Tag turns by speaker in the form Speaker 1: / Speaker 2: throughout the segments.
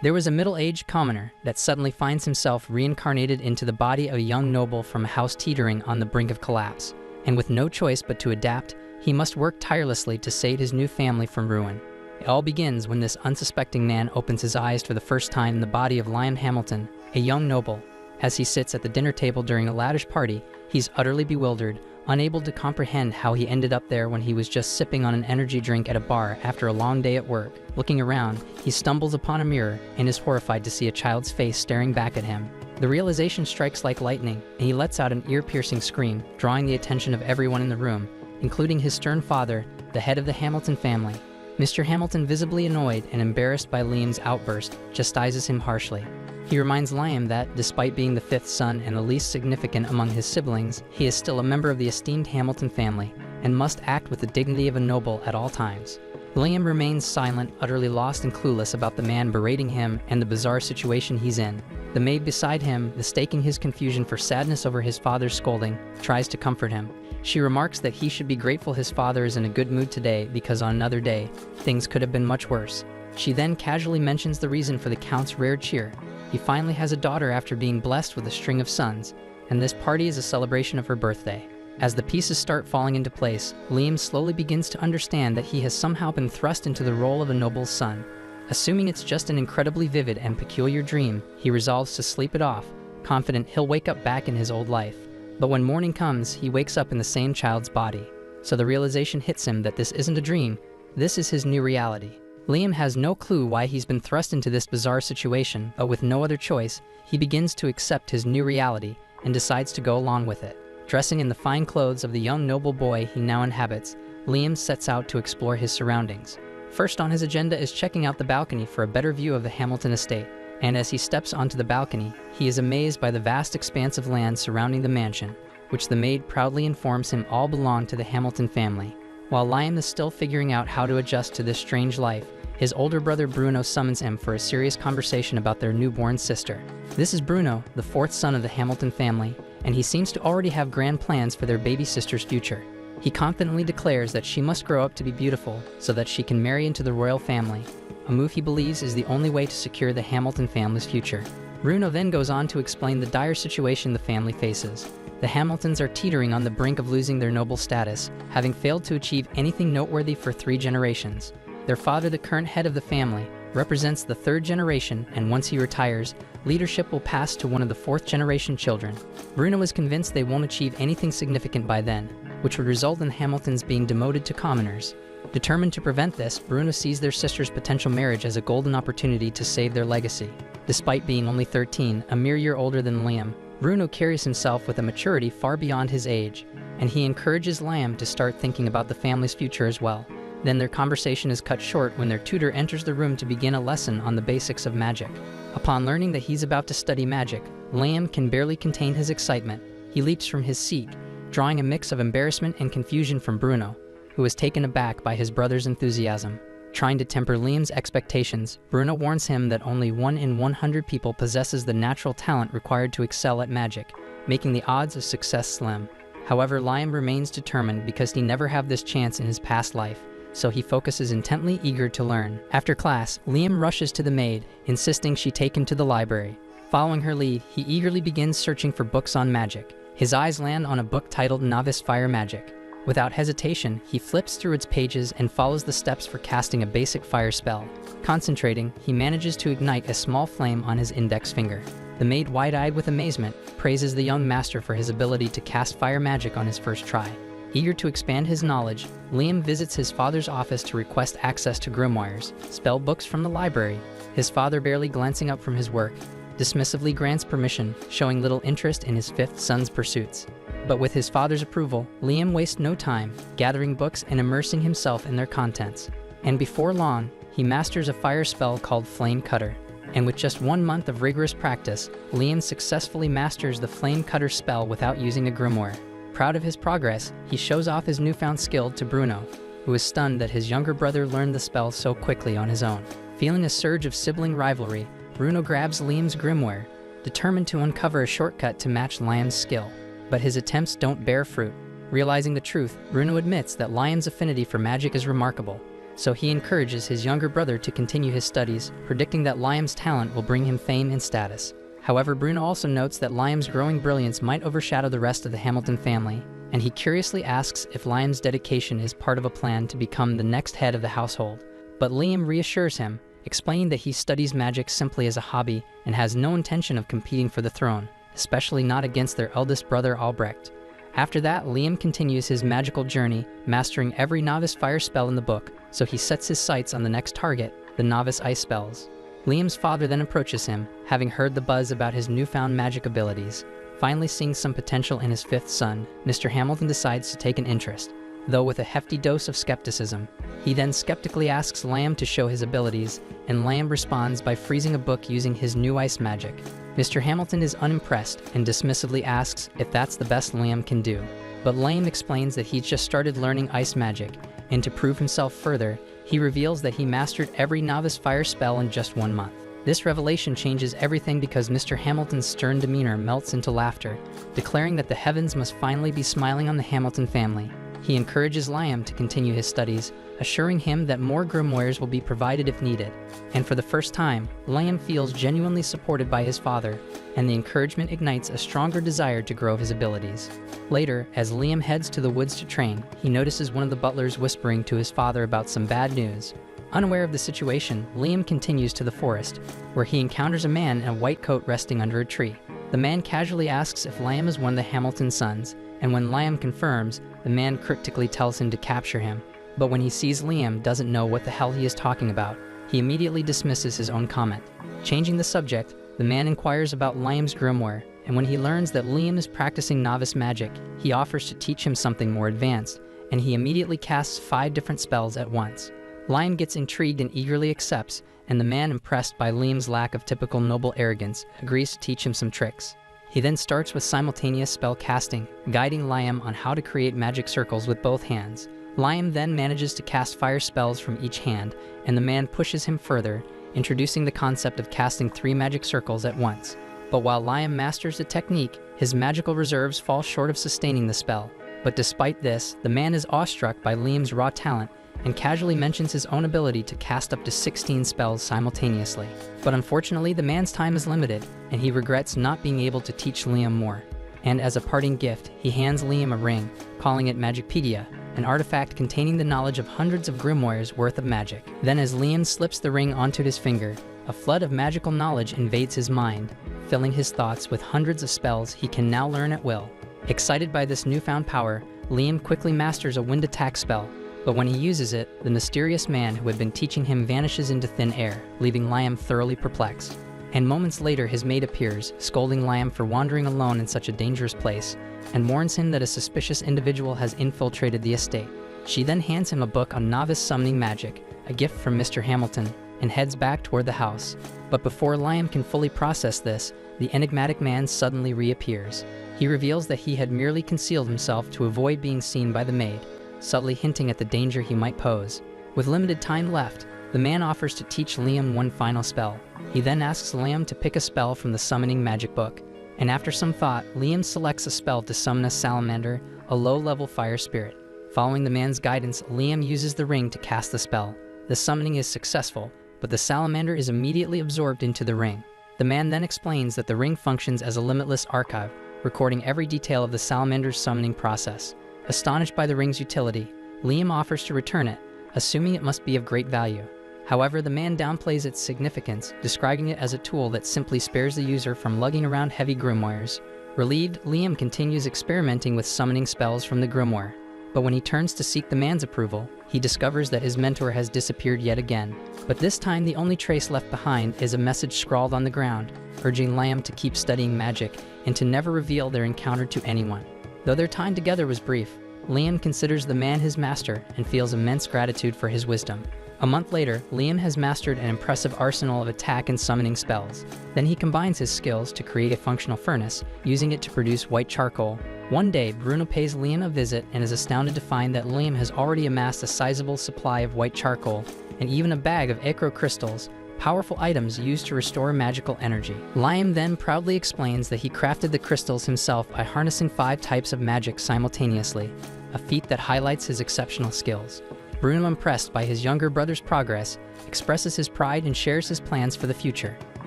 Speaker 1: There was a middle-aged commoner that suddenly finds himself reincarnated into the body of a young noble from a house teetering on the brink of collapse, and with no choice but to adapt, he must work tirelessly to save his new family from ruin. It all begins when this unsuspecting man opens his eyes for the first time in the body of Liam Hamilton, a young noble. As he sits at the dinner table during a lavish party, he's utterly bewildered, unable to comprehend how he ended up there when he was just sipping on an energy drink at a bar after a long day at work. Looking around, he stumbles upon a mirror and is horrified to see a child's face staring back at him. The realization strikes like lightning, and he lets out an ear-piercing scream, drawing the attention of everyone in the room, including his stern father, the head of the Hamilton family. Mr. Hamilton, visibly annoyed and embarrassed by Liam's outburst, chastises him harshly. He reminds Liam that, despite being the fifth son and the least significant among his siblings, he is still a member of the esteemed Hamilton family, and must act with the dignity of a noble at all times. Liam remains silent, utterly lost and clueless about the man berating him and the bizarre situation he's in. The maid beside him, mistaking his confusion for sadness over his father's scolding, tries to comfort him. She remarks that he should be grateful his father is in a good mood today because on another day, things could have been much worse. She then casually mentions the reason for the Count's rare cheer. He finally has a daughter after being blessed with a string of sons, and this party is a celebration of her birthday. As the pieces start falling into place, Liam slowly begins to understand that he has somehow been thrust into the role of a noble's son. Assuming it's just an incredibly vivid and peculiar dream, he resolves to sleep it off, confident he'll wake up back in his old life. But when morning comes, he wakes up in the same child's body. So the realization hits him that this isn't a dream, this is his new reality. Liam has no clue why he's been thrust into this bizarre situation, but with no other choice, he begins to accept his new reality and decides to go along with it. Dressing in the fine clothes of the young noble boy he now inhabits, Liam sets out to explore his surroundings. First on his agenda is checking out the balcony for a better view of the Hamilton estate, and as he steps onto the balcony, he is amazed by the vast expanse of land surrounding the mansion, which the maid proudly informs him all belong to the Hamilton family. While Liam is still figuring out how to adjust to this strange life, his older brother Bruno summons him for a serious conversation about their newborn sister. This is Bruno, the fourth son of the Hamilton family, and he seems to already have grand plans for their baby sister's future. He confidently declares that she must grow up to be beautiful so that she can marry into the royal family, a move he believes is the only way to secure the Hamilton family's future. Bruno then goes on to explain the dire situation the family faces. The Hamiltons are teetering on the brink of losing their noble status, having failed to achieve anything noteworthy for 3 generations. Their father, the current head of the family, represents the 3rd generation, and once he retires, leadership will pass to one of the 4th generation children. Bruno is convinced they won't achieve anything significant by then, which would result in Hamiltons being demoted to commoners. Determined to prevent this, Bruno sees their sister's potential marriage as a golden opportunity to save their legacy. Despite being only 13, a mere year older than Liam, Bruno carries himself with a maturity far beyond his age, and he encourages Liam to start thinking about the family's future as well. Then their conversation is cut short when their tutor enters the room to begin a lesson on the basics of magic. Upon learning that he's about to study magic, Liam can barely contain his excitement. He leaps from his seat, drawing a mix of embarrassment and confusion from Bruno, who is taken aback by his brother's enthusiasm. Trying to temper Liam's expectations, Bruno warns him that only 1 in 100 people possesses the natural talent required to excel at magic, making the odds of success slim. However, Liam remains determined because he never had this chance in his past life, so he focuses intently, eager to learn. After class, Liam rushes to the maid, insisting she take him to the library. Following her lead, he eagerly begins searching for books on magic. His eyes land on a book titled Novice Fire Magic. Without hesitation, he flips through its pages and follows the steps for casting a basic fire spell. Concentrating, he manages to ignite a small flame on his index finger. The maid, wide-eyed with amazement, praises the young master for his ability to cast fire magic on his first try. Eager to expand his knowledge, Liam visits his father's office to request access to grimoires, spell books from the library. His father, barely glancing up from his work, dismissively grants permission, showing little interest in his 5th son's pursuits. But with his father's approval, Liam wastes no time, gathering books and immersing himself in their contents. And before long, he masters a fire spell called Flame Cutter. And with just 1 month of rigorous practice, Liam successfully masters the Flame Cutter spell without using a grimoire. Proud of his progress, he shows off his newfound skill to Bruno, who is stunned that his younger brother learned the spell so quickly on his own. Feeling a surge of sibling rivalry, Bruno grabs Liam's grimoire, determined to uncover a shortcut to match Liam's skill. But his attempts don't bear fruit. Realizing the truth, Bruno admits that Liam's affinity for magic is remarkable. so he encourages his younger brother to continue his studies, predicting that Liam's talent will bring him fame and status. However, Bruno also notes that Liam's growing brilliance might overshadow the rest of the Hamilton family, and he curiously asks if Liam's dedication is part of a plan to become the next head of the household. But Liam reassures him, explaining that he studies magic simply as a hobby and has no intention of competing for the throne, especially not against their eldest brother Albrecht. After that, Liam continues his magical journey, mastering every novice fire spell in the book, so he sets his sights on the next target, the novice ice spells. Liam's father then approaches him, having heard the buzz about his newfound magic abilities. Finally seeing some potential in his fifth son, Mr. Hamilton decides to take an interest, though with a hefty dose of skepticism. He then skeptically asks Liam to show his abilities, and Liam responds by freezing a book using his new ice magic. Mr. Hamilton is unimpressed and dismissively asks if that's the best Liam can do. But Liam explains that he's just started learning ice magic, and to prove himself further, he reveals that he mastered every novice fire spell in just 1 month. This revelation changes everything because Mr. Hamilton's stern demeanor melts into laughter, declaring that the heavens must finally be smiling on the Hamilton family. He encourages Liam to continue his studies, assuring him that more grimoires will be provided if needed. And for the first time, Liam feels genuinely supported by his father, and the encouragement ignites a stronger desire to grow his abilities. Later, as Liam heads to the woods to train, he notices one of the butlers whispering to his father about some bad news. Unaware of the situation, Liam continues to the forest, where he encounters a man in a white coat resting under a tree. The man casually asks if Liam is one of the Hamilton sons, and when Liam confirms, the man cryptically tells him to capture him. But when he sees Liam doesn't know what the hell he is talking about, he immediately dismisses his own comment. Changing the subject, the man inquires about Liam's grimoire, and when he learns that Liam is practicing novice magic, he offers to teach him something more advanced, and he immediately casts 5 different spells at once. Liam gets intrigued and eagerly accepts, and the man, impressed by Liam's lack of typical noble arrogance, agrees to teach him some tricks. He then starts with simultaneous spell casting, guiding Liam on how to create magic circles with both hands. Liam then manages to cast fire spells from each hand, and the man pushes him further, introducing the concept of casting 3 magic circles at once. But while Liam masters the technique, his magical reserves fall short of sustaining the spell. But despite this, the man is awestruck by Liam's raw talent, and casually mentions his own ability to cast up to 16 spells simultaneously. But unfortunately, the man's time is limited, and he regrets not being able to teach Liam more. And as a parting gift, he hands Liam a ring, calling it Magicpedia, an artifact containing the knowledge of hundreds of grimoires worth of magic. Then as Liam slips the ring onto his finger, a flood of magical knowledge invades his mind, filling his thoughts with hundreds of spells he can now learn at will. Excited by this newfound power, Liam quickly masters a wind attack spell, but when he uses it, the mysterious man who had been teaching him vanishes into thin air, leaving Liam thoroughly perplexed. And moments later, his mate appears, scolding Liam for wandering alone in such a dangerous place, and warns him that a suspicious individual has infiltrated the estate. She then hands him a book on novice summoning magic, a gift from Mr. Hamilton, and heads back toward the house. But before Liam can fully process this, the enigmatic man suddenly reappears. He reveals that he had merely concealed himself to avoid being seen by the maid, subtly hinting at the danger he might pose. With limited time left, the man offers to teach Liam one final spell. He then asks Liam to pick a spell from the summoning magic book, and after some thought, Liam selects a spell to summon a salamander, a low-level fire spirit. Following the man's guidance, Liam uses the ring to cast the spell. The summoning is successful, but the salamander is immediately absorbed into the ring. The man then explains that the ring functions as a limitless archive, recording every detail of the salamander's summoning process. Astonished by the ring's utility, Liam offers to return it, assuming it must be of great value. However, the man downplays its significance, describing it as a tool that simply spares the user from lugging around heavy grimoires. Relieved, Liam continues experimenting with summoning spells from the grimoire. But when he turns to seek the man's approval, he discovers that his mentor has disappeared yet again. But this time, the only trace left behind is a message scrawled on the ground, urging Liam to keep studying magic and to never reveal their encounter to anyone. Though their time together was brief, Liam considers the man his master and feels immense gratitude for his wisdom. A month later, Liam has mastered an impressive arsenal of attack and summoning spells. Then he combines his skills to create a functional furnace, using it to produce white charcoal. One day, Bruno pays Liam a visit and is astounded to find that Liam has already amassed a sizable supply of white charcoal, and even a bag of acro crystals, powerful items used to restore magical energy. Liam then proudly explains that he crafted the crystals himself by harnessing 5 types of magic simultaneously, a feat that highlights his exceptional skills. Bruno, impressed by his younger brother's progress, expresses his pride and shares his plans for the future.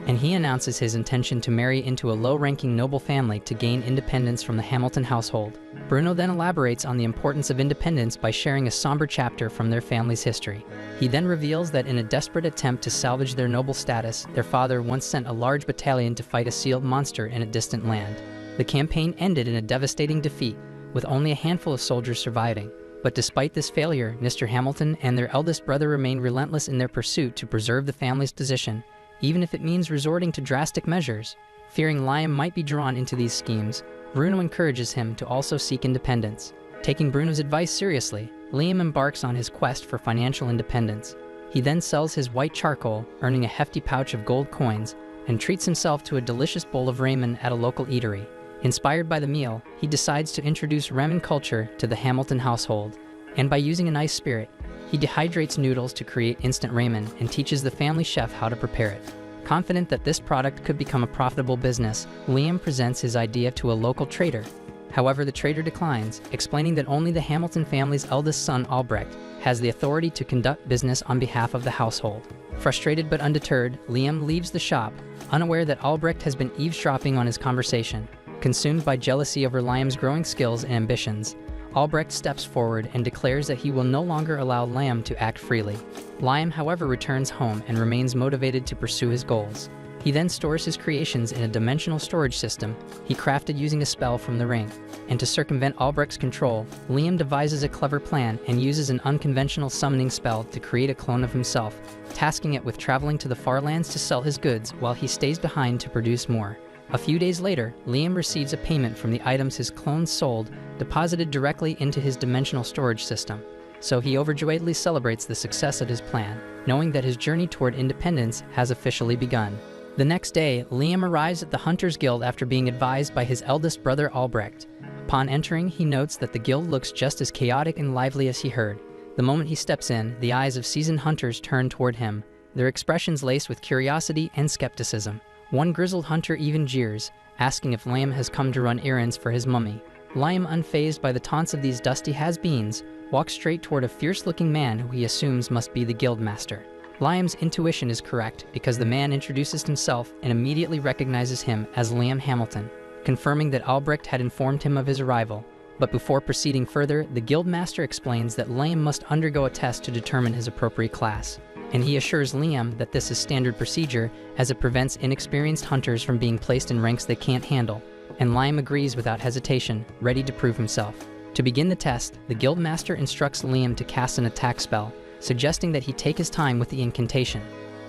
Speaker 1: And he announces his intention to marry into a low-ranking noble family to gain independence from the Hamilton household. Bruno then elaborates on the importance of independence by sharing a somber chapter from their family's history. He then reveals that in a desperate attempt to salvage their noble status, their father once sent a large battalion to fight a sealed monster in a distant land. The campaign ended in a devastating defeat, with only a handful of soldiers surviving. But despite this failure, Mr. Hamilton and their eldest brother remain relentless in their pursuit to preserve the family's position, even if it means resorting to drastic measures. Fearing Liam might be drawn into these schemes, Bruno encourages him to also seek independence. Taking Bruno's advice seriously, Liam embarks on his quest for financial independence. He then sells his white charcoal, earning a hefty pouch of gold coins, and treats himself to a delicious bowl of ramen at a local eatery. Inspired by the meal, he decides to introduce ramen culture to the Hamilton household, and by using a nice spirit, he dehydrates noodles to create instant ramen and teaches the family chef how to prepare it. Confident that this product could become a profitable business, Liam presents his idea to a local trader. However, the trader declines, explaining that only the Hamilton family's eldest son, Albrecht, has the authority to conduct business on behalf of the household. Frustrated but undeterred, Liam leaves the shop, unaware that Albrecht has been eavesdropping on his conversation. Consumed by jealousy over Liam's growing skills and ambitions, Albrecht steps forward and declares that he will no longer allow Liam to act freely. Liam, however, returns home and remains motivated to pursue his goals. He then stores his creations in a dimensional storage system he crafted using a spell from the ring. And to circumvent Albrecht's control, Liam devises a clever plan and uses an unconventional summoning spell to create a clone of himself, tasking it with traveling to the far lands to sell his goods while he stays behind to produce more. A few days later, Liam receives a payment from the items his clone sold, deposited directly into his dimensional storage system. So he overjoyedly celebrates the success of his plan, knowing that his journey toward independence has officially begun. The next day, Liam arrives at the Hunters Guild after being advised by his eldest brother Albrecht. Upon entering, he notes that the guild looks just as chaotic and lively as he heard. The moment he steps in, the eyes of seasoned hunters turn toward him, their expressions laced with curiosity and skepticism. One grizzled hunter even jeers, asking if Liam has come to run errands for his mummy. Liam, unfazed by the taunts of these dusty has-beens, walks straight toward a fierce-looking man who he assumes must be the guildmaster. Liam's intuition is correct because the man introduces himself and immediately recognizes him as Liam Hamilton, confirming that Albrecht had informed him of his arrival. But before proceeding further, the guildmaster explains that Liam must undergo a test to determine his appropriate class. And he assures Liam that this is standard procedure as it prevents inexperienced hunters from being placed in ranks they can't handle. And Liam agrees without hesitation, ready to prove himself. To begin the test, the guildmaster instructs Liam to cast an attack spell, suggesting that he take his time with the incantation.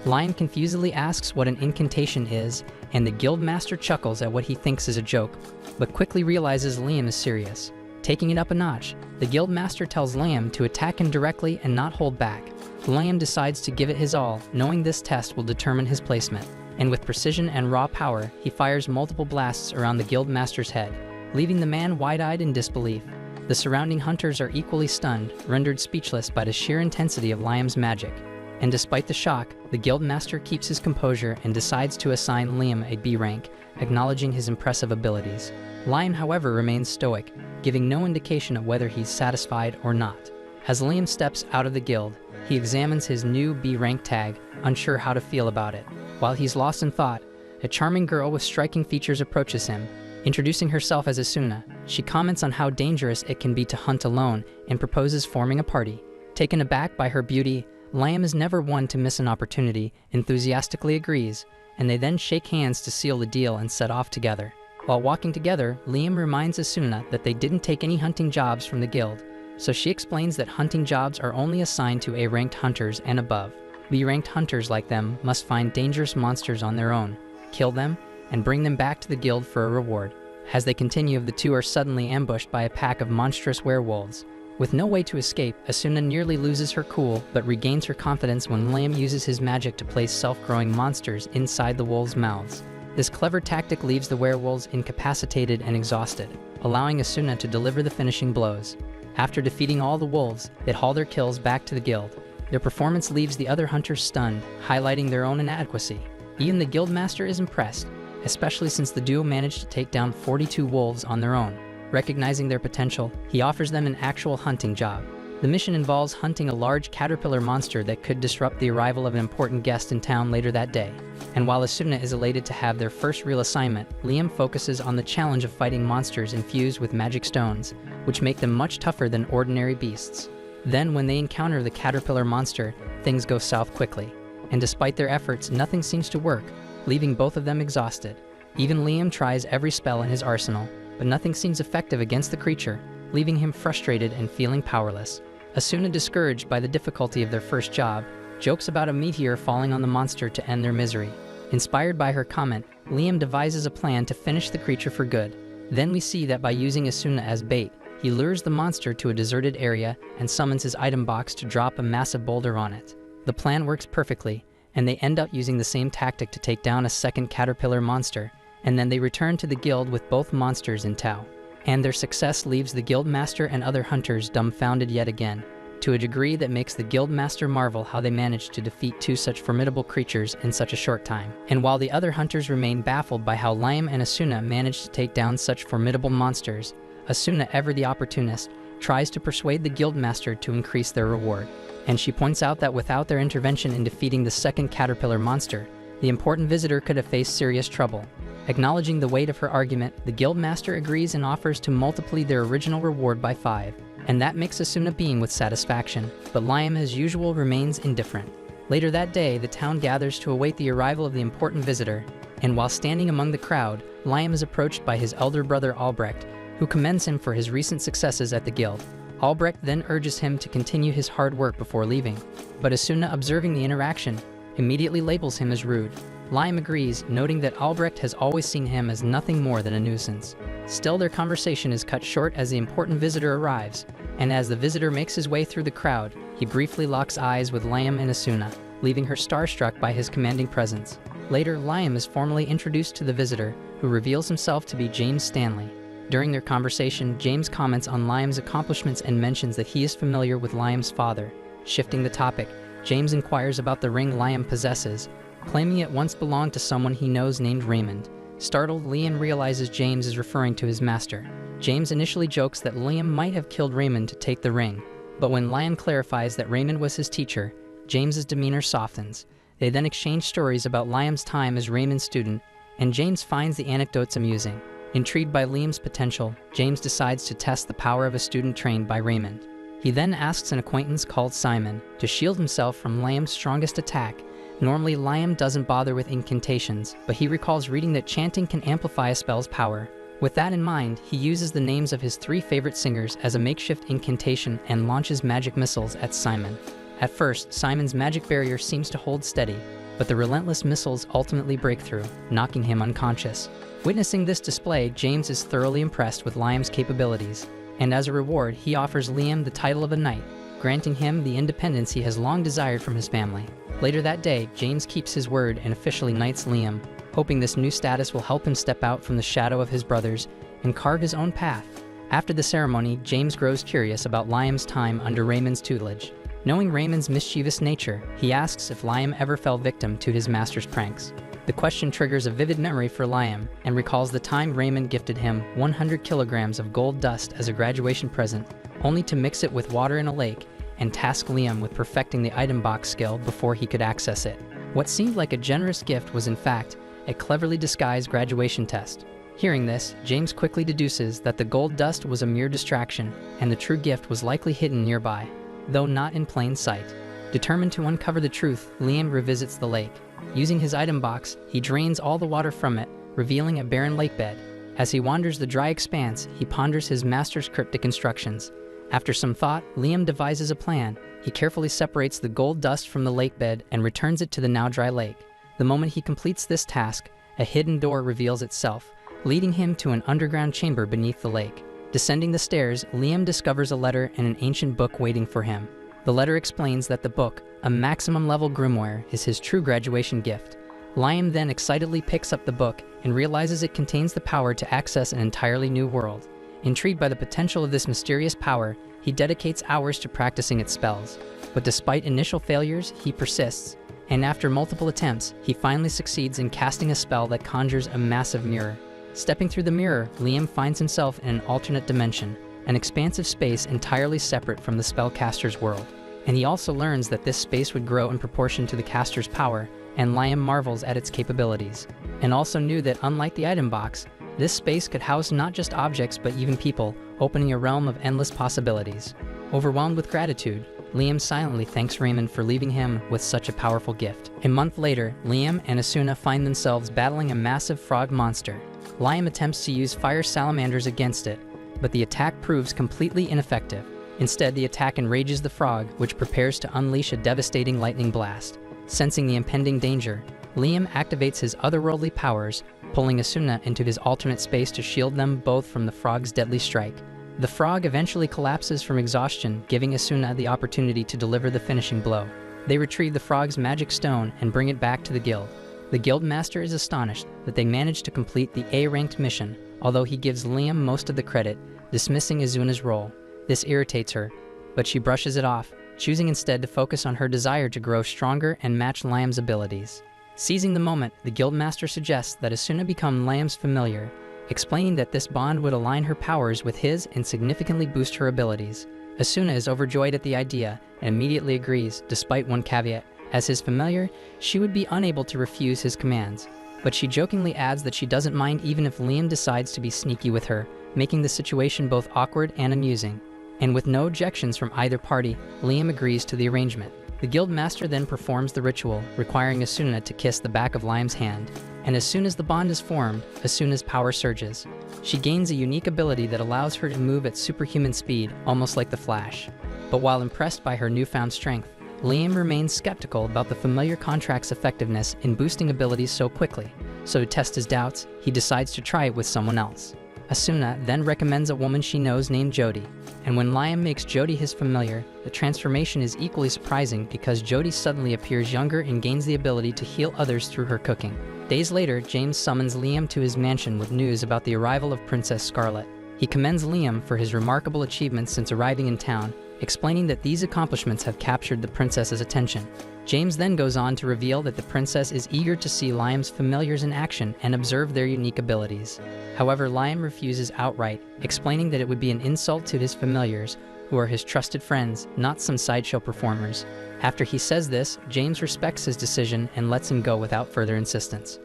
Speaker 1: Liam confusedly asks what an incantation is, and the guildmaster chuckles at what he thinks is a joke, but quickly realizes Liam is serious. Taking it up a notch, the guildmaster tells Liam to attack him directly and not hold back. Liam decides to give it his all, knowing this test will determine his placement. And with precision and raw power, he fires multiple blasts around the guildmaster's head, leaving the man wide-eyed in disbelief. The surrounding hunters are equally stunned, rendered speechless by the sheer intensity of Liam's magic. And despite the shock, the guildmaster keeps his composure and decides to assign Liam a B rank, acknowledging his impressive abilities. Liam, however, remains stoic, giving no indication of whether he's satisfied or not. As Liam steps out of the guild, he examines his new B rank tag, unsure how to feel about it. While he's lost in thought, a charming girl with striking features approaches him. Introducing herself as Asuna, she comments on how dangerous it can be to hunt alone and proposes forming a party. Taken aback by her beauty, Liam is never one to miss an opportunity, enthusiastically agrees, and they then shake hands to seal the deal and set off together. While walking together, Liam reminds Asuna that they didn't take any hunting jobs from the guild, so she explains that hunting jobs are only assigned to A-ranked hunters and above. B-ranked hunters like them must find dangerous monsters on their own, kill them, and bring them back to the guild for a reward. As they continue, the two are suddenly ambushed by a pack of monstrous werewolves. With no way to escape, Asuna nearly loses her cool, but regains her confidence when Liam uses his magic to place self-growing monsters inside the wolves' mouths. This clever tactic leaves the werewolves incapacitated and exhausted, allowing Asuna to deliver the finishing blows. After defeating all the wolves, they haul their kills back to the guild. Their performance leaves the other hunters stunned, highlighting their own inadequacy. Even the guildmaster is impressed, especially since the duo managed to take down 42 wolves on their own. Recognizing their potential, he offers them an actual hunting job. The mission involves hunting a large caterpillar monster that could disrupt the arrival of an important guest in town later that day. And while Asuna is elated to have their first real assignment, Liam focuses on the challenge of fighting monsters infused with magic stones, which make them much tougher than ordinary beasts. Then, when they encounter the caterpillar monster, things go south quickly. And despite their efforts, nothing seems to work, leaving both of them exhausted. Even Liam tries every spell in his arsenal, but nothing seems effective against the creature, leaving him frustrated and feeling powerless. Asuna, discouraged by the difficulty of their first job, jokes about a meteor falling on the monster to end their misery. Inspired by her comment, Liam devises a plan to finish the creature for good. Then we see that by using Asuna as bait, he lures the monster to a deserted area and summons his item box to drop a massive boulder on it. The plan works perfectly, and they end up using the same tactic to take down a second caterpillar monster, and then they return to the guild with both monsters in tow. And their success leaves the guildmaster and other hunters dumbfounded yet again, to a degree that makes the guildmaster marvel how they managed to defeat two such formidable creatures in such a short time. And while the other hunters remain baffled by how Liam and Asuna managed to take down such formidable monsters, Asuna, ever the opportunist, tries to persuade the guildmaster to increase their reward. And she points out that without their intervention in defeating the second caterpillar monster, the important visitor could have faced serious trouble. Acknowledging the weight of her argument, the guildmaster agrees and offers to multiply their original reward by 5. And that makes Asuna beam with satisfaction, but Liam as usual remains indifferent. Later that day, the town gathers to await the arrival of the important visitor, and while standing among the crowd, Liam is approached by his elder brother Albrecht, who commends him for his recent successes at the guild. Albrecht then urges him to continue his hard work before leaving, but Asuna, observing the interaction, immediately labels him as rude. Liam agrees, noting that Albrecht has always seen him as nothing more than a nuisance. Still, their conversation is cut short as the important visitor arrives, and as the visitor makes his way through the crowd, he briefly locks eyes with Liam and Asuna, leaving her starstruck by his commanding presence. Later, Liam is formally introduced to the visitor, who reveals himself to be James Stanley. During their conversation, James comments on Liam's accomplishments and mentions that he is familiar with Liam's father. Shifting the topic, James inquires about the ring Liam possesses, claiming it once belonged to someone he knows named Raymond. Startled, Liam realizes James is referring to his master. James initially jokes that Liam might have killed Raymond to take the ring, but when Liam clarifies that Raymond was his teacher, James's demeanor softens. They then exchange stories about Liam's time as Raymond's student, and James finds the anecdotes amusing. Intrigued by Liam's potential, James decides to test the power of a student trained by Raymond. He then asks an acquaintance called Simon to shield himself from Liam's strongest attack. Normally, Liam doesn't bother with incantations, but he recalls reading that chanting can amplify a spell's power. With that in mind, he uses the names of his 3 favorite singers as a makeshift incantation and launches magic missiles at Simon. At first, Simon's magic barrier seems to hold steady, but the relentless missiles ultimately break through, knocking him unconscious. Witnessing this display, James is thoroughly impressed with Liam's capabilities, and as a reward, he offers Liam the title of a knight, granting him the independence he has long desired from his family. Later that day, James keeps his word and officially knights Liam, hoping this new status will help him step out from the shadow of his brothers and carve his own path. After the ceremony, James grows curious about Liam's time under Raymond's tutelage. Knowing Raymond's mischievous nature, he asks if Liam ever fell victim to his master's pranks. The question triggers a vivid memory for Liam and recalls the time Raymond gifted him 100 kilograms of gold dust as a graduation present, only to mix it with water in a lake and task Liam with perfecting the item box skill before he could access it. What seemed like a generous gift was in fact a cleverly disguised graduation test. Hearing this, James quickly deduces that the gold dust was a mere distraction and the true gift was likely hidden nearby, though not in plain sight. Determined to uncover the truth, Liam revisits the lake. Using his item box, he drains all the water from it, revealing a barren lakebed. As he wanders the dry expanse, he ponders his master's cryptic instructions. After some thought, Liam devises a plan. He carefully separates the gold dust from the lakebed and returns it to the now dry lake. The moment he completes this task, a hidden door reveals itself, leading him to an underground chamber beneath the lake. Descending the stairs, Liam discovers a letter and an ancient book waiting for him. The letter explains that the book, a maximum-level grimoire, is his true graduation gift. Liam then excitedly picks up the book and realizes it contains the power to access an entirely new world. Intrigued by the potential of this mysterious power, he dedicates hours to practicing its spells. But despite initial failures, he persists, and after multiple attempts, he finally succeeds in casting a spell that conjures a massive mirror. Stepping through the mirror, Liam finds himself in an alternate dimension, an expansive space entirely separate from the spellcaster's world. And he also learns that this space would grow in proportion to the caster's power, and Liam marvels at its capabilities, and also knew that unlike the item box, this space could house not just objects but even people, opening a realm of endless possibilities. Overwhelmed with gratitude, Liam silently thanks Raymond for leaving him with such a powerful gift. A month later, Liam and Asuna find themselves battling a massive frog monster. Liam attempts to use fire salamanders against it, but the attack proves completely ineffective. Instead, the attack enrages the frog, which prepares to unleash a devastating lightning blast. Sensing the impending danger, Liam activates his otherworldly powers, pulling Asuna into his alternate space to shield them both from the frog's deadly strike. The frog eventually collapses from exhaustion, giving Asuna the opportunity to deliver the finishing blow. They retrieve the frog's magic stone and bring it back to the guild. The guild master is astonished that they managed to complete the A-ranked mission, although he gives Liam most of the credit, dismissing Asuna's role. This irritates her, but she brushes it off, choosing instead to focus on her desire to grow stronger and match Liam's abilities. Seizing the moment, the guildmaster suggests that Asuna become Liam's familiar, explaining that this bond would align her powers with his and significantly boost her abilities. Asuna is overjoyed at the idea and immediately agrees, despite one caveat. As his familiar, she would be unable to refuse his commands, but she jokingly adds that she doesn't mind even if Liam decides to be sneaky with her, making the situation both awkward and amusing. And with no objections from either party, Liam agrees to the arrangement. The guildmaster then performs the ritual, requiring Asuna to kiss the back of Liam's hand, and as soon as the bond is formed, Asuna's power surges. She gains a unique ability that allows her to move at superhuman speed, almost like the Flash. But while impressed by her newfound strength, Liam remains skeptical about the familiar contract's effectiveness in boosting abilities so quickly, so to test his doubts, he decides to try it with someone else. Asuna then recommends a woman she knows named Jody, and when Liam makes Jody his familiar, the transformation is equally surprising because Jody suddenly appears younger and gains the ability to heal others through her cooking. Days later, James summons Liam to his mansion with news about the arrival of Princess Scarlet. He commends Liam for his remarkable achievements since arriving in town, explaining that these accomplishments have captured the princess's attention. James then goes on to reveal that the princess is eager to see Liam's familiars in action and observe their unique abilities. However, Liam refuses outright, explaining that it would be an insult to his familiars, who are his trusted friends, not some sideshow performers. After he says this, James respects his decision and lets him go without further insistence.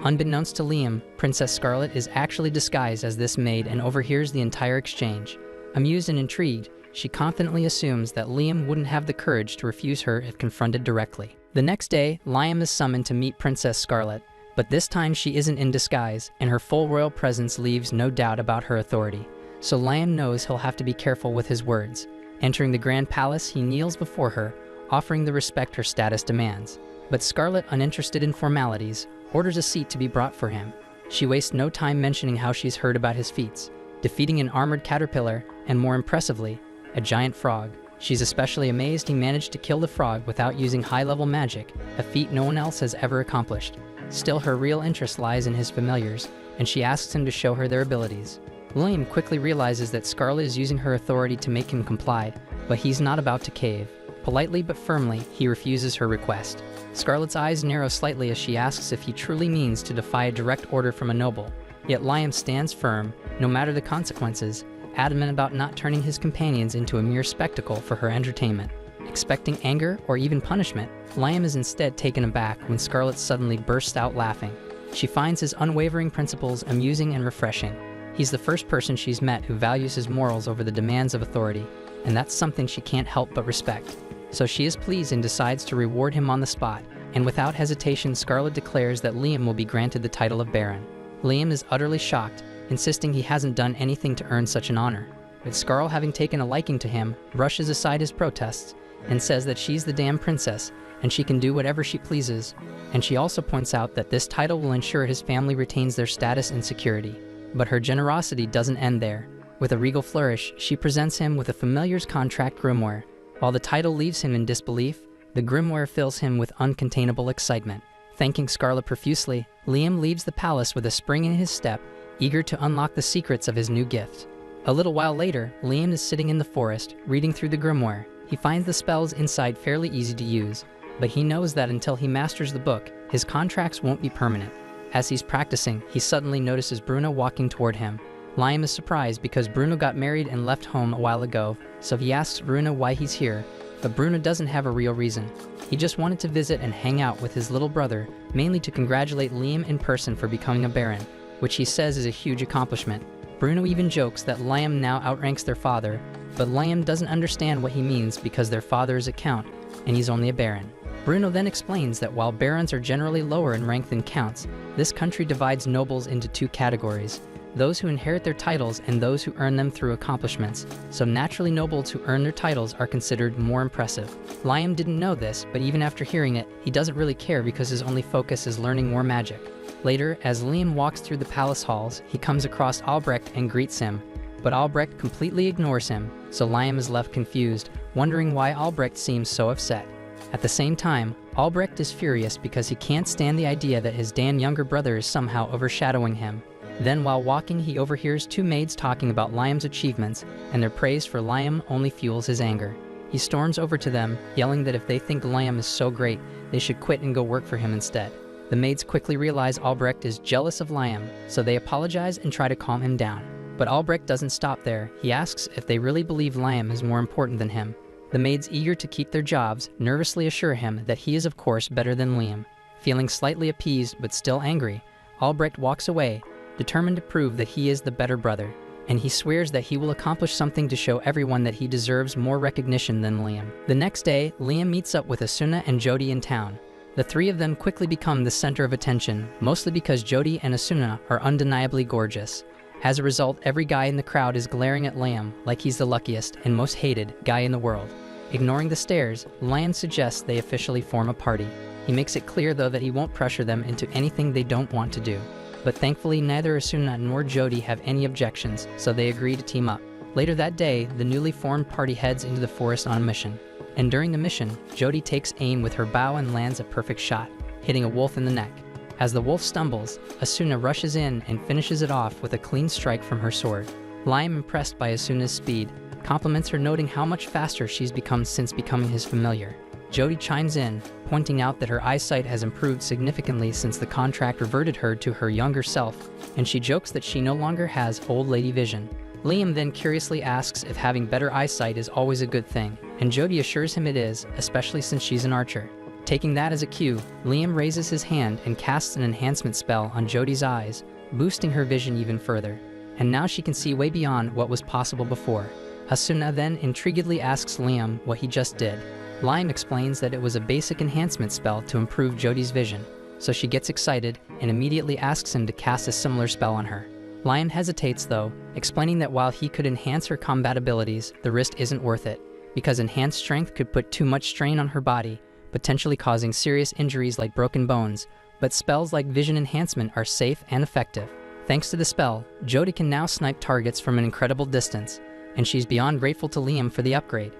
Speaker 1: Unbeknownst to Liam, Princess Scarlet is actually disguised as this maid and overhears the entire exchange. Amused and intrigued, she confidently assumes that Liam wouldn't have the courage to refuse her if confronted directly. The next day, Liam is summoned to meet Princess Scarlet, but this time she isn't in disguise, and her full royal presence leaves no doubt about her authority. So Liam knows he'll have to be careful with his words. Entering the Grand Palace, he kneels before her, offering the respect her status demands. But Scarlet, uninterested in formalities, orders a seat to be brought for him. She wastes no time mentioning how she's heard about his feats, defeating an armored caterpillar, and more impressively, a giant frog. She's especially amazed he managed to kill the frog without using high-level magic, a feat no one else has ever accomplished. Still, her real interest lies in his familiars, and she asks him to show her their abilities. Liam quickly realizes that Scarlet is using her authority to make him comply, but he's not about to cave. Politely but firmly, he refuses her request. Scarlet's eyes narrow slightly as she asks if he truly means to defy a direct order from a noble. Yet Liam stands firm, no matter the consequences, adamant about not turning his companions into a mere spectacle for her entertainment. Expecting anger or even punishment, Liam is instead taken aback when Scarlet suddenly bursts out laughing. She finds his unwavering principles amusing and refreshing. He's the first person she's met who values his morals over the demands of authority, and that's something she can't help but respect. So she is pleased and decides to reward him on the spot, and without hesitation Scarlet declares that Liam will be granted the title of Baron. Liam is utterly shocked, insisting he hasn't done anything to earn such an honor. But Scarl, having taken a liking to him, brushes aside his protests and says that she's the damn princess and she can do whatever she pleases. And she also points out that this title will ensure his family retains their status and security. But her generosity doesn't end there. With a regal flourish, she presents him with a familiar's contract grimoire. While the title leaves him in disbelief, the grimoire fills him with uncontainable excitement. Thanking Scarlet profusely, Liam leaves the palace with a spring in his step, eager to unlock the secrets of his new gift. A little while later, Liam is sitting in the forest, reading through the grimoire. He finds the spells inside fairly easy to use, but he knows that until he masters the book, his contracts won't be permanent. As he's practicing, he suddenly notices Bruna walking toward him. Liam is surprised because Bruno got married and left home a while ago, so he asks Bruno why he's here, but Bruno doesn't have a real reason. He just wanted to visit and hang out with his little brother, mainly to congratulate Liam in person for becoming a baron, which he says is a huge accomplishment. Bruno even jokes that Liam now outranks their father, but Liam doesn't understand what he means because their father is a count, and he's only a baron. Bruno then explains that while barons are generally lower in rank than counts, this country divides nobles into two categories: those who inherit their titles and those who earn them through accomplishments, so naturally nobles who earn their titles are considered more impressive. Liam didn't know this, but even after hearing it, he doesn't really care because his only focus is learning more magic. Later, as Liam walks through the palace halls, he comes across Albrecht and greets him, but Albrecht completely ignores him, so Liam is left confused, wondering why Albrecht seems so upset. At the same time, Albrecht is furious because he can't stand the idea that his younger brother is somehow overshadowing him. Then while walking, he overhears two maids talking about Liam's achievements, and their praise for Liam only fuels his anger. He storms over to them, yelling that if they think Liam is so great, they should quit and go work for him instead. The maids quickly realize Albrecht is jealous of Liam, so they apologize and try to calm him down. But Albrecht doesn't stop there. He asks if they really believe Liam is more important than him. The maids, eager to keep their jobs, nervously assure him that he is of course better than Liam. Feeling slightly appeased but still angry, Albrecht walks away, determined to prove that he is the better brother, and he swears that he will accomplish something to show everyone that he deserves more recognition than Liam. The next day, Liam meets up with Asuna and Jody in town. The three of them quickly become the center of attention, mostly because Jody and Asuna are undeniably gorgeous. As a result, every guy in the crowd is glaring at Liam like he's the luckiest and most hated guy in the world. Ignoring the stares, Liam suggests they officially form a party. He makes it clear though that he won't pressure them into anything they don't want to do. But thankfully neither Asuna nor Jody have any objections, so they agree to team up. Later that day, the newly formed party heads into the forest on a mission. And during the mission, Jody takes aim with her bow and lands a perfect shot, hitting a wolf in the neck. As the wolf stumbles, Asuna rushes in and finishes it off with a clean strike from her sword. Liam, impressed by Asuna's speed, compliments her, noting how much faster she's become since becoming his familiar. Jody chimes in, pointing out that her eyesight has improved significantly since the contract reverted her to her younger self, and she jokes that she no longer has old lady vision. Liam then curiously asks if having better eyesight is always a good thing, and Jody assures him it is, especially since she's an archer. Taking that as a cue, Liam raises his hand and casts an enhancement spell on Jody's eyes, boosting her vision even further. And now she can see way beyond what was possible before. Asuna then intriguedly asks Liam what he just did. Liam explains that it was a basic enhancement spell to improve Jody's vision, so she gets excited and immediately asks him to cast a similar spell on her. Liam hesitates though, explaining that while he could enhance her combat abilities, the risk isn't worth it, because enhanced strength could put too much strain on her body, potentially causing serious injuries like broken bones, but spells like vision enhancement are safe and effective. Thanks to the spell, Jody can now snipe targets from an incredible distance, and she's beyond grateful to Liam for the upgrade.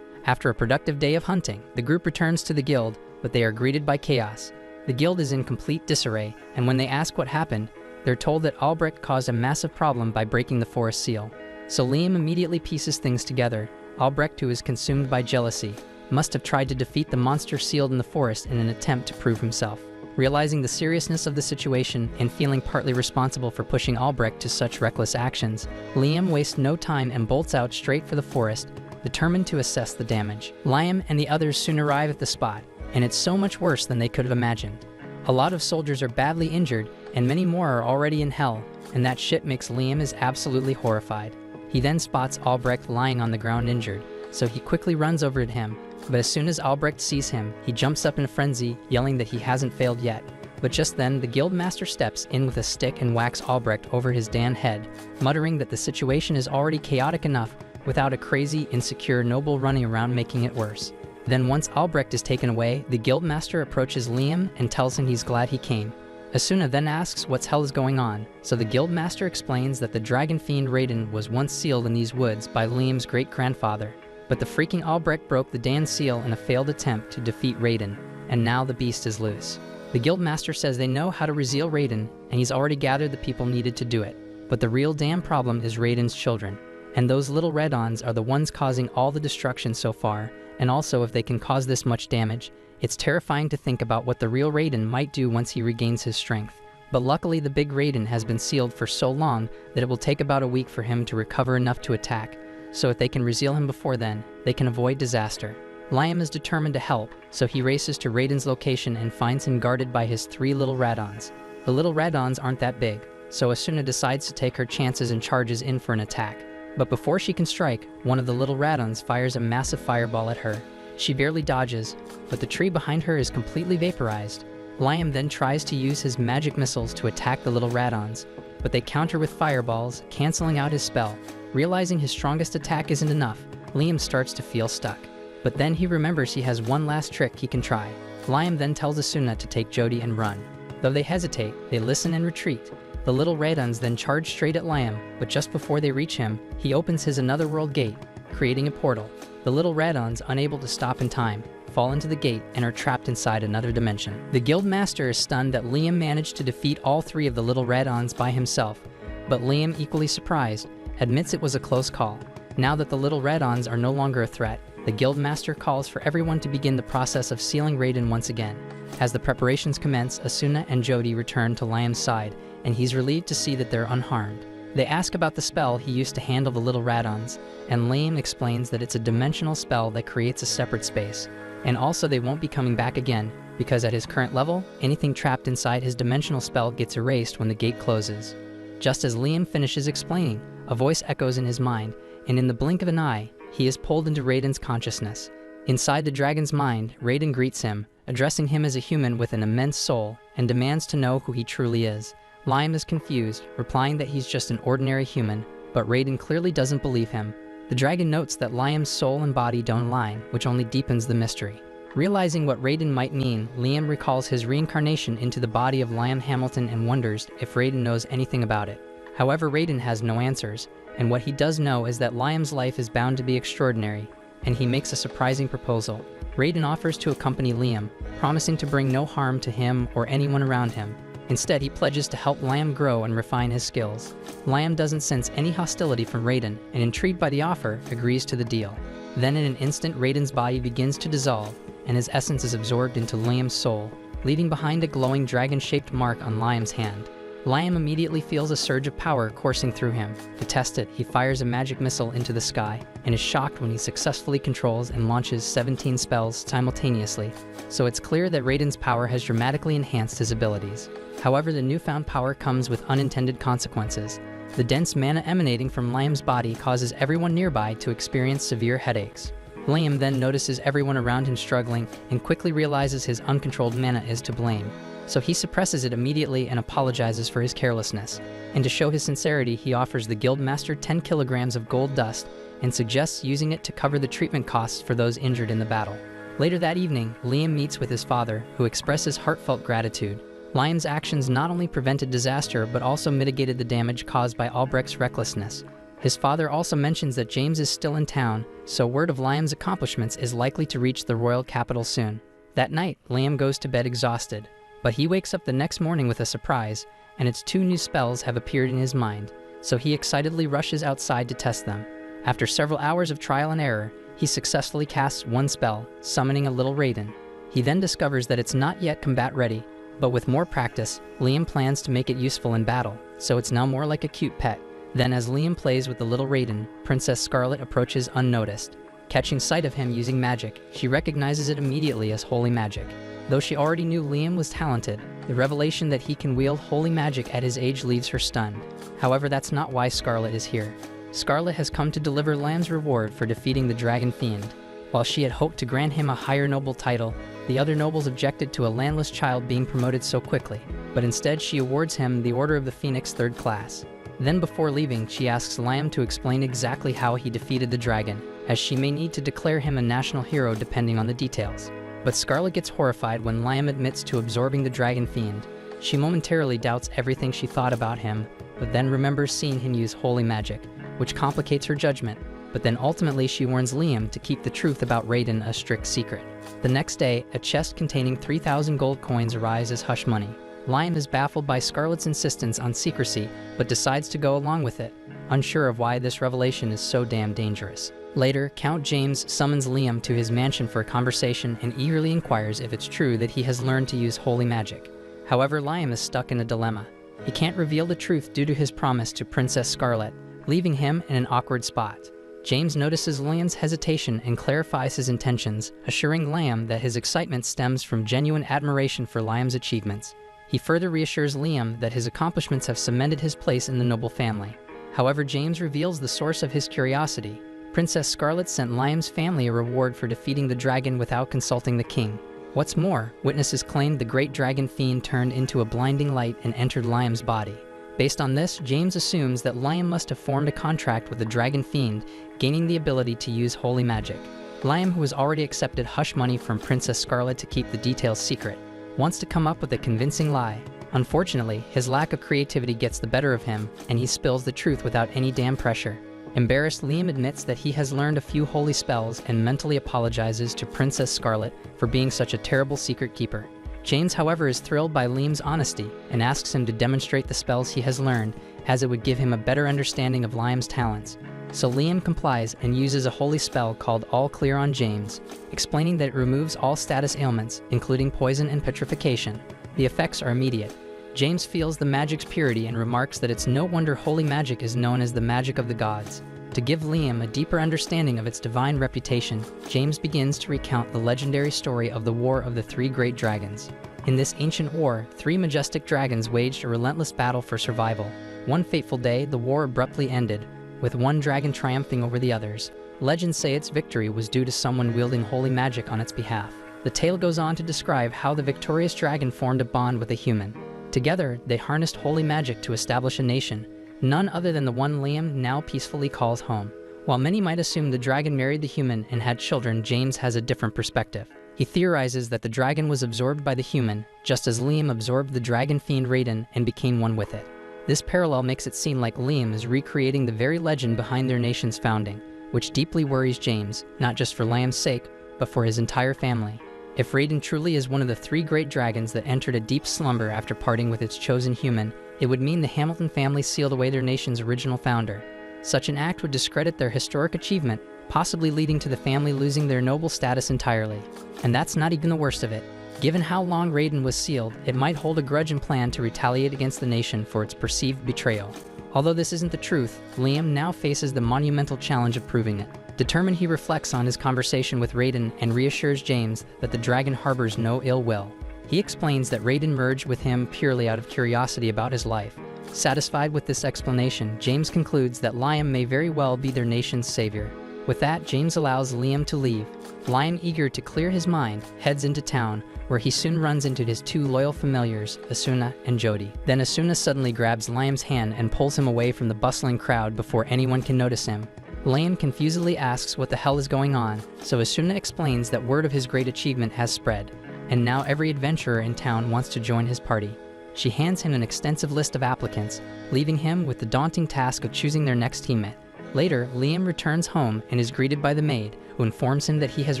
Speaker 1: After a productive day of hunting, the group returns to the guild, but they are greeted by chaos. The guild is in complete disarray, and when they ask what happened, they're told that Albrecht caused a massive problem by breaking the forest seal. So Liam immediately pieces things together. Albrecht, who is consumed by jealousy, must have tried to defeat the monster sealed in the forest in an attempt to prove himself. Realizing the seriousness of the situation and feeling partly responsible for pushing Albrecht to such reckless actions, Liam wastes no time and bolts out straight for the forest, determined to assess the damage. Liam and the others soon arrive at the spot, and it's so much worse than they could have imagined. A lot of soldiers are badly injured, and many more are already in hell, and that shit makes Liam is absolutely horrified. He then spots Albrecht lying on the ground injured, so he quickly runs over to him, but as soon as Albrecht sees him, he jumps up in a frenzy, yelling that he hasn't failed yet. But just then, the guildmaster steps in with a stick and whacks Albrecht over his head, muttering that the situation is already chaotic enough without a crazy, insecure noble running around making it worse. Then once Albrecht is taken away, the guildmaster approaches Liam and tells him he's glad he came. Asuna then asks what hell is going on, so the guildmaster explains that the dragon fiend Raiden was once sealed in these woods by Liam's great-grandfather. But the freaking Albrecht broke the Dan seal in a failed attempt to defeat Raiden, and now the beast is loose. The guildmaster says they know how to reseal Raiden, and he's already gathered the people needed to do it. But the real damn problem is Raiden's children, and those little red-ons are the ones causing all the destruction so far, and also if they can cause this much damage, it's terrifying to think about what the real Raiden might do once he regains his strength. But luckily the big Raiden has been sealed for so long that it will take about a week for him to recover enough to attack, so if they can reseal him before then, they can avoid disaster. Liam is determined to help, so he races to Raiden's location and finds him guarded by his 3 little Radons. The little Radons aren't that big, so Asuna decides to take her chances and charges in for an attack. But before she can strike, one of the little Radons fires a massive fireball at her. She barely dodges, but the tree behind her is completely vaporized. Liam then tries to use his magic missiles to attack the little Radons, but they counter with fireballs, canceling out his spell. Realizing his strongest attack isn't enough, Liam starts to feel stuck. But then he remembers he has one last trick he can try. Liam then tells Asuna to take Jody and run. Though they hesitate, they listen and retreat. The little Radons then charge straight at Liam, but just before they reach him, he opens his Another World gate, creating a portal. The little Radons, unable to stop in time, fall into the gate and are trapped inside another dimension. The guild master is stunned that Liam managed to defeat all 3 of the little Radons by himself, but Liam, equally surprised, admits it was a close call. Now that the little Radons are no longer a threat, the guild master calls for everyone to begin the process of sealing Raiden once again. As the preparations commence, Asuna and Jody return to Liam's side, and he's relieved to see that they're unharmed. They ask about the spell he used to handle the little Radons, and Liam explains that it's a dimensional spell that creates a separate space. And also they won't be coming back again, because at his current level, anything trapped inside his dimensional spell gets erased when the gate closes. Just as Liam finishes explaining, a voice echoes in his mind, and in the blink of an eye, he is pulled into Raiden's consciousness. Inside the dragon's mind, Raiden greets him, addressing him as a human with an immense soul, and demands to know who he truly is. Liam is confused, replying that he's just an ordinary human, but Raiden clearly doesn't believe him. The dragon notes that Liam's soul and body don't align, which only deepens the mystery. Realizing what Raiden might mean, Liam recalls his reincarnation into the body of Liam Hamilton and wonders if Raiden knows anything about it. However, Raiden has no answers, and what he does know is that Liam's life is bound to be extraordinary, and he makes a surprising proposal. Raiden offers to accompany Liam, promising to bring no harm to him or anyone around him. Instead, he pledges to help Liam grow and refine his skills. Liam doesn't sense any hostility from Raiden, and intrigued by the offer, agrees to the deal. Then in an instant, Raiden's body begins to dissolve, and his essence is absorbed into Liam's soul, leaving behind a glowing dragon-shaped mark on Liam's hand. Liam immediately feels a surge of power coursing through him. To test it, he fires a magic missile into the sky, and is shocked when he successfully controls and launches 17 spells simultaneously, so it's clear that Raiden's power has dramatically enhanced his abilities. However, the newfound power comes with unintended consequences. The dense mana emanating from Liam's body causes everyone nearby to experience severe headaches. Liam then notices everyone around him struggling and quickly realizes his uncontrolled mana is to blame. So he suppresses it immediately and apologizes for his carelessness. And to show his sincerity, he offers the guildmaster 10 kilograms of gold dust and suggests using it to cover the treatment costs for those injured in the battle. Later that evening, Liam meets with his father, who expresses heartfelt gratitude. Liam's actions not only prevented disaster, but also mitigated the damage caused by Albrecht's recklessness. His father also mentions that James is still in town, so word of Liam's accomplishments is likely to reach the royal capital soon. That night, Liam goes to bed exhausted, but he wakes up the next morning with a surprise, and its 2 new spells have appeared in his mind, so he excitedly rushes outside to test them. After several hours of trial and error, he successfully casts 1 spell, summoning a little Raiden. He then discovers that it's not yet combat ready, but with more practice, Liam plans to make it useful in battle, so it's now more like a cute pet. Then as Liam plays with the little Raiden, Princess Scarlet approaches unnoticed. Catching sight of him using magic, she recognizes it immediately as holy magic. Though she already knew Liam was talented, the revelation that he can wield holy magic at his age leaves her stunned. However, that's not why Scarlet is here. Scarlet has come to deliver Liam's reward for defeating the Dragon Fiend. While she had hoped to grant him a higher noble title, the other nobles objected to a landless child being promoted so quickly, but instead she awards him the Order of the Phoenix 3rd class. Then before leaving, she asks Liam to explain exactly how he defeated the dragon, as she may need to declare him a national hero depending on the details. But Scarlet gets horrified when Liam admits to absorbing the Dragon Fiend. She momentarily doubts everything she thought about him, but then remembers seeing him use holy magic, which complicates her judgment. But then ultimately she warns Liam to keep the truth about Raiden a strict secret. The next day, a chest containing 3,000 gold coins arrives as hush money. Liam is baffled by Scarlet's insistence on secrecy, but decides to go along with it, unsure of why this revelation is so damn dangerous. Later, Count James summons Liam to his mansion for a conversation and eagerly inquires if it's true that he has learned to use holy magic. However, Liam is stuck in a dilemma. He can't reveal the truth due to his promise to Princess Scarlet, leaving him in an awkward spot. James notices Liam's hesitation and clarifies his intentions, assuring Liam that his excitement stems from genuine admiration for Liam's achievements. He further reassures Liam that his accomplishments have cemented his place in the noble family. However, James reveals the source of his curiosity. Princess Scarlet sent Liam's family a reward for defeating the dragon without consulting the king. What's more, witnesses claimed the great dragon fiend turned into a blinding light and entered Liam's body. Based on this, James assumes that Liam must have formed a contract with the dragon fiend, gaining the ability to use holy magic. Liam, who has already accepted hush money from Princess Scarlet to keep the details secret, wants to come up with a convincing lie. Unfortunately, his lack of creativity gets the better of him, and he spills the truth without any damn pressure. Embarrassed, Liam admits that he has learned a few holy spells and mentally apologizes to Princess Scarlet for being such a terrible secret keeper. James, however, is thrilled by Liam's honesty and asks him to demonstrate the spells he has learned, as it would give him a better understanding of Liam's talents. So Liam complies and uses a holy spell called All Clear on James, explaining that it removes all status ailments, including poison and petrification. The effects are immediate. James feels the magic's purity and remarks that it's no wonder holy magic is known as the magic of the gods. To give Liam a deeper understanding of its divine reputation, James begins to recount the legendary story of the War of the Three Great Dragons. In this ancient war, three majestic dragons waged a relentless battle for survival. One fateful day, the war abruptly ended, with one dragon triumphing over the others. Legends say its victory was due to someone wielding holy magic on its behalf. The tale goes on to describe how the victorious dragon formed a bond with a human. Together, they harnessed holy magic to establish a nation, none other than the one Liam now peacefully calls home. While many might assume the dragon married the human and had children, James has a different perspective. He theorizes that the dragon was absorbed by the human, just as Liam absorbed the dragon fiend Raiden and became one with it. This parallel makes it seem like Liam is recreating the very legend behind their nation's founding, which deeply worries James, not just for Liam's sake, but for his entire family. If Raiden truly is one of the three great dragons that entered a deep slumber after parting with its chosen human, it would mean the Hamilton family sealed away their nation's original founder. Such an act would discredit their historic achievement, possibly leading to the family losing their noble status entirely. And that's not even the worst of it. Given how long Raiden was sealed, it might hold a grudge and plan to retaliate against the nation for its perceived betrayal. Although this isn't the truth, Liam now faces the monumental challenge of proving it. Determined, he reflects on his conversation with Raiden and reassures James that the dragon harbors no ill will. He explains that Raiden merged with him purely out of curiosity about his life. Satisfied with this explanation, James concludes that Liam may very well be their nation's savior. With that, James allows Liam to leave. Liam, eager to clear his mind, heads into town, where he soon runs into his two loyal familiars, Asuna and Jody. Then Asuna suddenly grabs Liam's hand and pulls him away from the bustling crowd before anyone can notice him. Liam confusedly asks what the hell is going on, so Asuna explains that word of his great achievement has spread, and now every adventurer in town wants to join his party. She hands him an extensive list of applicants, leaving him with the daunting task of choosing their next teammate. Later, Liam returns home and is greeted by the maid, who informs him that he has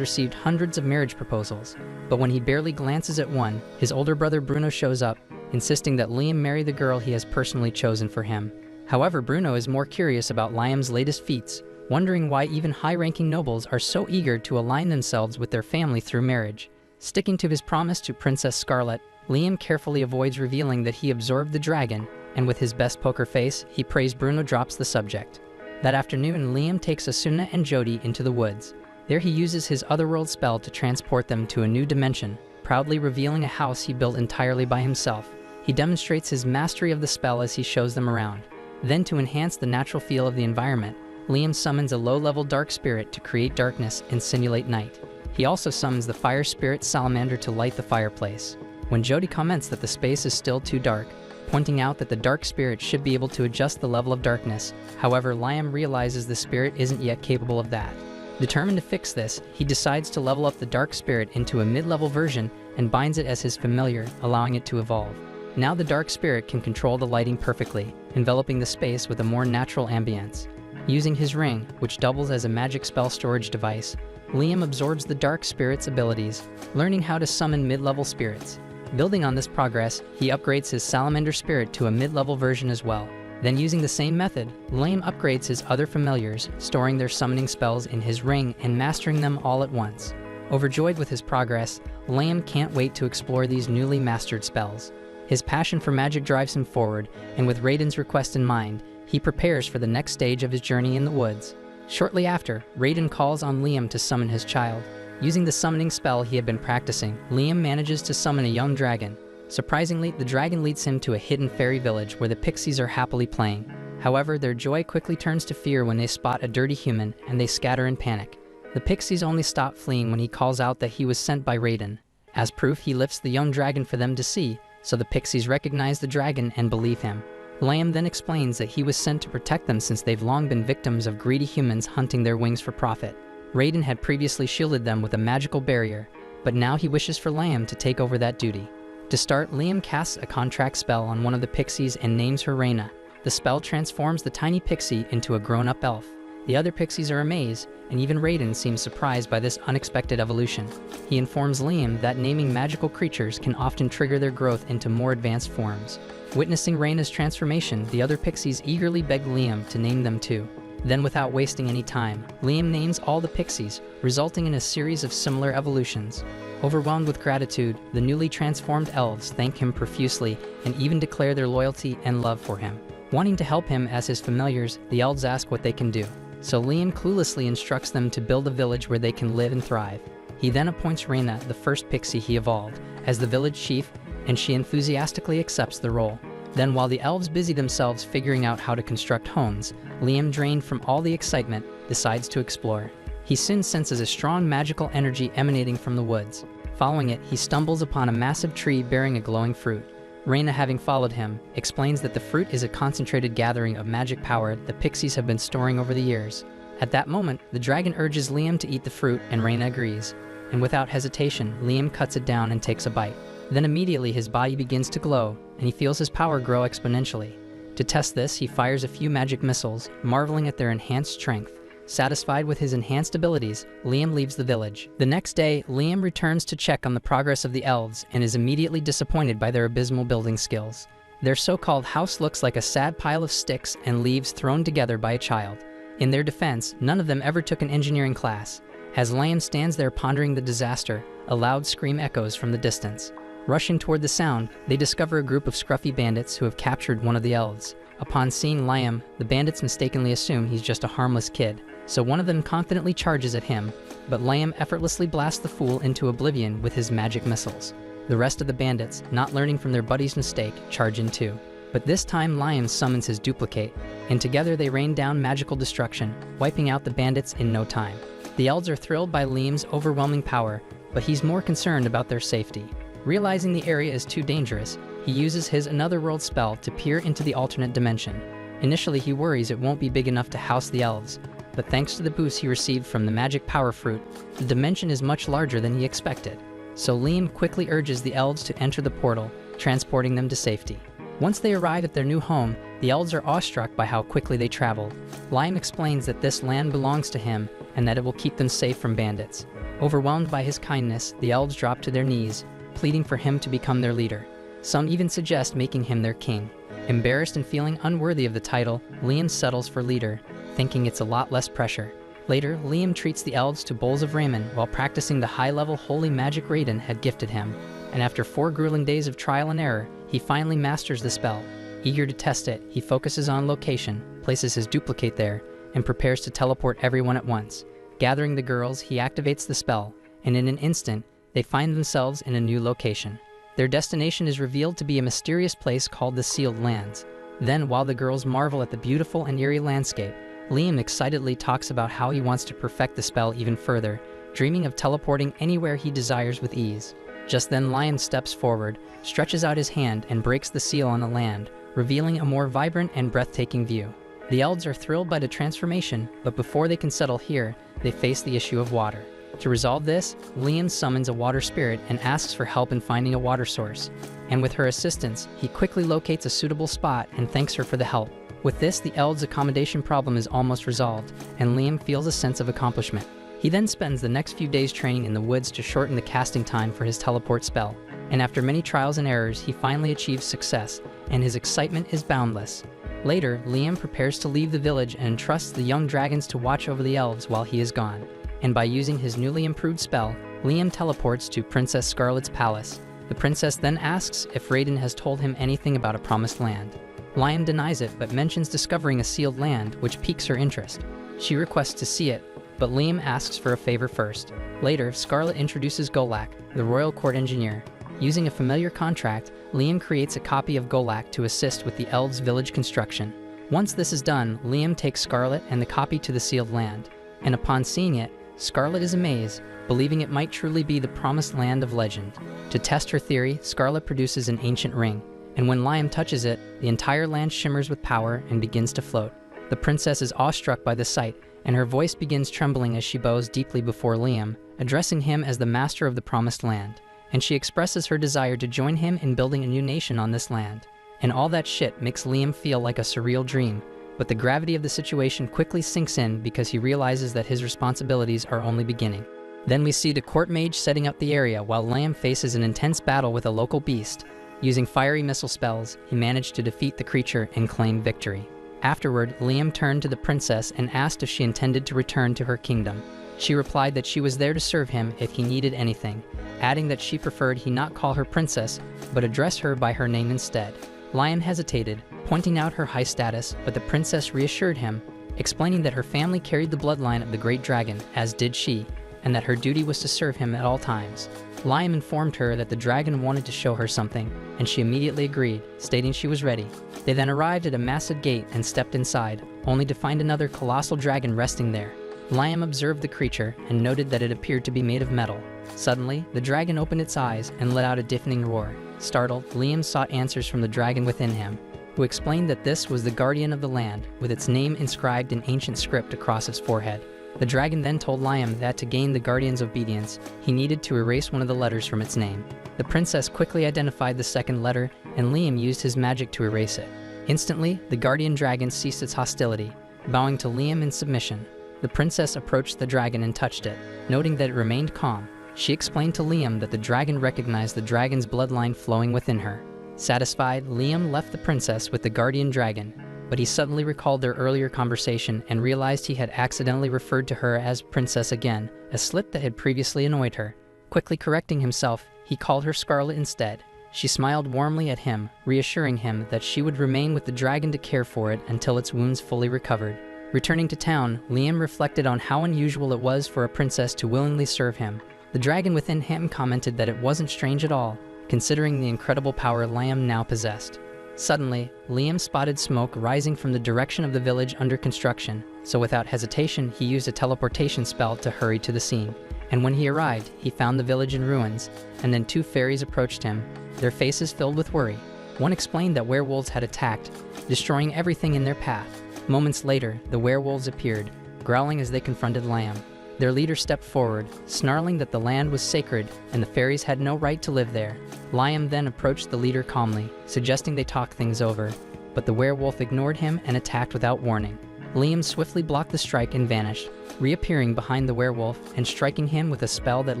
Speaker 1: received hundreds of marriage proposals. But when he barely glances at one, his older brother Bruno shows up, insisting that Liam marry the girl he has personally chosen for him. However, Bruno is more curious about Liam's latest feats, wondering why even high-ranking nobles are so eager to align themselves with their family through marriage. Sticking to his promise to Princess Scarlet, Liam carefully avoids revealing that he absorbed the dragon, and with his best poker face, he prays Bruno drops the subject. That afternoon, Liam takes Asuna and Jody into the woods. There he uses his otherworld spell to transport them to a new dimension, proudly revealing a house he built entirely by himself. He demonstrates his mastery of the spell as he shows them around. Then, to enhance the natural feel of the environment, Liam summons a low-level dark spirit to create darkness and simulate night. He also summons the fire spirit salamander to light the fireplace. When Jody comments that the space is still too dark, pointing out that the dark spirit should be able to adjust the level of darkness, however, Liam realizes the spirit isn't yet capable of that. Determined to fix this, he decides to level up the dark spirit into a mid-level version and binds it as his familiar, allowing it to evolve. Now the dark spirit can control the lighting perfectly, enveloping the space with a more natural ambience. Using his ring, which doubles as a magic spell storage device, Liam absorbs the dark spirit's abilities, learning how to summon mid-level spirits. Building on this progress, he upgrades his salamander spirit to a mid-level version as well. Then, using the same method, Liam upgrades his other familiars, storing their summoning spells in his ring and mastering them all at once. Overjoyed with his progress, Liam can't wait to explore these newly mastered spells. His passion for magic drives him forward, and with Raiden's request in mind, he prepares for the next stage of his journey in the woods. Shortly after, Raiden calls on Liam to summon his child. Using the summoning spell he had been practicing, Liam manages to summon a young dragon. Surprisingly, the dragon leads him to a hidden fairy village where the pixies are happily playing. However, their joy quickly turns to fear when they spot a dirty human, and they scatter in panic. The pixies only stop fleeing when he calls out that he was sent by Raiden. As proof, he lifts the young dragon for them to see, so the pixies recognize the dragon and believe him. Liam then explains that he was sent to protect them since they've long been victims of greedy humans hunting their wings for profit. Raiden had previously shielded them with a magical barrier, but now he wishes for Liam to take over that duty. To start, Liam casts a contract spell on one of the pixies and names her Reina. The spell transforms the tiny pixie into a grown-up elf. The other pixies are amazed, and even Raiden seems surprised by this unexpected evolution. He informs Liam that naming magical creatures can often trigger their growth into more advanced forms. Witnessing Reina's transformation, the other pixies eagerly beg Liam to name them too. Then, without wasting any time, Liam names all the pixies, resulting in a series of similar evolutions. Overwhelmed with gratitude, the newly transformed elves thank him profusely and even declare their loyalty and love for him. Wanting to help him as his familiars, the elves ask what they can do. So Liam cluelessly instructs them to build a village where they can live and thrive. He then appoints Reina, the first pixie he evolved, as the village chief, and she enthusiastically accepts the role. Then, while the elves busy themselves figuring out how to construct homes, Liam, drained from all the excitement, decides to explore. He soon senses a strong magical energy emanating from the woods. Following it, he stumbles upon a massive tree bearing a glowing fruit. Reina, having followed him, explains that the fruit is a concentrated gathering of magic power the pixies have been storing over the years. At that moment, the dragon urges Liam to eat the fruit, and Reina agrees. And without hesitation, Liam cuts it down and takes a bite. Then immediately his body begins to glow, and he feels his power grow exponentially. To test this, he fires a few magic missiles, marveling at their enhanced strength. Satisfied with his enhanced abilities, Liam leaves the village. The next day, Liam returns to check on the progress of the elves and is immediately disappointed by their abysmal building skills. Their so-called house looks like a sad pile of sticks and leaves thrown together by a child. In their defense, none of them ever took an engineering class. As Liam stands there pondering the disaster, a loud scream echoes from the distance. Rushing toward the sound, they discover a group of scruffy bandits who have captured one of the elves. Upon seeing Liam, the bandits mistakenly assume he's just a harmless kid, so one of them confidently charges at him, but Liam effortlessly blasts the fool into oblivion with his magic missiles. The rest of the bandits, not learning from their buddy's mistake, charge in too. But this time Liam summons his duplicate, and together they rain down magical destruction, wiping out the bandits in no time. The elves are thrilled by Liam's overwhelming power, but he's more concerned about their safety. Realizing the area is too dangerous, he uses his Another World spell to peer into the alternate dimension. Initially, he worries it won't be big enough to house the elves, but thanks to the boost he received from the magic power fruit, the dimension is much larger than he expected. So Liam quickly urges the elves to enter the portal, transporting them to safety. Once they arrive at their new home, the elves are awestruck by how quickly they traveled. Liam explains that this land belongs to him and that it will keep them safe from bandits. Overwhelmed by his kindness, the elves drop to their knees, pleading for him to become their leader. Some even suggest making him their king. Embarrassed and feeling unworthy of the title, Liam settles for leader, thinking it's a lot less pressure. Later, Liam treats the elves to bowls of ramen while practicing the high-level holy magic Raiden had gifted him, and after 4 grueling days of trial and error, he finally masters the spell. Eager to test it, he focuses on location, places his duplicate there, and prepares to teleport everyone at once. Gathering the girls, he activates the spell, and in an instant, they find themselves in a new location. Their destination is revealed to be a mysterious place called the Sealed Lands. Then, while the girls marvel at the beautiful and eerie landscape, Liam excitedly talks about how he wants to perfect the spell even further, dreaming of teleporting anywhere he desires with ease. Just then, Liam steps forward, stretches out his hand, and breaks the seal on the land, revealing a more vibrant and breathtaking view. The elves are thrilled by the transformation, but before they can settle here, they face the issue of water. To resolve this, Liam summons a water spirit and asks for help in finding a water source. And with her assistance, he quickly locates a suitable spot and thanks her for the help. With this, the elves' accommodation problem is almost resolved, and Liam feels a sense of accomplishment. He then spends the next few days training in the woods to shorten the casting time for his teleport spell. And after many trials and errors, he finally achieves success, and his excitement is boundless. Later, Liam prepares to leave the village and entrusts the young dragons to watch over the elves while he is gone. And by using his newly improved spell, Liam teleports to Princess Scarlet's palace. The princess then asks if Raiden has told him anything about a promised land. Liam denies it but mentions discovering a sealed land, which piques her interest. She requests to see it, but Liam asks for a favor first. Later, Scarlet introduces Golak, the royal court engineer. Using a familiar contract, Liam creates a copy of Golak to assist with the elves' village construction. Once this is done, Liam takes Scarlet and the copy to the sealed land, and upon seeing it, Scarlet is amazed, believing it might truly be the promised land of legend. To test her theory, Scarlet produces an ancient ring, and when Liam touches it, the entire land shimmers with power and begins to float. The princess is awestruck by the sight, and her voice begins trembling as she bows deeply before Liam, addressing him as the master of the promised land, and she expresses her desire to join him in building a new nation on this land. And all that shit makes Liam feel like a surreal dream, but the gravity of the situation quickly sinks in because he realizes that his responsibilities are only beginning. Then we see the court mage setting up the area while Liam faces an intense battle with a local beast. Using fiery missile spells, he managed to defeat the creature and claim victory. Afterward, Liam turned to the princess and asked if she intended to return to her kingdom. She replied that she was there to serve him if he needed anything, adding that she preferred he not call her princess, but address her by her name instead. Liam hesitated, pointing out her high status, but the princess reassured him, explaining that her family carried the bloodline of the great dragon, as did she, and that her duty was to serve him at all times. Liam informed her that the dragon wanted to show her something, and she immediately agreed, stating she was ready. They then arrived at a massive gate and stepped inside, only to find another colossal dragon resting there. Liam observed the creature and noted that it appeared to be made of metal. Suddenly, the dragon opened its eyes and let out a deafening roar. Startled, Liam sought answers from the dragon within him, who explained that this was the guardian of the land, with its name inscribed in ancient script across its forehead. The dragon then told Liam that to gain the guardian's obedience, he needed to erase one of the letters from its name. The princess quickly identified the second letter, and Liam used his magic to erase it. Instantly, the guardian dragon ceased its hostility, bowing to Liam in submission. The princess approached the dragon and touched it, noting that it remained calm. She explained to Liam that the dragon recognized the dragon's bloodline flowing within her. Satisfied, Liam left the princess with the guardian dragon, but he suddenly recalled their earlier conversation and realized he had accidentally referred to her as princess again, a slip that had previously annoyed her. Quickly correcting himself, he called her Scarlet instead. She smiled warmly at him, reassuring him that she would remain with the dragon to care for it until its wounds fully recovered. Returning to town, Liam reflected on how unusual it was for a princess to willingly serve him. The dragon within him commented that it wasn't strange at all, considering the incredible power Liam now possessed. Suddenly, Liam spotted smoke rising from the direction of the village under construction, so without hesitation he used a teleportation spell to hurry to the scene. And when he arrived, he found the village in ruins, and then two fairies approached him, their faces filled with worry. One explained that werewolves had attacked, destroying everything in their path. Moments later, the werewolves appeared, growling as they confronted Liam. Their leader stepped forward, snarling that the land was sacred and the fairies had no right to live there. Liam then approached the leader calmly, suggesting they talk things over, but the werewolf ignored him and attacked without warning. Liam swiftly blocked the strike and vanished, reappearing behind the werewolf and striking him with a spell that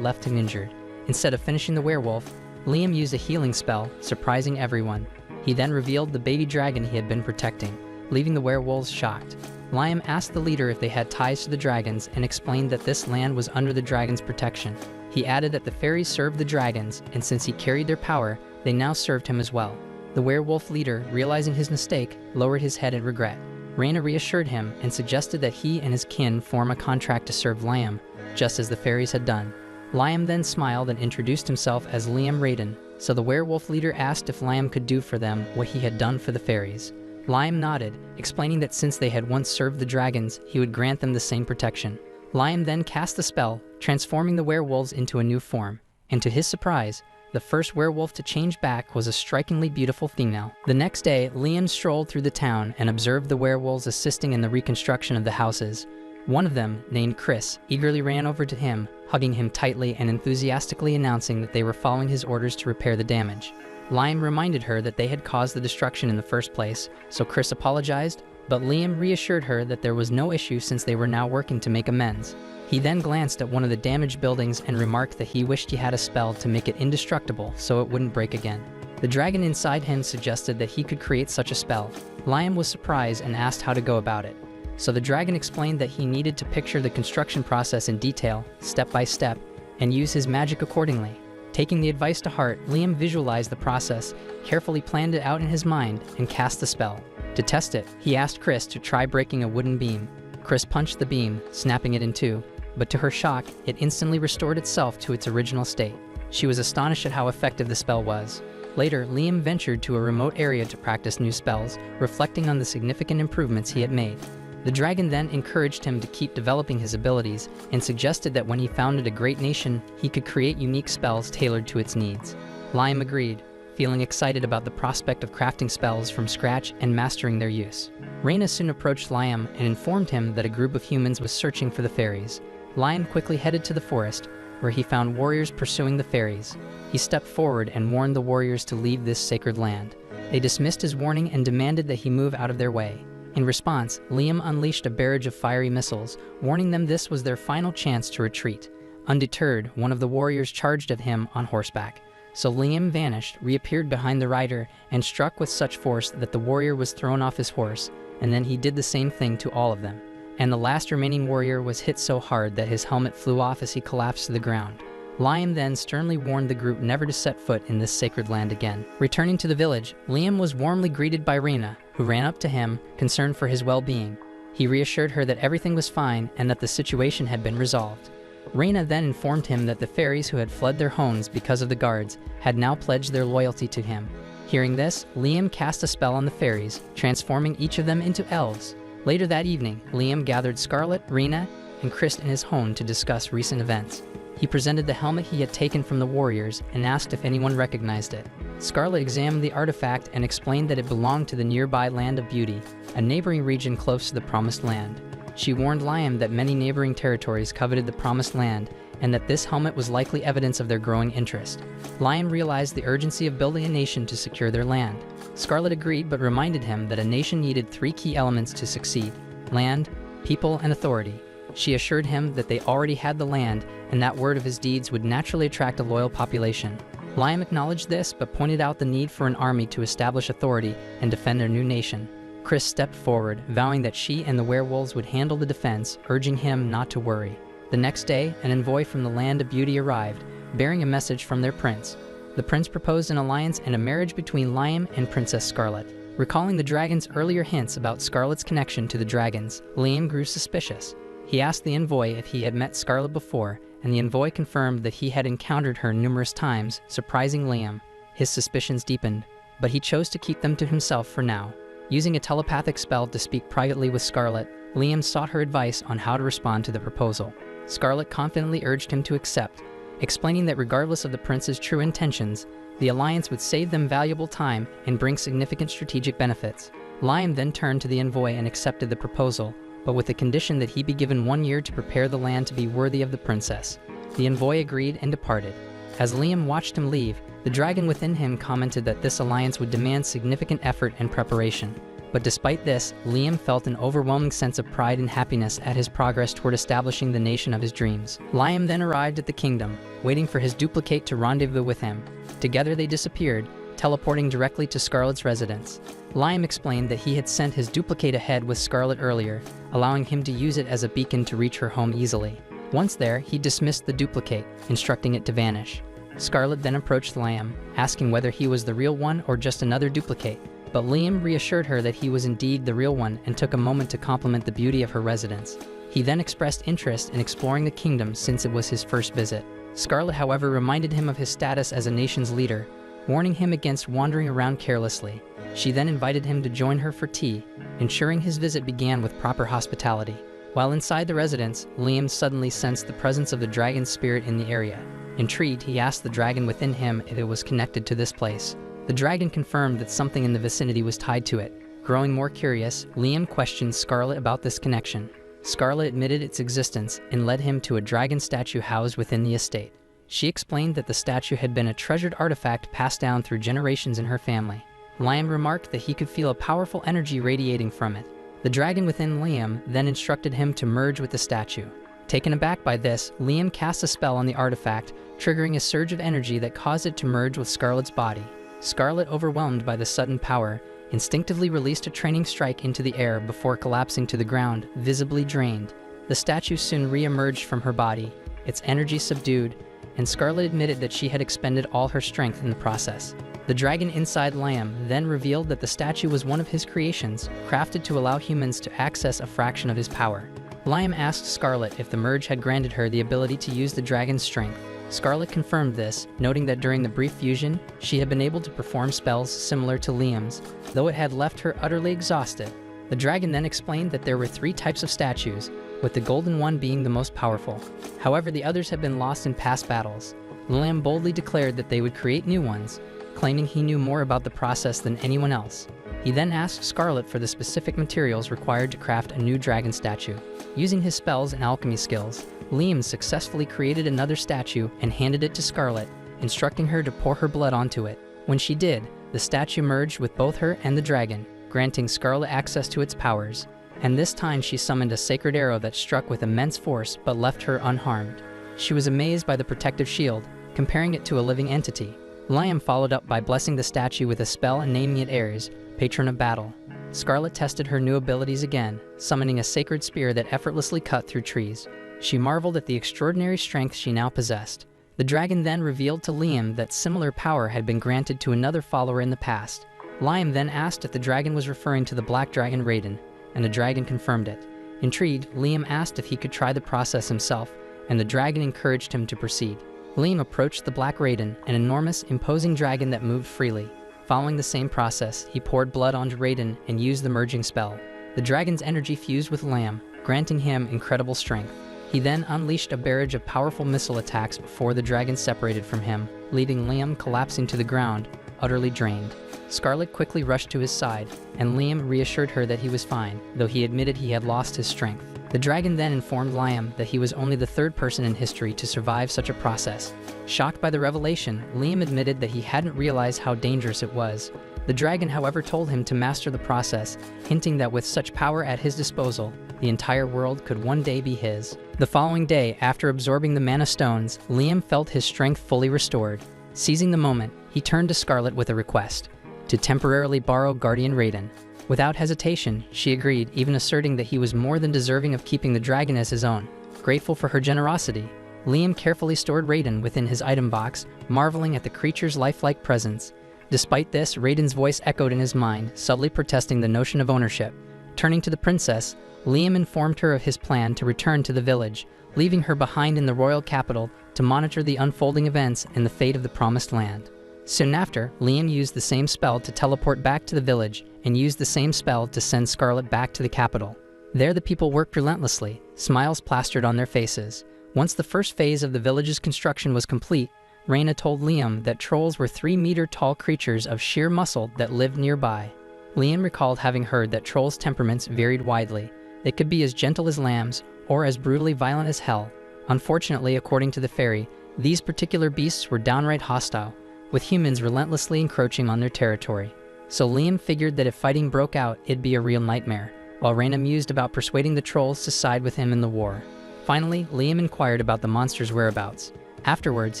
Speaker 1: left him injured. Instead of finishing the werewolf, Liam used a healing spell, surprising everyone. He then revealed the baby dragon he had been protecting, leaving the werewolves shocked. Liam asked the leader if they had ties to the dragons and explained that this land was under the dragon's protection. He added that the fairies served the dragons, and since he carried their power, they now served him as well. The werewolf leader, realizing his mistake, lowered his head in regret. Raina reassured him and suggested that he and his kin form a contract to serve Liam, just as the fairies had done. Liam then smiled and introduced himself as Liam Raiden, so the werewolf leader asked if Liam could do for them what he had done for the fairies. Liam nodded, explaining that since they had once served the dragons, he would grant them the same protection. Liam then cast the spell, transforming the werewolves into a new form, and to his surprise, the first werewolf to change back was a strikingly beautiful female. The next day, Liam strolled through the town and observed the werewolves assisting in the reconstruction of the houses. One of them, named Chris, eagerly ran over to him, hugging him tightly and enthusiastically announcing that they were following his orders to repair the damage. Liam reminded her that they had caused the destruction in the first place, so Chris apologized, but Liam reassured her that there was no issue since they were now working to make amends. He then glanced at one of the damaged buildings and remarked that he wished he had a spell to make it indestructible so it wouldn't break again. The dragon inside him suggested that he could create such a spell. Liam was surprised and asked how to go about it. So the dragon explained that he needed to picture the construction process in detail, step by step, and use his magic accordingly. Taking the advice to heart, Liam visualized the process, carefully planned it out in his mind, and cast the spell. To test it, he asked Chris to try breaking a wooden beam. Chris punched the beam, snapping it in two, but to her shock, it instantly restored itself to its original state. She was astonished at how effective the spell was. Later, Liam ventured to a remote area to practice new spells, reflecting on the significant improvements he had made. The dragon then encouraged him to keep developing his abilities and suggested that when he founded a great nation, he could create unique spells tailored to its needs. Liam agreed, feeling excited about the prospect of crafting spells from scratch and mastering their use. Reyna soon approached Liam and informed him that a group of humans was searching for the fairies. Liam quickly headed to the forest, where he found warriors pursuing the fairies. He stepped forward and warned the warriors to leave this sacred land. They dismissed his warning and demanded that he move out of their way. In response, Liam unleashed a barrage of fiery missiles, warning them this was their final chance to retreat. Undeterred, one of the warriors charged at him on horseback. So Liam vanished, reappeared behind the rider, and struck with such force that the warrior was thrown off his horse, and then he did the same thing to all of them. And the last remaining warrior was hit so hard that his helmet flew off as he collapsed to the ground. Liam then sternly warned the group never to set foot in this sacred land again. Returning to the village, Liam was warmly greeted by Reyna, who ran up to him, concerned for his well-being. He reassured her that everything was fine and that the situation had been resolved. Reyna then informed him that the fairies who had fled their homes because of the guards had now pledged their loyalty to him. Hearing this, Liam cast a spell on the fairies, transforming each of them into elves. Later that evening, Liam gathered Scarlet, Reyna, and Chris in his home to discuss recent events. He presented the helmet he had taken from the warriors and asked if anyone recognized it. Scarlet examined the artifact and explained that it belonged to the nearby Land of Beauty, a neighboring region close to the Promised Land. She warned Liam that many neighboring territories coveted the Promised Land and that this helmet was likely evidence of their growing interest. Liam realized the urgency of building a nation to secure their land. Scarlet agreed but reminded him that a nation needed 3 key elements to succeed: land, people, and authority. She assured him that they already had the land and that word of his deeds would naturally attract a loyal population. Liam acknowledged this but pointed out the need for an army to establish authority and defend their new nation. Chris stepped forward, vowing that she and the werewolves would handle the defense, urging him not to worry. The next day, an envoy from the Land of Beauty arrived, bearing a message from their prince. The prince proposed an alliance and a marriage between Liam and Princess Scarlet. Recalling the dragon's earlier hints about Scarlet's connection to the dragons, Liam grew suspicious. He asked the envoy if he had met Scarlet before, and the envoy confirmed that he had encountered her numerous times, surprising Liam. His suspicions deepened, but he chose to keep them to himself for now. Using a telepathic spell to speak privately with Scarlet, Liam sought her advice on how to respond to the proposal. Scarlet confidently urged him to accept, explaining that regardless of the prince's true intentions, the alliance would save them valuable time and bring significant strategic benefits. Liam then turned to the envoy and accepted the proposal, but with the condition that he be given 1 year to prepare the land to be worthy of the princess. The envoy agreed and departed. As Liam watched him leave, the dragon within him commented that this alliance would demand significant effort and preparation. But despite this, Liam felt an overwhelming sense of pride and happiness at his progress toward establishing the nation of his dreams. Liam then arrived at the kingdom, waiting for his duplicate to rendezvous with him. Together they disappeared, teleporting directly to Scarlet's residence. Liam explained that he had sent his duplicate ahead with Scarlet earlier, allowing him to use it as a beacon to reach her home easily. Once there, he dismissed the duplicate, instructing it to vanish. Scarlet then approached Liam, asking whether he was the real one or just another duplicate. But Liam reassured her that he was indeed the real one and took a moment to compliment the beauty of her residence. He then expressed interest in exploring the kingdom since it was his first visit. Scarlet, however, reminded him of his status as a nation's leader, warning him against wandering around carelessly. She then invited him to join her for tea, ensuring his visit began with proper hospitality. While inside the residence, Liam suddenly sensed the presence of the dragon's spirit in the area. Intrigued, he asked the dragon within him if it was connected to this place. The dragon confirmed that something in the vicinity was tied to it. Growing more curious, Liam questioned Scarlet about this connection. Scarlet admitted its existence and led him to a dragon statue housed within the estate. She explained that the statue had been a treasured artifact passed down through generations in her family. Liam remarked that he could feel a powerful energy radiating from it. The dragon within Liam then instructed him to merge with the statue. Taken aback by this, Liam cast a spell on the artifact, triggering a surge of energy that caused it to merge with Scarlet's body. Scarlet, overwhelmed by the sudden power, instinctively released a training strike into the air before collapsing to the ground, visibly drained. The statue soon re-emerged from her body, its energy subdued, and Scarlet admitted that she had expended all her strength in the process. The dragon inside Liam then revealed that the statue was one of his creations, crafted to allow humans to access a fraction of his power. Liam asked Scarlet if the merge had granted her the ability to use the dragon's strength. Scarlet confirmed this, noting that during the brief fusion, she had been able to perform spells similar to Liam's, though it had left her utterly exhausted. The dragon then explained that there were 3 types of statues, with the golden one being the most powerful. However, the others had been lost in past battles. Liam boldly declared that they would create new ones, claiming he knew more about the process than anyone else. He then asked Scarlet for the specific materials required to craft a new dragon statue. Using his spells and alchemy skills, Liam successfully created another statue and handed it to Scarlet, instructing her to pour her blood onto it. When she did, the statue merged with both her and the dragon, granting Scarlet access to its powers. And this time she summoned a sacred arrow that struck with immense force but left her unharmed. She was amazed by the protective shield, comparing it to a living entity. Liam followed up by blessing the statue with a spell and naming it Ares, patron of battle. Scarlet tested her new abilities again, summoning a sacred spear that effortlessly cut through trees. She marveled at the extraordinary strength she now possessed. The dragon then revealed to Liam that similar power had been granted to another follower in the past. Liam then asked if the dragon was referring to the black dragon Raiden, and the dragon confirmed it. Intrigued, Liam asked if he could try the process himself, and the dragon encouraged him to proceed. Liam approached the Black Raiden, an enormous, imposing dragon that moved freely. Following the same process, he poured blood onto Raiden and used the merging spell. The dragon's energy fused with Liam, granting him incredible strength. He then unleashed a barrage of powerful missile attacks before the dragon separated from him, leaving Liam collapsing to the ground, utterly drained. Scarlet quickly rushed to his side, and Liam reassured her that he was fine, though he admitted he had lost his strength. The dragon then informed Liam that he was only the 3rd person in history to survive such a process. Shocked by the revelation, Liam admitted that he hadn't realized how dangerous it was. The dragon, however, told him to master the process, hinting that with such power at his disposal, the entire world could one day be his. The following day, after absorbing the mana stones, Liam felt his strength fully restored. Seizing the moment, he turned to Scarlet with a request: to temporarily borrow Guardian Raiden. Without hesitation, she agreed, even asserting that he was more than deserving of keeping the dragon as his own. Grateful for her generosity, Liam carefully stored Raiden within his item box, marveling at the creature's lifelike presence. Despite this, Raiden's voice echoed in his mind, subtly protesting the notion of ownership. Turning to the princess, Liam informed her of his plan to return to the village, leaving her behind in the royal capital to monitor the unfolding events and the fate of the promised land. Soon after, Liam used the same spell to teleport back to the village and used the same spell to send Scarlet back to the capital. There the people worked relentlessly, smiles plastered on their faces. Once the first phase of the village's construction was complete, Reyna told Liam that trolls were 3-meter-tall creatures of sheer muscle that lived nearby. Liam recalled having heard that trolls' temperaments varied widely. They could be as gentle as lambs, or as brutally violent as hell. Unfortunately, according to the fairy, these particular beasts were downright hostile, with humans relentlessly encroaching on their territory. So Liam figured that if fighting broke out, it'd be a real nightmare, while Reyna mused about persuading the trolls to side with him in the war. Finally, Liam inquired about the monster's whereabouts. Afterwards,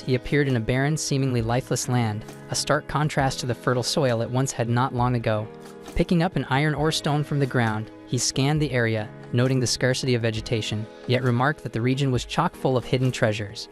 Speaker 1: he appeared in a barren, seemingly lifeless land, a stark contrast to the fertile soil it once had not long ago. Picking up an iron ore stone from the ground, he scanned the area, noting the scarcity of vegetation, yet remarked that the region was chock full of hidden treasures.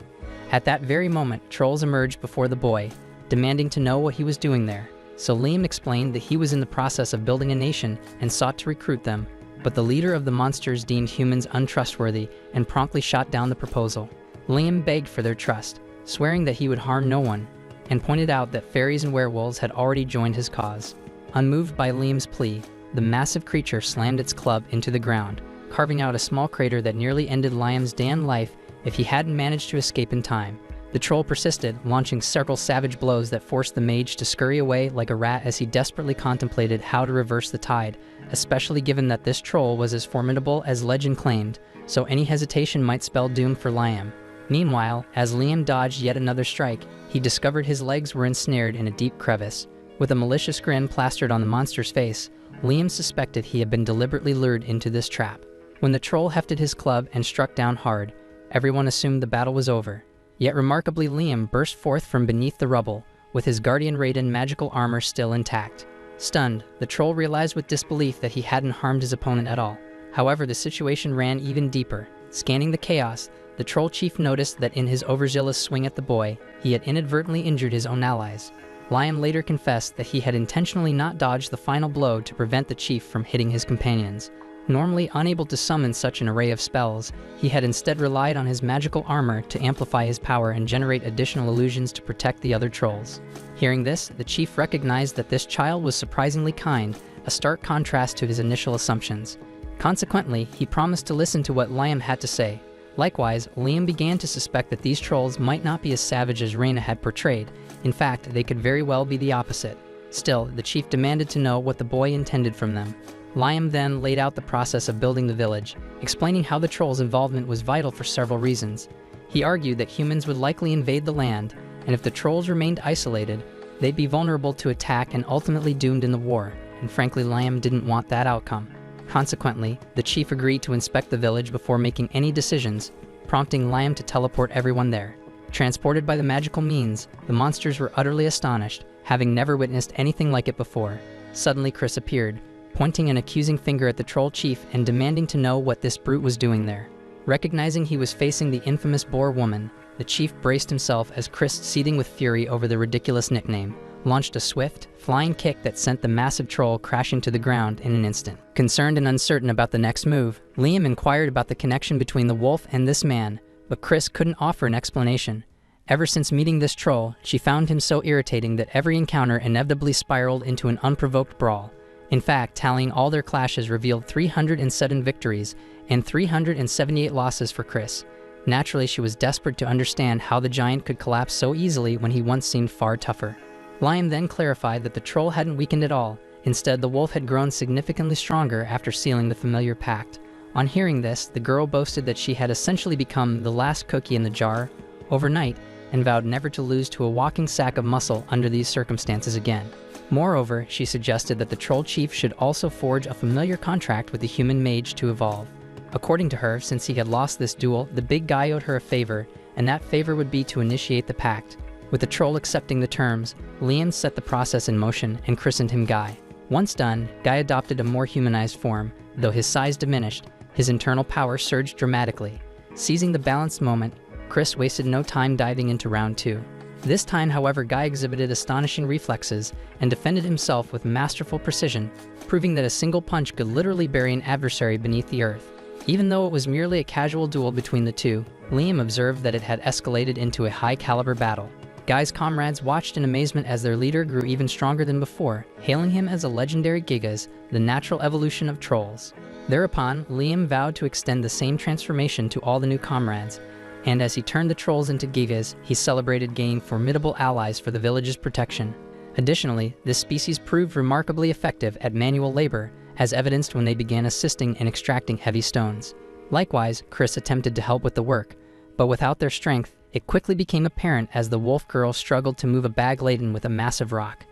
Speaker 1: At that very moment, trolls emerged before the boy, demanding to know what he was doing there. So Liam explained that he was in the process of building a nation and sought to recruit them, but the leader of the monsters deemed humans untrustworthy and promptly shot down the proposal. Liam begged for their trust, swearing that he would harm no one, and pointed out that fairies and werewolves had already joined his cause. Unmoved by Liam's plea, the massive creature slammed its club into the ground, carving out a small crater that nearly ended Liam's damned life if he hadn't managed to escape in time. The troll persisted, launching several savage blows that forced the mage to scurry away like a rat as he desperately contemplated how to reverse the tide, especially given that this troll was as formidable as legend claimed, so any hesitation might spell doom for Liam. Meanwhile, as Liam dodged yet another strike, he discovered his legs were ensnared in a deep crevice. With a malicious grin plastered on the monster's face, Liam suspected he had been deliberately lured into this trap. When the troll hefted his club and struck down hard, everyone assumed the battle was over. Yet remarkably, Liam burst forth from beneath the rubble, with his Guardian Raiden magical armor still intact. Stunned, the troll realized with disbelief that he hadn't harmed his opponent at all. However, the situation ran even deeper. Scanning the chaos, the troll chief noticed that in his overzealous swing at the boy, he had inadvertently injured his own allies. Liam later confessed that he had intentionally not dodged the final blow to prevent the chief from hitting his companions. Normally unable to summon such an array of spells, he had instead relied on his magical armor to amplify his power and generate additional illusions to protect the other trolls. Hearing this, the chief recognized that this child was surprisingly kind, a stark contrast to his initial assumptions. Consequently, he promised to listen to what Liam had to say. Likewise, Liam began to suspect that these trolls might not be as savage as Reyna had portrayed. In fact, they could very well be the opposite. Still, the chief demanded to know what the boy intended from them. Liam then laid out the process of building the village, explaining how the trolls' involvement was vital for several reasons. He argued that humans would likely invade the land, and if the trolls remained isolated, they'd be vulnerable to attack and ultimately doomed in the war, and frankly Liam didn't want that outcome. Consequently, the chief agreed to inspect the village before making any decisions, prompting Liam to teleport everyone there. Transported by the magical means, the monsters were utterly astonished, having never witnessed anything like it before. Suddenly Chris appeared, pointing an accusing finger at the troll chief and demanding to know what this brute was doing there. Recognizing he was facing the infamous boar woman, the chief braced himself as Chris, seething with fury over the ridiculous nickname, launched a swift, flying kick that sent the massive troll crashing to the ground in an instant. Concerned and uncertain about the next move, Liam inquired about the connection between the wolf and this man, but Chris couldn't offer an explanation. Ever since meeting this troll, she found him so irritating that every encounter inevitably spiraled into an unprovoked brawl. In fact, tallying all their clashes revealed 307 victories and 378 losses for Chris. Naturally, she was desperate to understand how the giant could collapse so easily when he once seemed far tougher. Liam then clarified that the troll hadn't weakened at all. Instead, the wolf had grown significantly stronger after sealing the familiar pact. On hearing this, the girl boasted that she had essentially become the last cookie in the jar overnight and vowed never to lose to a walking sack of muscle under these circumstances again. Moreover, she suggested that the troll chief should also forge a familiar contract with the human mage to evolve. According to her, since he had lost this duel, the big guy owed her a favor, and that favor would be to initiate the pact. With the troll accepting the terms, Liam set the process in motion and christened him Guy. Once done, Guy adopted a more humanized form. Though his size diminished, his internal power surged dramatically. Seizing the balanced moment, Chris wasted no time diving into round 2. This time, however, Guy exhibited astonishing reflexes and defended himself with masterful precision, proving that a single punch could literally bury an adversary beneath the earth. Even though it was merely a casual duel between the two, Liam observed that it had escalated into a high-caliber battle. Guy's comrades watched in amazement as their leader grew even stronger than before, hailing him as a legendary Gigas, the natural evolution of trolls. Thereupon, Liam vowed to extend the same transformation to all the new comrades, and as he turned the trolls into Gigas, he celebrated gaining formidable allies for the village's protection. Additionally, this species proved remarkably effective at manual labor, as evidenced when they began assisting in extracting heavy stones. Likewise, Chris attempted to help with the work, but without their strength, it quickly became apparent as the wolf girl struggled to move a bag laden with a massive rock.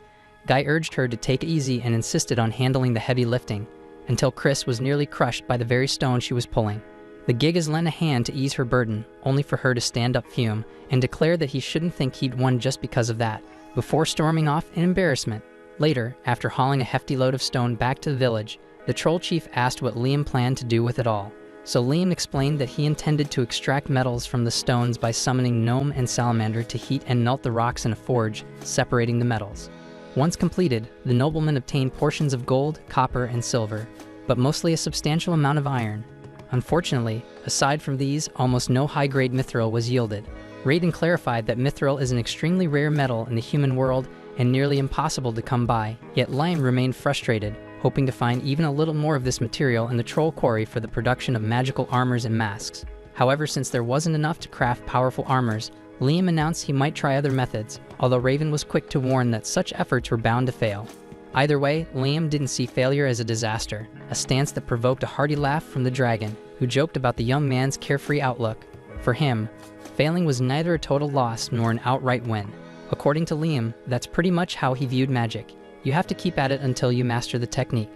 Speaker 1: Guy urged her to take it easy and insisted on handling the heavy lifting, until Chris was nearly crushed by the very stone she was pulling. The Gigas lent a hand to ease her burden, only for her to stand up fume and declare that he shouldn't think he'd won just because of that, before storming off in embarrassment. Later, after hauling a hefty load of stone back to the village, the troll chief asked what Liam planned to do with it all. So Liam explained that he intended to extract metals from the stones by summoning Gnome and Salamander to heat and melt the rocks in a forge, separating the metals. Once completed, the nobleman obtained portions of gold, copper, and silver, but mostly a substantial amount of iron. Unfortunately, aside from these, almost no high-grade mithril was yielded. Raiden clarified that mithril is an extremely rare metal in the human world and nearly impossible to come by, yet Liam remained frustrated, hoping to find even a little more of this material in the troll quarry for the production of magical armors and masks. However, since there wasn't enough to craft powerful armors, Liam announced he might try other methods, although Raven was quick to warn that such efforts were bound to fail. Either way, Liam didn't see failure as a disaster, a stance that provoked a hearty laugh from the dragon, who joked about the young man's carefree outlook. For him, failing was neither a total loss nor an outright win. According to Liam, that's pretty much how he viewed magic. You have to keep at it until you master the technique.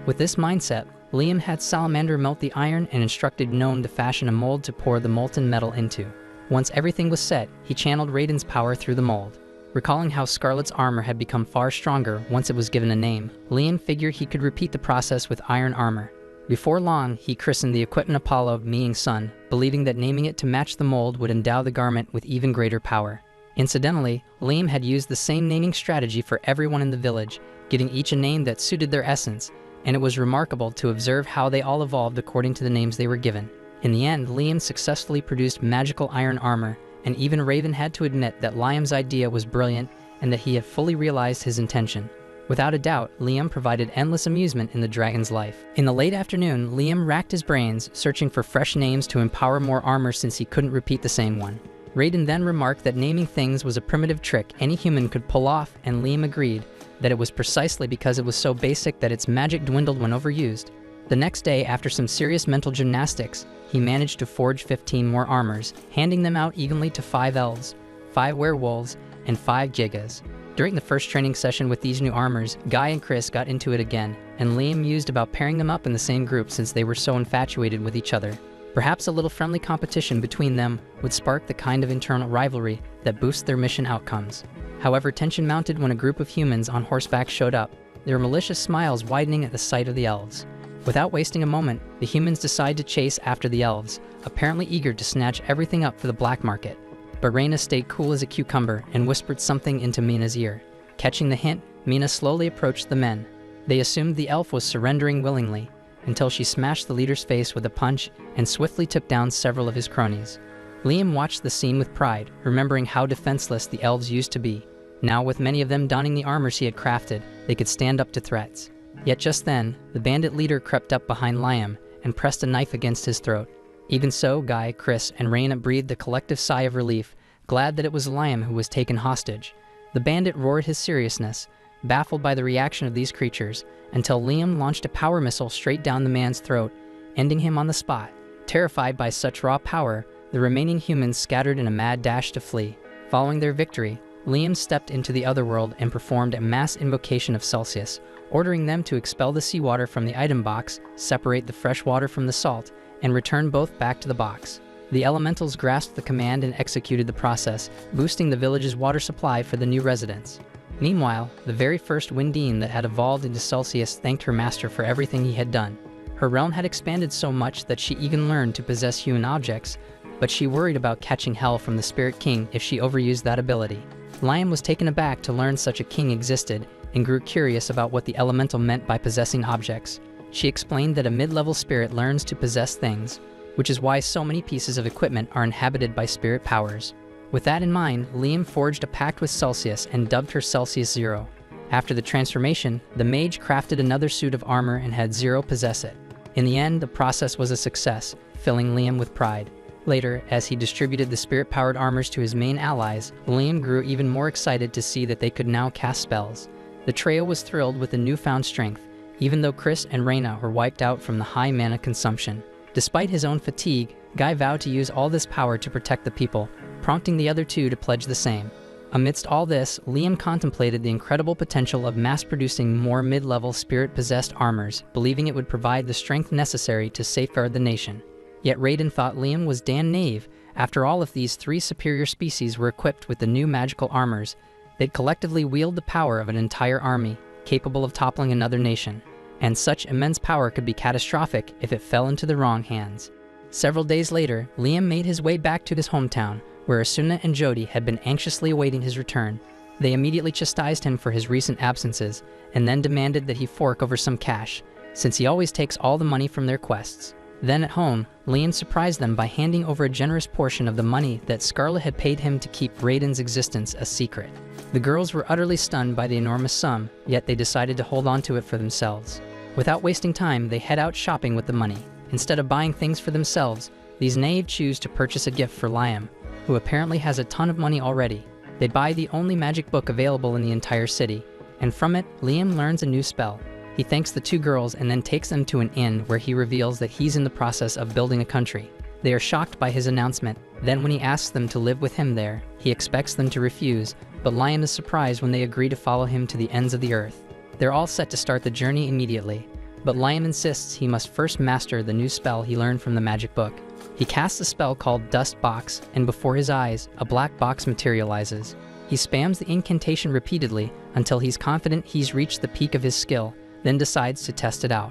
Speaker 1: With this mindset, Liam had Salamander melt the iron and instructed Gnome to fashion a mold to pour the molten metal into. Once everything was set, he channeled Raiden's power through the mold. Recalling how Scarlet's armor had become far stronger once it was given a name, Liam figured he could repeat the process with iron armor. Before long, he christened the equipment Apollo, meaning sun, believing that naming it to match the mold would endow the garment with even greater power. Incidentally, Liam had used the same naming strategy for everyone in the village, giving each a name that suited their essence, and it was remarkable to observe how they all evolved according to the names they were given. In the end, Liam successfully produced magical iron armor, and even Raven had to admit that Liam's idea was brilliant and that he had fully realized his intention. Without a doubt, Liam provided endless amusement in the dragon's life. In the late afternoon, Liam racked his brains, searching for fresh names to empower more armor since he couldn't repeat the same one. Raiden then remarked that naming things was a primitive trick any human could pull off, and Liam agreed that it was precisely because it was so basic that its magic dwindled when overused. The next day, after some serious mental gymnastics, he managed to forge 15 more armors, handing them out evenly to 5 elves, 5 werewolves, and 5 gigas. During the first training session with these new armors, Guy and Chris got into it again, and Liam mused about pairing them up in the same group since they were so infatuated with each other. Perhaps a little friendly competition between them would spark the kind of internal rivalry that boosts their mission outcomes. However, tension mounted when a group of humans on horseback showed up, their malicious smiles widening at the sight of the elves. Without wasting a moment, the humans decide to chase after the elves, apparently eager to snatch everything up for the black market. But Reyna stayed cool as a cucumber and whispered something into Mina's ear. Catching the hint, Mina slowly approached the men. They assumed the elf was surrendering willingly, until she smashed the leader's face with a punch and swiftly took down several of his cronies. Liam watched the scene with pride, remembering how defenseless the elves used to be. Now, with many of them donning the armors he had crafted, they could stand up to threats. Yet just then, the bandit leader crept up behind Liam and pressed a knife against his throat. Even so, Guy, Chris, and Reyna breathed a collective sigh of relief, glad that it was Liam who was taken hostage. The bandit roared his seriousness, baffled by the reaction of these creatures, until Liam launched a power missile straight down the man's throat, ending him on the spot. Terrified by such raw power, the remaining humans scattered in a mad dash to flee. Following their victory, Liam stepped into the otherworld and performed a mass invocation of Celsius, ordering them to expel the seawater from the item box, separate the fresh water from the salt, and return both back to the box. The elementals grasped the command and executed the process, boosting the village's water supply for the new residents. Meanwhile, the very first Windine that had evolved into Celsius thanked her master for everything he had done. Her realm had expanded so much that she even learned to possess human objects, but she worried about catching hell from the Spirit King if she overused that ability. Liam was taken aback to learn such a king existed, and grew curious about what the elemental meant by possessing objects. She explained that a mid-level spirit learns to possess things, which is why so many pieces of equipment are inhabited by spirit powers. With that in mind, Liam forged a pact with Celsius and dubbed her Celsius Zero. After the transformation, the mage crafted another suit of armor and had Zero possess it. In the end, the process was a success, filling Liam with pride. Later, as he distributed the spirit-powered armors to his main allies, Liam grew even more excited to see that they could now cast spells. The trio was thrilled with the newfound strength, even though Chris and Reyna were wiped out from the high mana consumption. Despite his own fatigue, Guy vowed to use all this power to protect the people, prompting the other two to pledge the same. Amidst all this, Liam contemplated the incredible potential of mass-producing more mid-level spirit-possessed armors, believing it would provide the strength necessary to safeguard the nation. Yet Raiden thought Liam was damn naive. After all, if these 3 superior species were equipped with the new magical armors, they'd collectively wield the power of an entire army, capable of toppling another nation. And such immense power could be catastrophic if it fell into the wrong hands. Several days later, Liam made his way back to his hometown, where Asuna and Jody had been anxiously awaiting his return. They immediately chastised him for his recent absences, and then demanded that he fork over some cash, since he always takes all the money from their quests. Then at home, Liam surprised them by handing over a generous portion of the money that Scarlet had paid him to keep Raiden's existence a secret. The girls were utterly stunned by the enormous sum, yet they decided to hold on to it for themselves. Without wasting time, they head out shopping with the money. Instead of buying things for themselves, these naive choose to purchase a gift for Liam, who apparently has a ton of money already. They buy the only magic book available in the entire city, and from it, Liam learns a new spell. He thanks the 2 girls and then takes them to an inn where he reveals that he's in the process of building a country. They are shocked by his announcement. Then when he asks them to live with him there, he expects them to refuse, but Liam is surprised when they agree to follow him to the ends of the earth. They're all set to start the journey immediately, but Liam insists he must first master the new spell he learned from the magic book. He casts a spell called Dust Box, and before his eyes, a black box materializes. He spams the incantation repeatedly until he's confident he's reached the peak of his skill, then decides to test it out.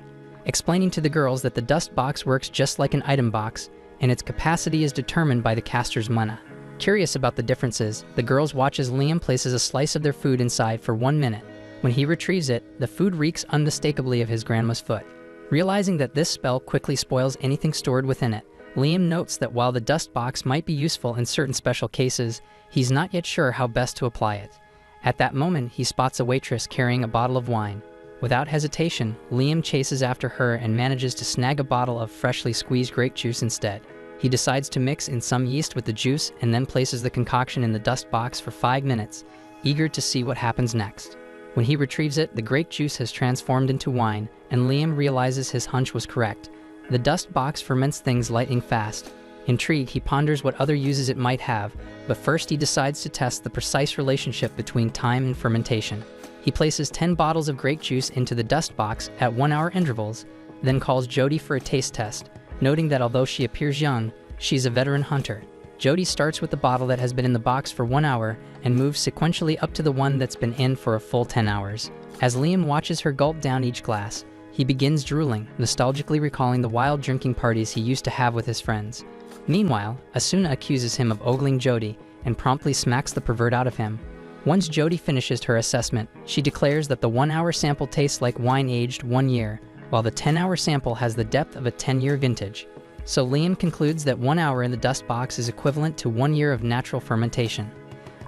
Speaker 1: explaining to the girls that the dust box works just like an item box, and its capacity is determined by the caster's mana. Curious about the differences, the girls watch as Liam places a slice of their food inside for 1 minute. When he retrieves it, the food reeks unmistakably of his grandma's foot. Realizing that this spell quickly spoils anything stored within it, Liam notes that while the dust box might be useful in certain special cases, he's not yet sure how best to apply it. At that moment, he spots a waitress carrying a bottle of wine. Without hesitation, Liam chases after her and manages to snag a bottle of freshly squeezed grape juice instead. He decides to mix in some yeast with the juice and then places the concoction in the dust box for 5 minutes, eager to see what happens next. When he retrieves it, the grape juice has transformed into wine, and Liam realizes his hunch was correct. The dust box ferments things lightning fast. Intrigued, he ponders what other uses it might have, but first he decides to test the precise relationship between time and fermentation. He places 10 bottles of grape juice into the dust box at 1-hour intervals, then calls Jody for a taste test, noting that although she appears young, she's a veteran hunter. Jody starts with the bottle that has been in the box for 1 hour and moves sequentially up to the one that's been in for a full 10 hours. As Liam watches her gulp down each glass, he begins drooling, nostalgically recalling the wild drinking parties he used to have with his friends. Meanwhile, Asuna accuses him of ogling Jody and promptly smacks the pervert out of him. Once Jody finishes her assessment, she declares that the 1-hour sample tastes like wine aged 1 year, while the 10-hour sample has the depth of a 10-year vintage. So Liam concludes that 1 hour in the dust box is equivalent to 1 year of natural fermentation.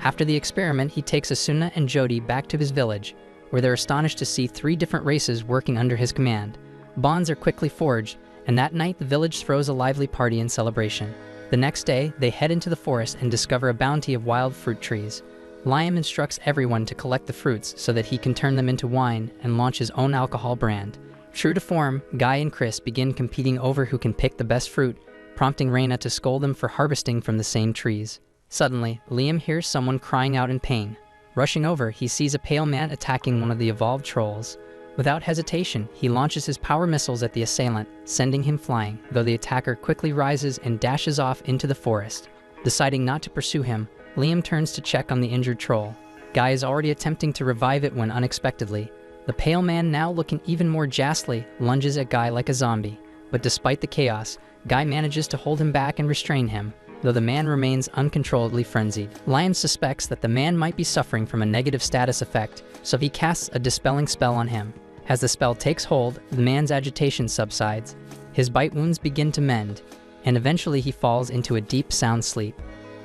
Speaker 1: After the experiment, he takes Asuna and Jody back to his village, where they're astonished to see 3 different races working under his command. Bonds are quickly forged, and that night the village throws a lively party in celebration. The next day, they head into the forest and discover a bounty of wild fruit trees. Liam instructs everyone to collect the fruits so that he can turn them into wine and launch his own alcohol brand. True to form, Guy and Chris begin competing over who can pick the best fruit, prompting Reina to scold them for harvesting from the same trees. Suddenly, Liam hears someone crying out in pain. Rushing over, he sees a pale man attacking one of the evolved trolls. Without hesitation, he launches his power missiles at the assailant, sending him flying, though the attacker quickly rises and dashes off into the forest. Deciding not to pursue him, Liam turns to check on the injured troll. Guy is already attempting to revive it when unexpectedly, the pale man, now looking even more ghastly, lunges at Guy like a zombie. But despite the chaos, Guy manages to hold him back and restrain him, though the man remains uncontrollably frenzied. Liam suspects that the man might be suffering from a negative status effect, so he casts a dispelling spell on him. As the spell takes hold, the man's agitation subsides, his bite wounds begin to mend, and eventually he falls into a deep, sound sleep.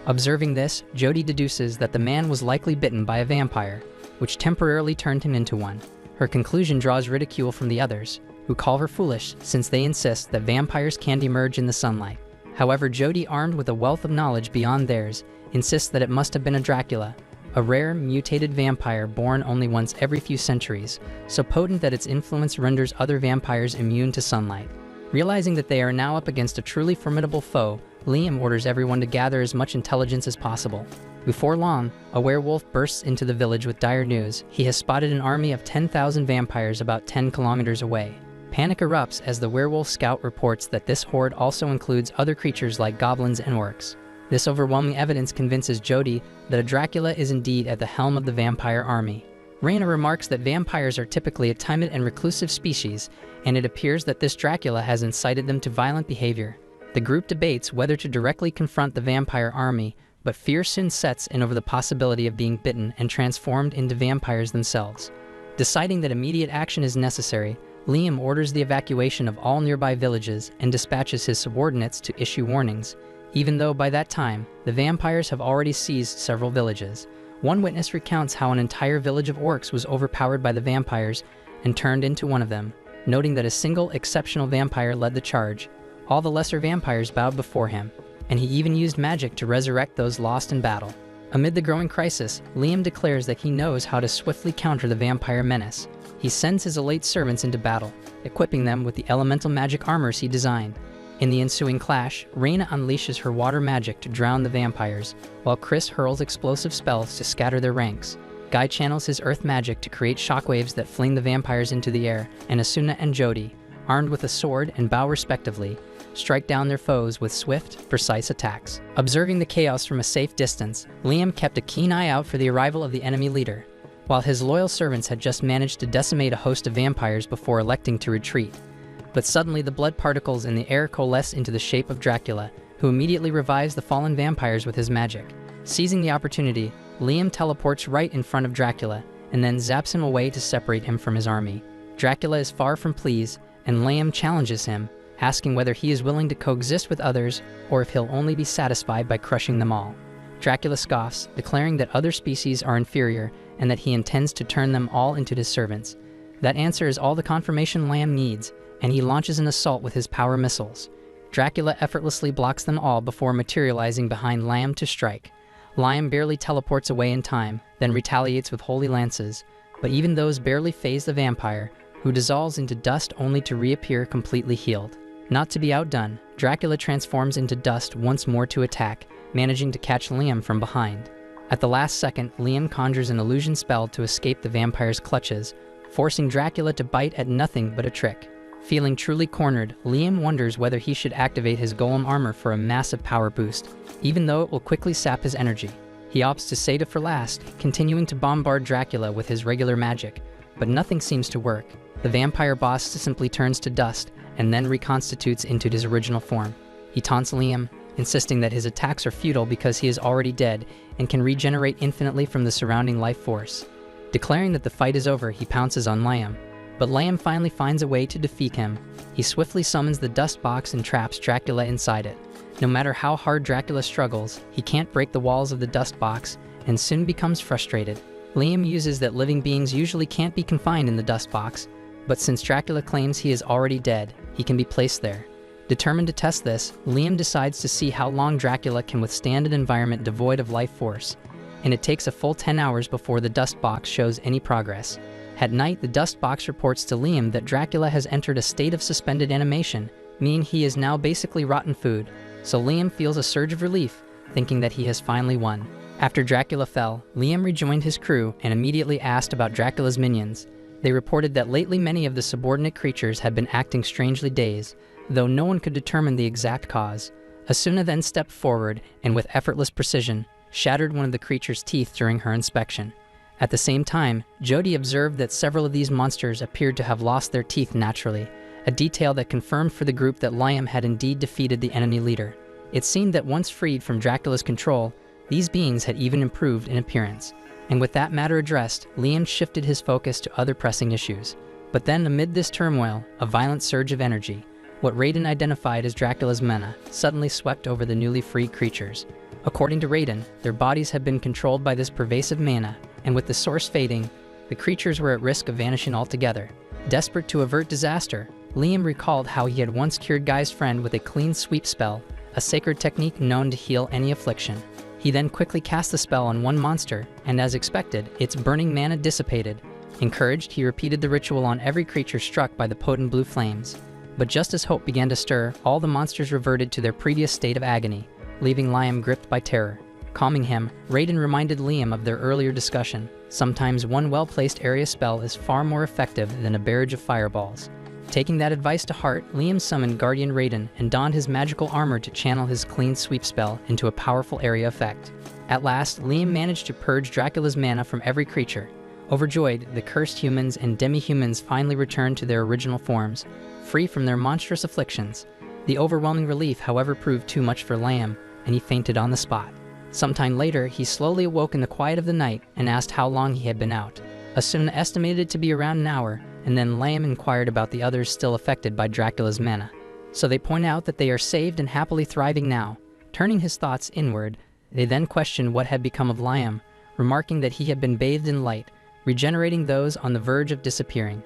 Speaker 1: Observing this, Jody deduces that the man was likely bitten by a vampire, which temporarily turned him into one. Her conclusion draws ridicule from the others, who call her foolish since they insist that vampires can't emerge in the sunlight. However, Jody, armed with a wealth of knowledge beyond theirs, insists that it must have been a Dracula, a rare, mutated vampire born only once every few centuries, so potent that its influence renders other vampires immune to sunlight. Realizing that they are now up against a truly formidable foe, Liam orders everyone to gather as much intelligence as possible. Before long, a werewolf bursts into the village with dire news. He has spotted an army of 10,000 vampires about 10 kilometers away. Panic erupts as the werewolf scout reports that this horde also includes other creatures like goblins and orcs. This overwhelming evidence convinces Jody that a Dracula is indeed at the helm of the vampire army. Reina remarks that vampires are typically a timid and reclusive species, and it appears that this Dracula has incited them to violent behavior. The group debates whether to directly confront the vampire army, but fear soon sets in over the possibility of being bitten and transformed into vampires themselves. Deciding that immediate action is necessary, Liam orders the evacuation of all nearby villages and dispatches his subordinates to issue warnings, even though by that time, the vampires have already seized several villages. One witness recounts how an entire village of orcs was overpowered by the vampires and turned into one of them, noting that a single exceptional vampire led the charge. All the lesser vampires bowed before him, and he even used magic to resurrect those lost in battle. Amid the growing crisis, Liam declares that he knows how to swiftly counter the vampire menace. He sends his elite servants into battle, equipping them with the elemental magic armors he designed. In the ensuing clash, Reina unleashes her water magic to drown the vampires, while Chris hurls explosive spells to scatter their ranks. Guy channels his earth magic to create shockwaves that fling the vampires into the air, and Asuna and Jody, armed with a sword and bow respectively, strike down their foes with swift, precise attacks. Observing the chaos from a safe distance, Liam kept a keen eye out for the arrival of the enemy leader, while his loyal servants had just managed to decimate a host of vampires before electing to retreat. But suddenly the blood particles in the air coalesce into the shape of Dracula, who immediately revives the fallen vampires with his magic. Seizing the opportunity, Liam teleports right in front of Dracula, and then zaps him away to separate him from his army. Dracula is far from pleased, and Liam challenges him, asking whether he is willing to coexist with others, or if he'll only be satisfied by crushing them all. Dracula scoffs, declaring that other species are inferior, and that he intends to turn them all into his servants. That answer is all the confirmation Liam needs, and he launches an assault with his power missiles. Dracula effortlessly blocks them all before materializing behind Liam to strike. Liam barely teleports away in time, then retaliates with holy lances, but even those barely faze the vampire, who dissolves into dust only to reappear completely healed. Not to be outdone, Dracula transforms into dust once more to attack, managing to catch Liam from behind. At the last second, Liam conjures an illusion spell to escape the vampire's clutches, forcing Dracula to bite at nothing but a trick. Feeling truly cornered, Liam wonders whether he should activate his golem armor for a massive power boost, even though it will quickly sap his energy. He opts to save it for last, continuing to bombard Dracula with his regular magic, but nothing seems to work. The vampire boss simply turns to dust and then reconstitutes into his original form. He taunts Liam, insisting that his attacks are futile because he is already dead and can regenerate infinitely from the surrounding life force. Declaring that the fight is over, he pounces on Liam, but Liam finally finds a way to defeat him. He swiftly summons the dust box and traps Dracula inside it. No matter how hard Dracula struggles, he can't break the walls of the dust box and soon becomes frustrated. Liam uses that living beings usually can't be confined in the dust box, but since Dracula claims he is already dead, he can be placed there. Determined to test this, Liam decides to see how long Dracula can withstand an environment devoid of life force, and it takes a full 10 hours before the dust box shows any progress. At night, the dust box reports to Liam that Dracula has entered a state of suspended animation, meaning he is now basically rotten food, so Liam feels a surge of relief, thinking that he has finally won. After Dracula fell, Liam rejoined his crew and immediately asked about Dracula's minions. They reported that lately many of the subordinate creatures had been acting strangely dazed, though no one could determine the exact cause. Asuna then stepped forward and with effortless precision, shattered one of the creature's teeth during her inspection. At the same time, Jody observed that several of these monsters appeared to have lost their teeth naturally, a detail that confirmed for the group that Liam had indeed defeated the enemy leader. It seemed that once freed from Dracula's control, these beings had even improved in appearance. And with that matter addressed, Liam shifted his focus to other pressing issues. But then amid this turmoil, a violent surge of energy, what Raiden identified as Dracula's mana, suddenly swept over the newly freed creatures. According to Raiden, their bodies had been controlled by this pervasive mana, and with the source fading, the creatures were at risk of vanishing altogether. Desperate to avert disaster, Liam recalled how he had once cured Guy's friend with a clean sweep spell, a sacred technique known to heal any affliction. He then quickly cast the spell on one monster, and as expected, its burning mana dissipated. Encouraged, he repeated the ritual on every creature struck by the potent blue flames. But just as hope began to stir, all the monsters reverted to their previous state of agony, leaving Liam gripped by terror. Calming him, Raiden reminded Liam of their earlier discussion. Sometimes one well-placed area spell is far more effective than a barrage of fireballs. Taking that advice to heart, Liam summoned Guardian Raiden and donned his magical armor to channel his clean sweep spell into a powerful area effect. At last, Liam managed to purge Dracula's mana from every creature. Overjoyed, the cursed humans and demi-humans finally returned to their original forms, free from their monstrous afflictions. The overwhelming relief, however, proved too much for Liam, and he fainted on the spot. Sometime later, he slowly awoke in the quiet of the night and asked how long he had been out. Asuna estimated it to be around an hour, and then Liam inquired about the others still affected by Dracula's mana. So they point out that they are saved and happily thriving now. Turning his thoughts inward, they then question what had become of Liam, remarking that he had been bathed in light, regenerating those on the verge of disappearing.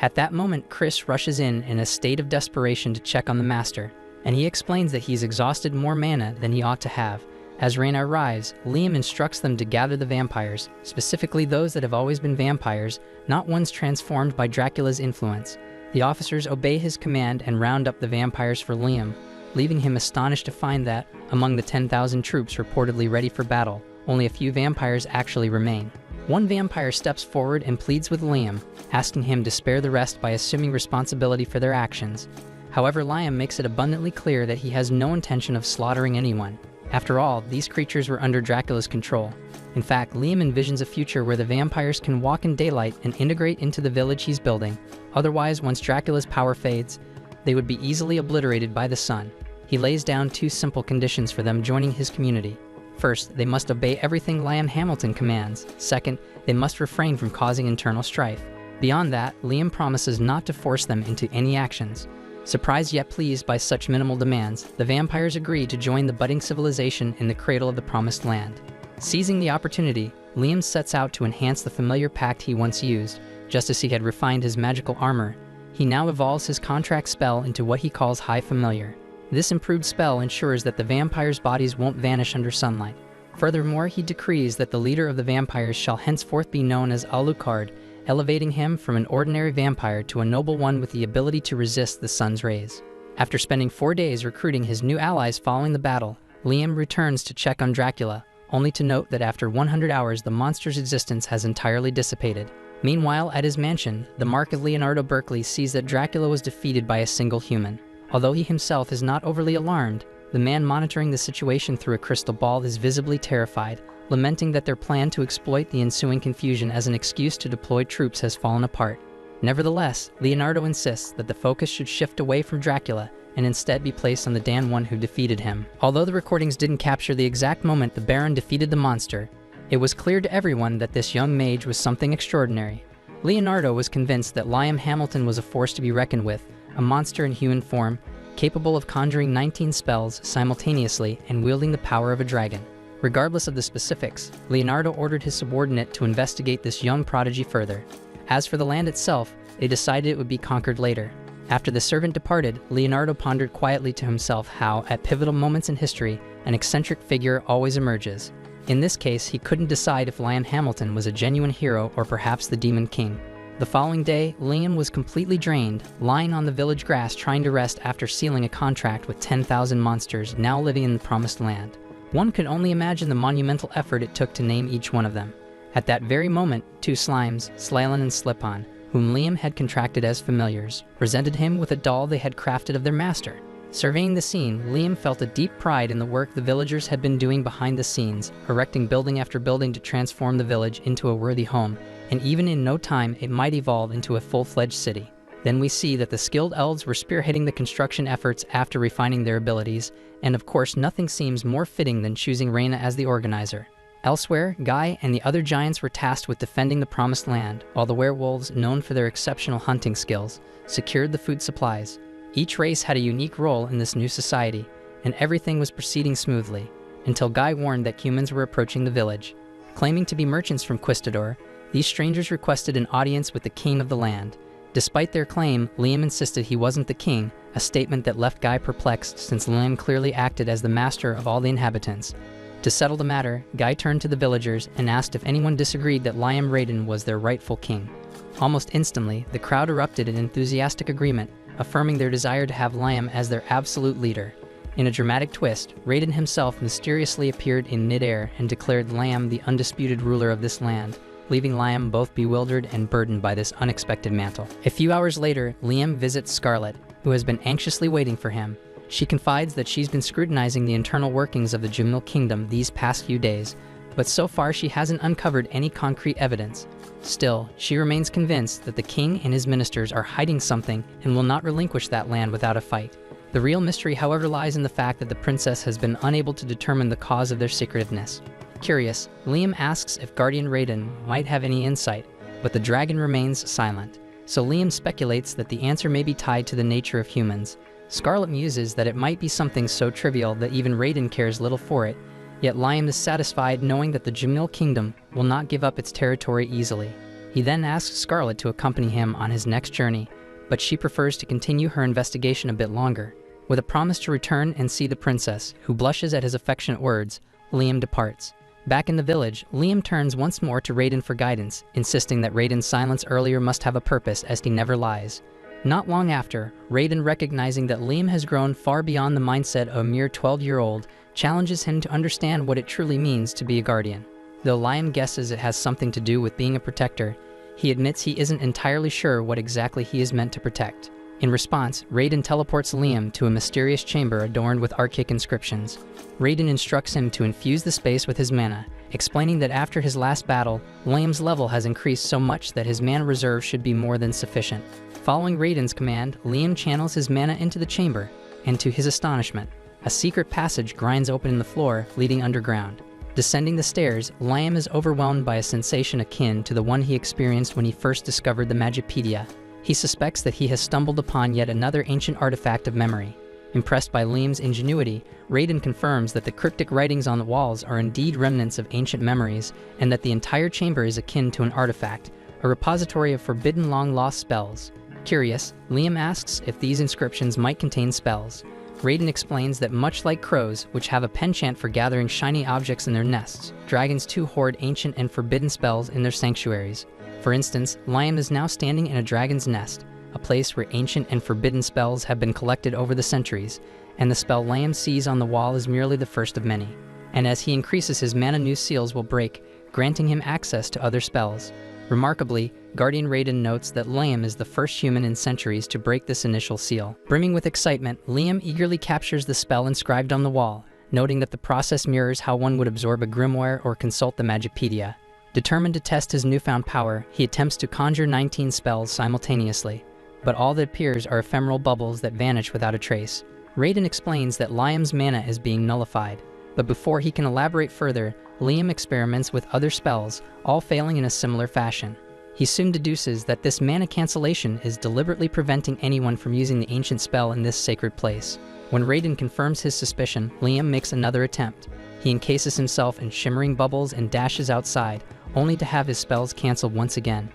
Speaker 1: At that moment, Chris rushes in a state of desperation to check on the master, and he explains that he's exhausted more mana than he ought to have. As Reyna arrives, Liam instructs them to gather the vampires, specifically those that have always been vampires, not ones transformed by Dracula's influence. The officers obey his command and round up the vampires for Liam, leaving him astonished to find that, among the 10,000 troops reportedly ready for battle, only a few vampires actually remain. One vampire steps forward and pleads with Liam, asking him to spare the rest by assuming responsibility for their actions. However, Liam makes it abundantly clear that he has no intention of slaughtering anyone. After all, these creatures were under Dracula's control. In fact, Liam envisions a future where the vampires can walk in daylight and integrate into the village he's building. Otherwise, once Dracula's power fades, they would be easily obliterated by the sun. He lays down 2 simple conditions for them joining his community. First, they must obey everything Liam Hamilton commands. Second, they must refrain from causing internal strife. Beyond that, Liam promises not to force them into any actions. Surprised yet pleased by such minimal demands, the vampires agree to join the budding civilization in the cradle of the Promised Land. Seizing the opportunity, Liam sets out to enhance the familiar pact he once used. Just as he had refined his magical armor, he now evolves his contract spell into what he calls High Familiar. This improved spell ensures that the vampires' bodies won't vanish under sunlight. Furthermore, he decrees that the leader of the vampires shall henceforth be known as Alucard, elevating him from an ordinary vampire to a noble one with the ability to resist the sun's rays. After spending 4 days recruiting his new allies following the battle, Liam returns to check on Dracula, only to note that after 100 hours the monster's existence has entirely dissipated. Meanwhile, at his mansion, the Mark of Leonardo Berkeley sees that Dracula was defeated by a single human. Although he himself is not overly alarmed, the man monitoring the situation through a crystal ball is visibly terrified, lamenting that their plan to exploit the ensuing confusion as an excuse to deploy troops has fallen apart. Nevertheless, Leonardo insists that the focus should shift away from Dracula and instead be placed on the Dan one who defeated him. Although the recordings didn't capture the exact moment the Baron defeated the monster, it was clear to everyone that this young mage was something extraordinary. Leonardo was convinced that Liam Hamilton was a force to be reckoned with, a monster in human form, capable of conjuring 19 spells simultaneously and wielding the power of a dragon. Regardless of the specifics, Leonardo ordered his subordinate to investigate this young prodigy further. As for the land itself, they decided it would be conquered later. After the servant departed, Leonardo pondered quietly to himself how, at pivotal moments in history, an eccentric figure always emerges. In this case, he couldn't decide if Liam Hamilton was a genuine hero or perhaps the Demon King. The following day, Liam was completely drained, lying on the village grass trying to rest after sealing a contract with 10,000 monsters now living in the Promised Land. One could only imagine the monumental effort it took to name each one of them. At that very moment, 2 slimes, Slalin and Slip-On, whom Liam had contracted as familiars, presented him with a doll they had crafted of their master. Surveying the scene, Liam felt a deep pride in the work the villagers had been doing behind the scenes, erecting building after building to transform the village into a worthy home, and even in no time it might evolve into a full-fledged city. Then we see that the skilled elves were spearheading the construction efforts after refining their abilities, and of course nothing seems more fitting than choosing Reyna as the organizer. Elsewhere, Guy and the other giants were tasked with defending the Promised Land, while the werewolves, known for their exceptional hunting skills, secured the food supplies. Each race had a unique role in this new society, and everything was proceeding smoothly, until Guy warned that humans were approaching the village. Claiming to be merchants from Quistador, these strangers requested an audience with the king of the land. Despite their claim, Liam insisted he wasn't the king, a statement that left Guy perplexed since Liam clearly acted as the master of all the inhabitants. To settle the matter, Guy turned to the villagers and asked if anyone disagreed that Liam Raiden was their rightful king. Almost instantly, the crowd erupted in enthusiastic agreement, affirming their desire to have Liam as their absolute leader. In a dramatic twist, Raiden himself mysteriously appeared in mid-air and declared Liam the undisputed ruler of this land, leaving Liam both bewildered and burdened by this unexpected mantle. A few hours later, Liam visits Scarlet, who has been anxiously waiting for him. She confides that she's been scrutinizing the internal workings of the Jamil Kingdom these past few days, but so far she hasn't uncovered any concrete evidence. Still, she remains convinced that the king and his ministers are hiding something and will not relinquish that land without a fight. The real mystery, however, lies in the fact that the princess has been unable to determine the cause of their secretiveness. Curious, Liam asks if Guardian Raiden might have any insight, but the dragon remains silent. So Liam speculates that the answer may be tied to the nature of humans. Scarlet muses that it might be something so trivial that even Raiden cares little for it, yet Liam is satisfied knowing that the Jamil Kingdom will not give up its territory easily. He then asks Scarlet to accompany him on his next journey, but she prefers to continue her investigation a bit longer. With a promise to return and see the princess, who blushes at his affectionate words, Liam departs. Back in the village, Liam turns once more to Raiden for guidance, insisting that Raiden's silence earlier must have a purpose as he never lies. Not long after, Raiden, recognizing that Liam has grown far beyond the mindset of a mere 12-year-old, challenges him to understand what it truly means to be a guardian. Though Liam guesses it has something to do with being a protector, he admits he isn't entirely sure what exactly he is meant to protect. In response, Raiden teleports Liam to a mysterious chamber adorned with archaic inscriptions. Raiden instructs him to infuse the space with his mana, explaining that after his last battle, Liam's level has increased so much that his mana reserve should be more than sufficient. Following Raiden's command, Liam channels his mana into the chamber, and to his astonishment, a secret passage grinds open in the floor, leading underground. Descending the stairs, Liam is overwhelmed by a sensation akin to the one he experienced when he first discovered the Magipedia. He suspects that he has stumbled upon yet another ancient artifact of memory. Impressed by Liam's ingenuity, Raiden confirms that the cryptic writings on the walls are indeed remnants of ancient memories, and that the entire chamber is akin to an artifact, a repository of forbidden long-lost spells. Curious, Liam asks if these inscriptions might contain spells. Raiden explains that much like crows, which have a penchant for gathering shiny objects in their nests, dragons too hoard ancient and forbidden spells in their sanctuaries. For instance, Liam is now standing in a dragon's nest, a place where ancient and forbidden spells have been collected over the centuries, and the spell Liam sees on the wall is merely the first of many. And as he increases his mana, new seals will break, granting him access to other spells. Remarkably, Guardian Raiden notes that Liam is the first human in centuries to break this initial seal. Brimming with excitement, Liam eagerly captures the spell inscribed on the wall, noting that the process mirrors how one would absorb a grimoire or consult the Magipedia. Determined to test his newfound power, he attempts to conjure 19 spells simultaneously, but all that appears are ephemeral bubbles that vanish without a trace. Raiden explains that Liam's mana is being nullified, but before he can elaborate further, Liam experiments with other spells, all failing in a similar fashion. He soon deduces that this mana cancellation is deliberately preventing anyone from using the ancient spell in this sacred place. When Raiden confirms his suspicion, Liam makes another attempt. He encases himself in shimmering bubbles and dashes outside, only to have his spells cancelled once again.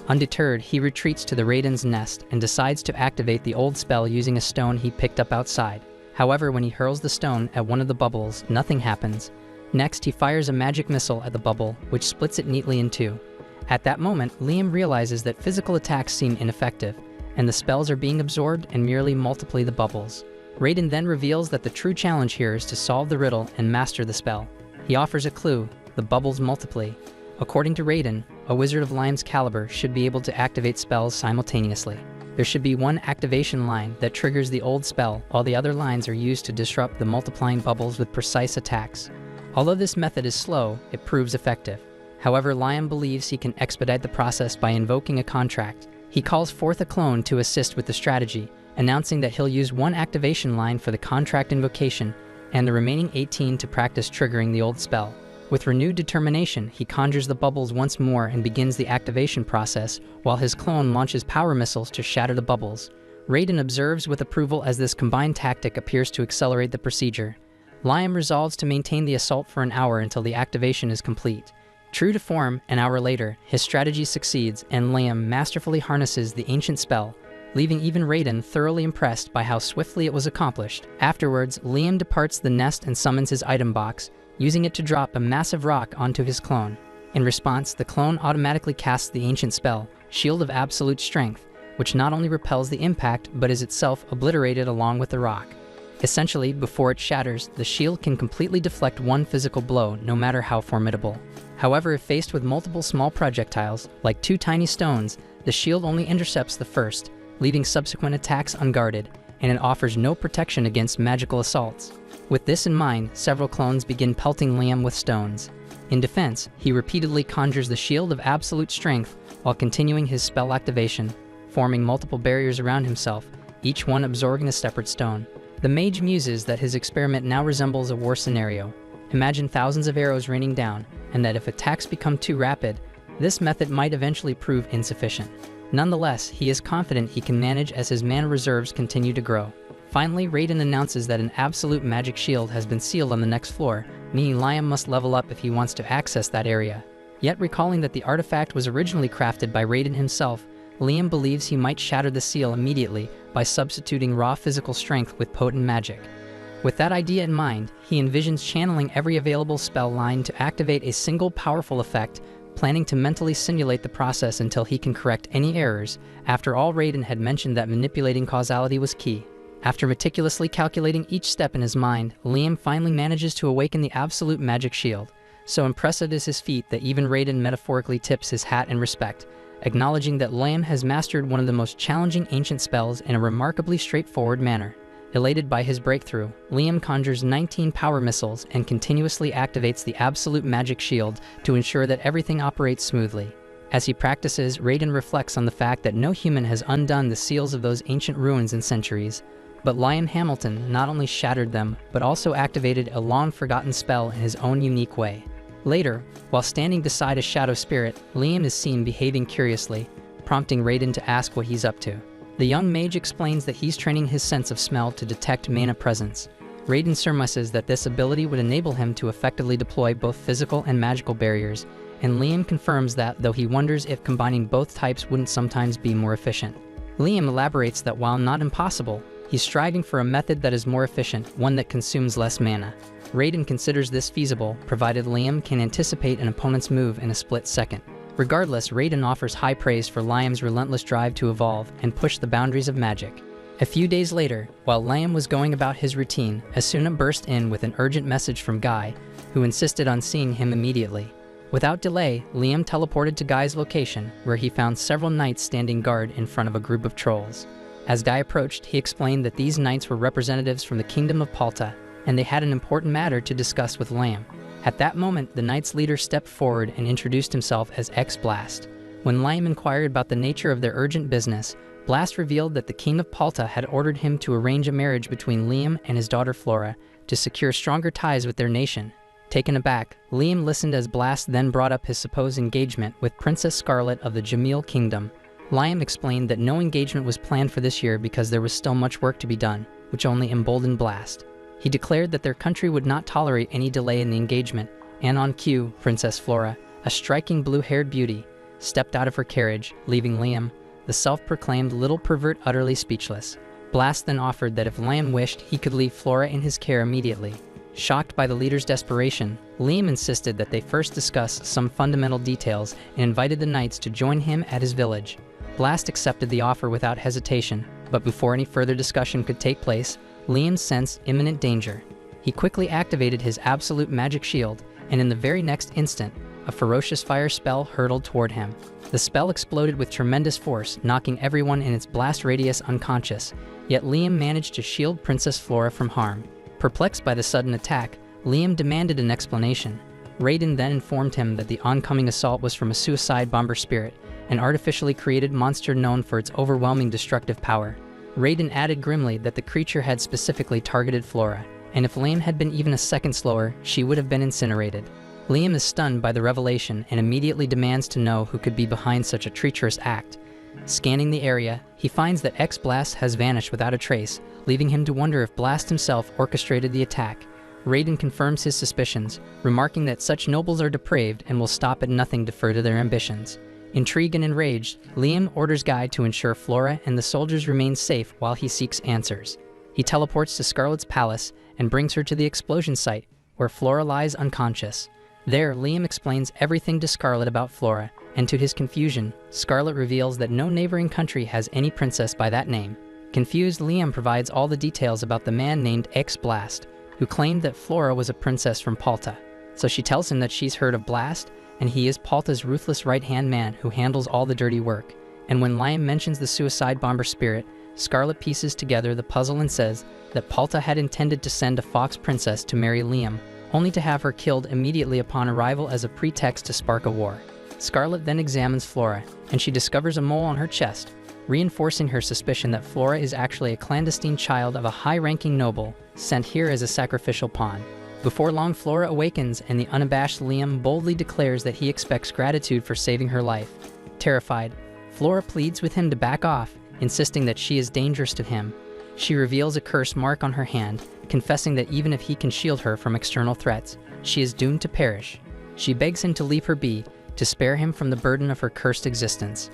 Speaker 1: Undeterred, he retreats to the Raiden's nest and decides to activate the old spell using a stone he picked up outside. However, when he hurls the stone at one of the bubbles, nothing happens. Next, he fires a magic missile at the bubble, which splits it neatly in two. At that moment, Liam realizes that physical attacks seem ineffective, and the spells are being absorbed and merely multiply the bubbles. Raiden then reveals that the true challenge here is to solve the riddle and master the spell. He offers a clue: the bubbles multiply. According to Raiden, a wizard of Liam's caliber should be able to activate spells simultaneously. There should be one activation line that triggers the old spell, while the other lines are used to disrupt the multiplying bubbles with precise attacks. Although this method is slow, it proves effective. However, Liam believes he can expedite the process by invoking a contract. He calls forth a clone to assist with the strategy, announcing that he'll use one activation line for the contract invocation, and the remaining 18 to practice triggering the old spell. With renewed determination, he conjures the bubbles once more and begins the activation process, while his clone launches power missiles to shatter the bubbles. Raiden observes with approval as this combined tactic appears to accelerate the procedure. Liam resolves to maintain the assault for an hour until the activation is complete. True to form, an hour later, his strategy succeeds, and Liam masterfully harnesses the ancient spell, leaving even Raiden thoroughly impressed by how swiftly it was accomplished. Afterwards, Liam departs the nest and summons his item box, using it to drop a massive rock onto his clone. In response, the clone automatically casts the ancient spell, Shield of Absolute Strength, which not only repels the impact, but is itself obliterated along with the rock. Essentially, before it shatters, the shield can completely deflect one physical blow, no matter how formidable. However, if faced with multiple small projectiles, like 2 tiny stones, the shield only intercepts the first, leaving subsequent attacks unguarded, and it offers no protection against magical assaults. With this in mind, several clones begin pelting Liam with stones. In defense, he repeatedly conjures the Shield of Absolute Strength while continuing his spell activation, forming multiple barriers around himself, each one absorbing a separate stone. The mage muses that his experiment now resembles a war scenario. Imagine thousands of arrows raining down, and that if attacks become too rapid, this method might eventually prove insufficient. Nonetheless, he is confident he can manage as his mana reserves continue to grow. Finally, Raiden announces that an absolute magic shield has been sealed on the next floor, meaning Liam must level up if he wants to access that area. Yet recalling that the artifact was originally crafted by Raiden himself, Liam believes he might shatter the seal immediately by substituting raw physical strength with potent magic. With that idea in mind, he envisions channeling every available spell line to activate a single powerful effect, planning to mentally simulate the process until he can correct any errors. After all, Raiden had mentioned that manipulating causality was key. After meticulously calculating each step in his mind, Liam finally manages to awaken the absolute magic shield. So impressive is his feat that even Raiden metaphorically tips his hat in respect, acknowledging that Liam has mastered one of the most challenging ancient spells in a remarkably straightforward manner. Elated by his breakthrough, Liam conjures 19 power missiles and continuously activates the absolute magic shield to ensure that everything operates smoothly. As he practices, Raiden reflects on the fact that no human has undone the seals of those ancient ruins in centuries, but Liam Hamilton not only shattered them, but also activated a long-forgotten spell in his own unique way. Later, while standing beside a shadow spirit, Liam is seen behaving curiously, prompting Raiden to ask what he's up to. The young mage explains that he's training his sense of smell to detect mana presence. Raiden surmises that this ability would enable him to effectively deploy both physical and magical barriers, and Liam confirms that, though he wonders if combining both types wouldn't sometimes be more efficient. Liam elaborates that while not impossible, he's striving for a method that is more efficient, one that consumes less mana. Raiden considers this feasible, provided Liam can anticipate an opponent's move in a split second. Regardless, Raiden offers high praise for Liam's relentless drive to evolve and push the boundaries of magic. A few days later, while Liam was going about his routine, Asuna burst in with an urgent message from Guy, who insisted on seeing him immediately. Without delay, Liam teleported to Guy's location, where he found several knights standing guard in front of a group of trolls. As Guy approached, he explained that these knights were representatives from the kingdom of Palta, and they had an important matter to discuss with Liam. At that moment, the knight's leader stepped forward and introduced himself as Blast. When Liam inquired about the nature of their urgent business, Blast revealed that the king of Palta had ordered him to arrange a marriage between Liam and his daughter Flora to secure stronger ties with their nation. Taken aback, Liam listened as Blast then brought up his supposed engagement with Princess Scarlet of the Jamil Kingdom. Liam explained that no engagement was planned for this year because there was still much work to be done, which only emboldened Blast. He declared that their country would not tolerate any delay in the engagement, and on cue, Princess Flora, a striking blue-haired beauty, stepped out of her carriage, leaving Liam, the self-proclaimed little pervert, utterly speechless. Blast then offered that if Liam wished, he could leave Flora in his care immediately. Shocked by the leader's desperation, Liam insisted that they first discuss some fundamental details and invited the knights to join him at his village. Blast accepted the offer without hesitation, but before any further discussion could take place, Liam sensed imminent danger. He quickly activated his absolute magic shield, and in the very next instant, a ferocious fire spell hurtled toward him. The spell exploded with tremendous force, knocking everyone in its blast radius unconscious, yet Liam managed to shield Princess Flora from harm. Perplexed by the sudden attack, Liam demanded an explanation. Raiden then informed him that the oncoming assault was from a suicide bomber spirit, an artificially created monster known for its overwhelming destructive power. Raiden added grimly that the creature had specifically targeted Flora, and if Liam had been even a second slower, she would have been incinerated. Liam is stunned by the revelation and immediately demands to know who could be behind such a treacherous act. Scanning the area, he finds that Blast has vanished without a trace, leaving him to wonder if Blast himself orchestrated the attack. Raiden confirms his suspicions, remarking that such nobles are depraved and will stop at nothing to further their ambitions. Intrigued and enraged, Liam orders Guy to ensure Flora and the soldiers remain safe while he seeks answers. He teleports to Scarlet's palace and brings her to the explosion site, where Flora lies unconscious. There, Liam explains everything to Scarlet about Flora, and to his confusion, Scarlet reveals that no neighboring country has any princess by that name. Confused, Liam provides all the details about the man named Blast, who claimed that Flora was a princess from Palta. So she tells him that she's heard of Blast, and he is Palta's ruthless right-hand man who handles all the dirty work. And when Liam mentions the suicide bomber spirit, Scarlet pieces together the puzzle and says that Palta had intended to send a fox princess to marry Liam, only to have her killed immediately upon arrival as a pretext to spark a war. Scarlet then examines Flora, and she discovers a mole on her chest, reinforcing her suspicion that Flora is actually a clandestine child of a high-ranking noble, sent here as a sacrificial pawn. Before long, Flora awakens, and the unabashed Liam boldly declares that he expects gratitude for saving her life. Terrified, Flora pleads with him to back off, insisting that she is dangerous to him. She reveals a curse mark on her hand, confessing that even if he can shield her from external threats, she is doomed to perish. She begs him to leave her be, to spare him from the burden of her cursed existence.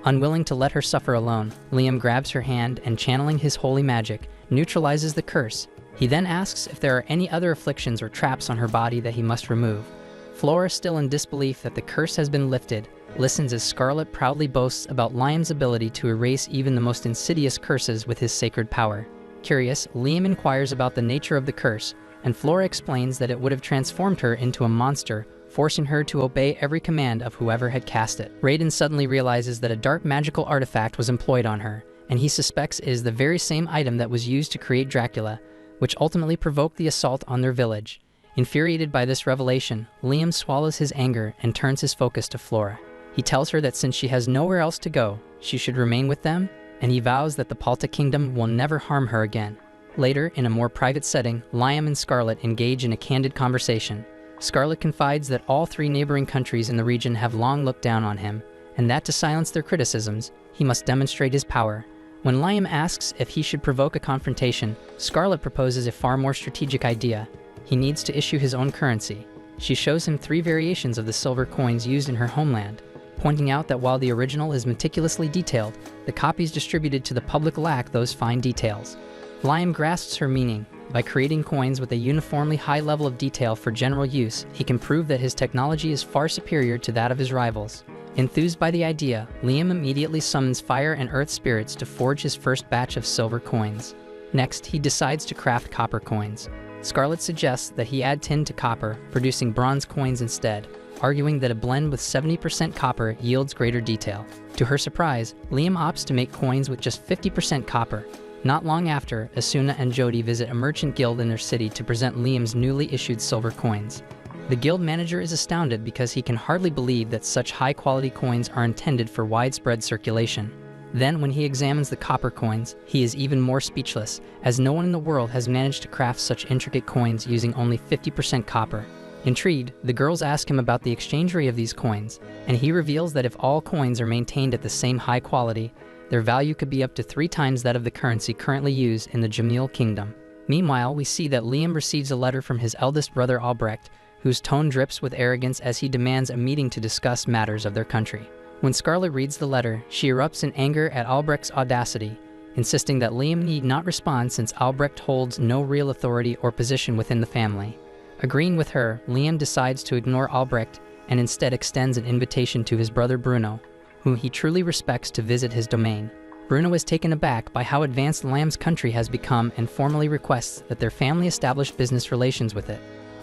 Speaker 1: Unwilling to let her suffer alone, Liam grabs her hand and, channeling his holy magic, neutralizes the curse. He then asks if there are any other afflictions or traps on her body that he must remove. Flora, still in disbelief that the curse has been lifted, listens as Scarlet proudly boasts about Liam's ability to erase even the most insidious curses with his sacred power. Curious, Liam inquires about the nature of the curse, and Flora explains that it would have transformed her into a monster, forcing her to obey every command of whoever had cast it. Raiden suddenly realizes that a dark magical artifact was employed on her, and he suspects it is the very same item that was used to create Dracula, which ultimately provoked the assault on their village. Infuriated by this revelation, Liam swallows his anger and turns his focus to Flora. He tells her that since she has nowhere else to go, she should remain with them, and he vows that the Palta Kingdom will never harm her again. Later, in a more private setting, Liam and Scarlet engage in a candid conversation. Scarlet confides that all 3 neighboring countries in the region have long looked down on him, and that to silence their criticisms, he must demonstrate his power. When Liam asks if he should provoke a confrontation, Scarlet proposes a far more strategic idea. He needs to issue his own currency. She shows him 3 variations of the silver coins used in her homeland, pointing out that while the original is meticulously detailed, the copies distributed to the public lack those fine details. Liam grasps her meaning. By creating coins with a uniformly high level of detail for general use, he can prove that his technology is far superior to that of his rivals. Enthused by the idea, Liam immediately summons fire and earth spirits to forge his first batch of silver coins. Next, he decides to craft copper coins. Scarlet suggests that he add tin to copper, producing bronze coins instead, arguing that a blend with 70% copper yields greater detail. To her surprise, Liam opts to make coins with just 50% copper. Not long after, Asuna and Jody visit a merchant guild in their city to present Liam's newly issued silver coins. The guild manager is astounded because he can hardly believe that such high-quality coins are intended for widespread circulation. Then, when he examines the copper coins, he is even more speechless, as no one in the world has managed to craft such intricate coins using only 50% copper. Intrigued, the girls ask him about the exchange rate of these coins, and he reveals that if all coins are maintained at the same high quality, their value could be up to 3 times that of the currency currently used in the Jamil Kingdom. Meanwhile, we see that Liam receives a letter from his eldest brother Albrecht, whose tone drips with arrogance as he demands a meeting to discuss matters of their country. When Scarlet reads the letter, she erupts in anger at Albrecht's audacity, insisting that Liam need not respond since Albrecht holds no real authority or position within the family. Agreeing with her, Liam decides to ignore Albrecht and instead extends an invitation to his brother Bruno, whom he truly respects, to visit his domain. Bruno is taken aback by how advanced Liam's country has become and formally requests that their family establish business relations with it.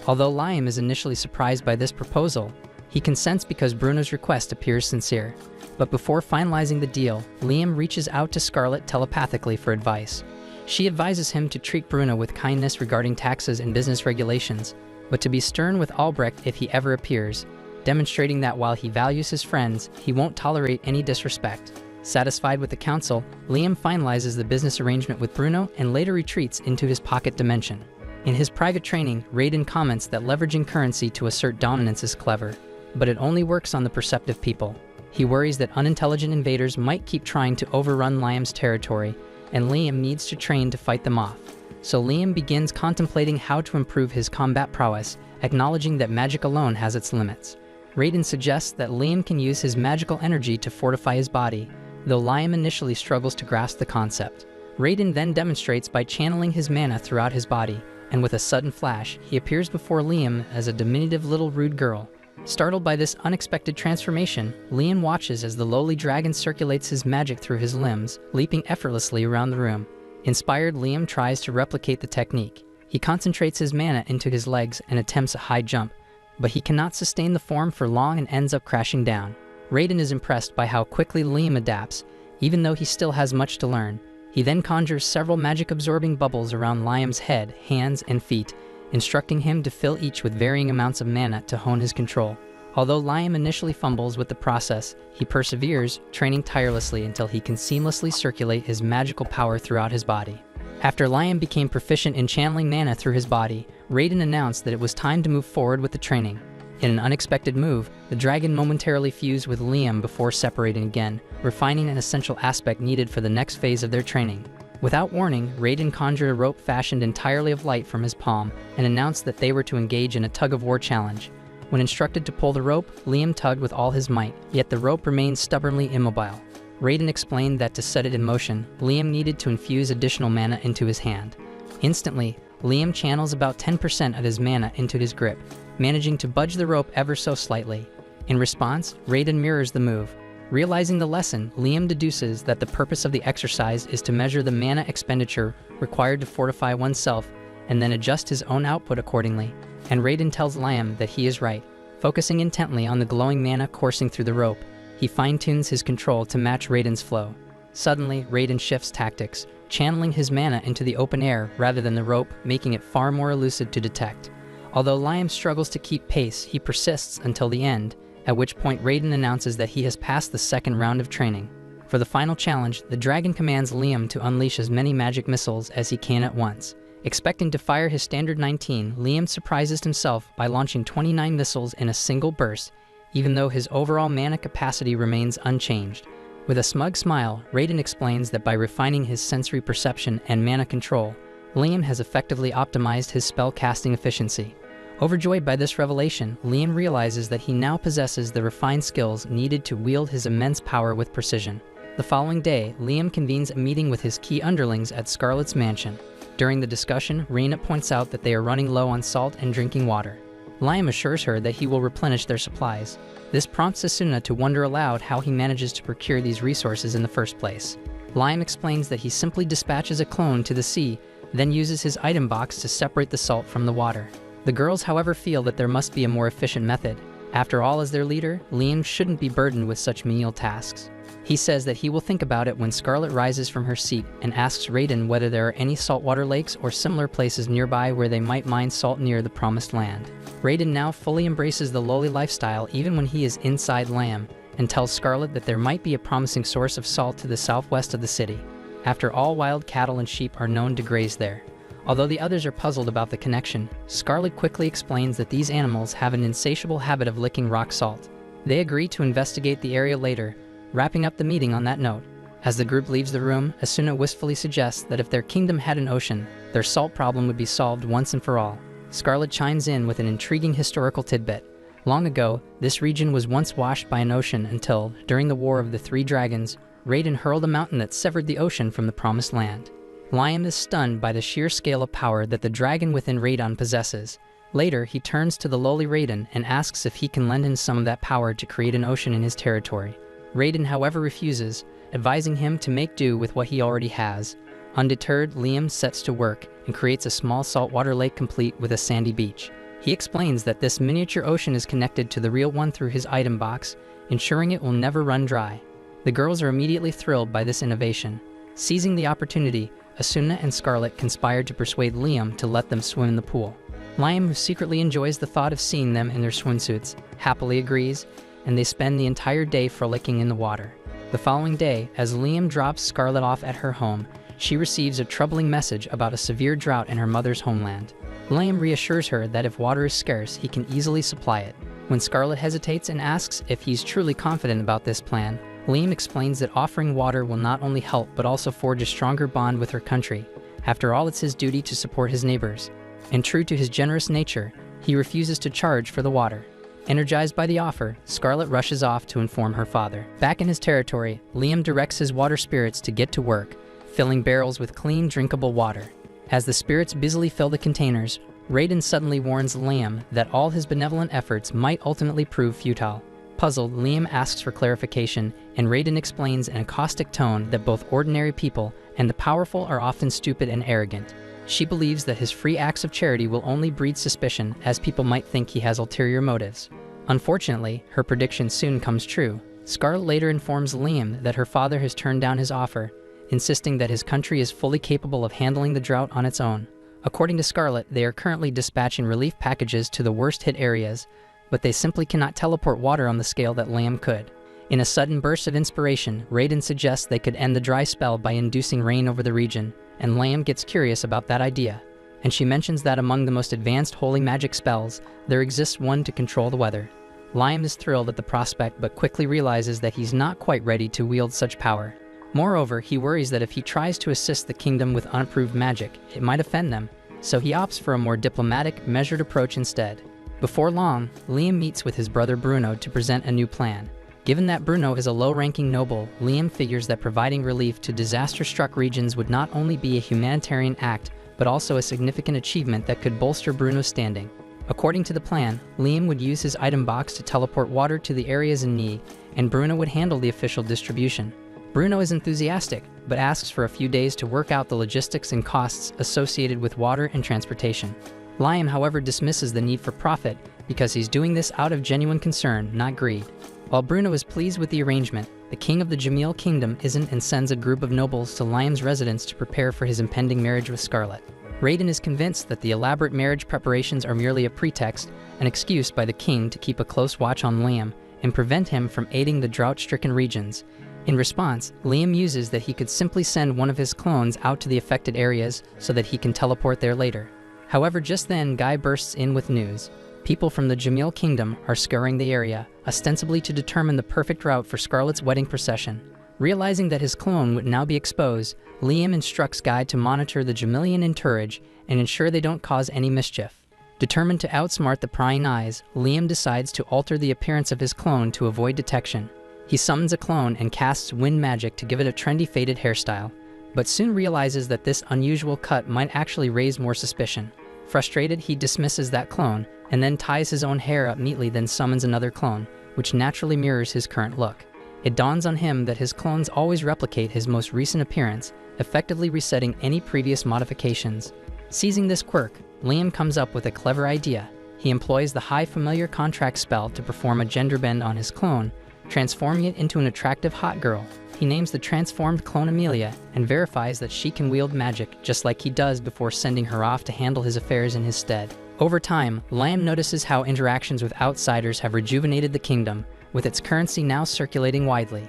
Speaker 1: Although Liam is initially surprised by this proposal, he consents because Bruno's request appears sincere. But before finalizing the deal, Liam reaches out to Scarlet telepathically for advice. She advises him to treat Bruno with kindness regarding taxes and business regulations, but to be stern with Albrecht if he ever appears, demonstrating that while he values his friends, he won't tolerate any disrespect. Satisfied with the counsel, Liam finalizes the business arrangement with Bruno and later retreats into his pocket dimension. In his private training, Raiden comments that leveraging currency to assert dominance is clever, but it only works on the perceptive people. He worries that unintelligent invaders might keep trying to overrun Liam's territory, and Liam needs to train to fight them off. So Liam begins contemplating how to improve his combat prowess, acknowledging that magic alone has its limits. Raiden suggests that Liam can use his magical energy to fortify his body, though Liam initially struggles to grasp the concept. Raiden then demonstrates by channeling his mana throughout his body, and with a sudden flash, he appears before Liam as a diminutive little rude girl. Startled by this unexpected transformation, Liam watches as the lowly dragon circulates his magic through his limbs, leaping effortlessly around the room. Inspired, Liam tries to replicate the technique. He concentrates his mana into his legs and attempts a high jump, but he cannot sustain the form for long and ends up crashing down. Raiden is impressed by how quickly Liam adapts, even though he still has much to learn. He then conjures several magic-absorbing bubbles around Liam's head, hands, and feet, instructing him to fill each with varying amounts of mana to hone his control. Although Liam initially fumbles with the process, he perseveres, training tirelessly until he can seamlessly circulate his magical power throughout his body. After Liam became proficient in channeling mana through his body, Raiden announced that it was time to move forward with the training. In an unexpected move, the dragon momentarily fused with Liam before separating again, refining an essential aspect needed for the next phase of their training. Without warning, Raiden conjured a rope fashioned entirely of light from his palm and announced that they were to engage in a tug-of-war challenge. When instructed to pull the rope, Liam tugged with all his might, yet the rope remained stubbornly immobile. Raiden explained that to set it in motion, Liam needed to infuse additional mana into his hand. Instantly, Liam channels about 10% of his mana into his grip, managing to budge the rope ever so slightly. In response, Raiden mirrors the move. Realizing the lesson, Liam deduces that the purpose of the exercise is to measure the mana expenditure required to fortify oneself and then adjust his own output accordingly. And Raiden tells Liam that he is right. Focusing intently on the glowing mana coursing through the rope, he fine-tunes his control to match Raiden's flow. Suddenly, Raiden shifts tactics, channeling his mana into the open air rather than the rope, making it far more elusive to detect. Although Liam struggles to keep pace, he persists until the end, at which point Raiden announces that he has passed the second round of training. For the final challenge, the dragon commands Liam to unleash as many magic missiles as he can at once. Expecting to fire his standard 19, Liam surprises himself by launching 29 missiles in a single burst, even though his overall mana capacity remains unchanged. With a smug smile, Raiden explains that by refining his sensory perception and mana control, Liam has effectively optimized his spell casting efficiency. Overjoyed by this revelation, Liam realizes that he now possesses the refined skills needed to wield his immense power with precision. The following day, Liam convenes a meeting with his key underlings at Scarlet's mansion. During the discussion, Reina points out that they are running low on salt and drinking water. Liam assures her that he will replenish their supplies. This prompts Asuna to wonder aloud how he manages to procure these resources in the first place. Liam explains that he simply dispatches a clone to the sea, then uses his item box to separate the salt from the water. The girls, however, feel that there must be a more efficient method. After all, as their leader, Liam shouldn't be burdened with such menial tasks. He says that he will think about it when Scarlet rises from her seat and asks Raiden whether there are any saltwater lakes or similar places nearby where they might mine salt near the Promised Land. Raiden now fully embraces the lowly lifestyle even when he is inside Lamb, and tells Scarlet that there might be a promising source of salt to the southwest of the city. After all, wild cattle and sheep are known to graze there. Although the others are puzzled about the connection, Scarlet quickly explains that these animals have an insatiable habit of licking rock salt. They agree to investigate the area later, wrapping up the meeting on that note. As the group leaves the room, Asuna wistfully suggests that if their kingdom had an ocean, their salt problem would be solved once and for all. Scarlet chimes in with an intriguing historical tidbit. Long ago, this region was once washed by an ocean until, during the War of the Three Dragons, Raiden hurled a mountain that severed the ocean from the Promised Land. Liam is stunned by the sheer scale of power that the dragon within Raiden possesses. Later, he turns to the lowly Raiden and asks if he can lend him some of that power to create an ocean in his territory. Raiden, however, refuses, advising him to make do with what he already has. Undeterred, Liam sets to work and creates a small saltwater lake complete with a sandy beach. He explains that this miniature ocean is connected to the real one through his item box, ensuring it will never run dry. The girls are immediately thrilled by this innovation. Seizing the opportunity, Asuna and Scarlet conspire to persuade Liam to let them swim in the pool. Liam, who secretly enjoys the thought of seeing them in their swimsuits, happily agrees, and they spend the entire day frolicking in the water. The following day, as Liam drops Scarlet off at her home, she receives a troubling message about a severe drought in her mother's homeland. Liam reassures her that if water is scarce, he can easily supply it. When Scarlet hesitates and asks if he's truly confident about this plan, Liam explains that offering water will not only help but also forge a stronger bond with her country. After all, it's his duty to support his neighbors. And true to his generous nature, he refuses to charge for the water. Energized by the offer, Scarlet rushes off to inform her father. Back in his territory, Liam directs his water spirits to get to work, filling barrels with clean, drinkable water. As the spirits busily fill the containers, Raiden suddenly warns Liam that all his benevolent efforts might ultimately prove futile. Puzzled, Liam asks for clarification, and Raiden explains in a caustic tone that both ordinary people and the powerful are often stupid and arrogant. She believes that his free acts of charity will only breed suspicion, as people might think he has ulterior motives. Unfortunately, her prediction soon comes true. Scarlet later informs Liam that her father has turned down his offer, insisting that his country is fully capable of handling the drought on its own. According to Scarlet, they are currently dispatching relief packages to the worst-hit areas, but they simply cannot teleport water on the scale that Liam could. In a sudden burst of inspiration, Raiden suggests they could end the dry spell by inducing rain over the region, and Liam gets curious about that idea. And she mentions that among the most advanced holy magic spells, there exists one to control the weather. Liam is thrilled at the prospect but quickly realizes that he's not quite ready to wield such power. Moreover, he worries that if he tries to assist the kingdom with unapproved magic, it might offend them, so he opts for a more diplomatic, measured approach instead. Before long, Liam meets with his brother Bruno to present a new plan. Given that Bruno is a low-ranking noble, Liam figures that providing relief to disaster-struck regions would not only be a humanitarian act, but also a significant achievement that could bolster Bruno's standing. According to the plan, Liam would use his item box to teleport water to the areas in need, and Bruno would handle the official distribution. Bruno is enthusiastic, but asks for a few days to work out the logistics and costs associated with water and transportation. Liam, however, dismisses the need for profit because he's doing this out of genuine concern, not greed. While Bruno is pleased with the arrangement, the king of the Jamil kingdom isn't and sends a group of nobles to Liam's residence to prepare for his impending marriage with Scarlet. Raiden is convinced that the elaborate marriage preparations are merely a pretext, an excuse by the king to keep a close watch on Liam, and prevent him from aiding the drought-stricken regions. In response, Liam muses that he could simply send one of his clones out to the affected areas so that he can teleport there later. However, just then, Guy bursts in with news. People from the Jamil Kingdom are scouring the area, ostensibly to determine the perfect route for Scarlet's wedding procession. Realizing that his clone would now be exposed, Liam instructs Guy to monitor the Jamilian entourage and ensure they don't cause any mischief. Determined to outsmart the prying eyes, Liam decides to alter the appearance of his clone to avoid detection. He summons a clone and casts wind magic to give it a trendy faded hairstyle, but soon realizes that this unusual cut might actually raise more suspicion. Frustrated, he dismisses that clone, and then ties his own hair up neatly, then summons another clone, which naturally mirrors his current look. It dawns on him that his clones always replicate his most recent appearance, effectively resetting any previous modifications. Seizing this quirk, Liam comes up with a clever idea. He employs the High Familiar Contract spell to perform a gender bend on his clone, transforming it into an attractive hot girl. He names the transformed clone Amelia and verifies that she can wield magic just like he does before sending her off to handle his affairs in his stead. Over time, Liam notices how interactions with outsiders have rejuvenated the kingdom, with its currency now circulating widely.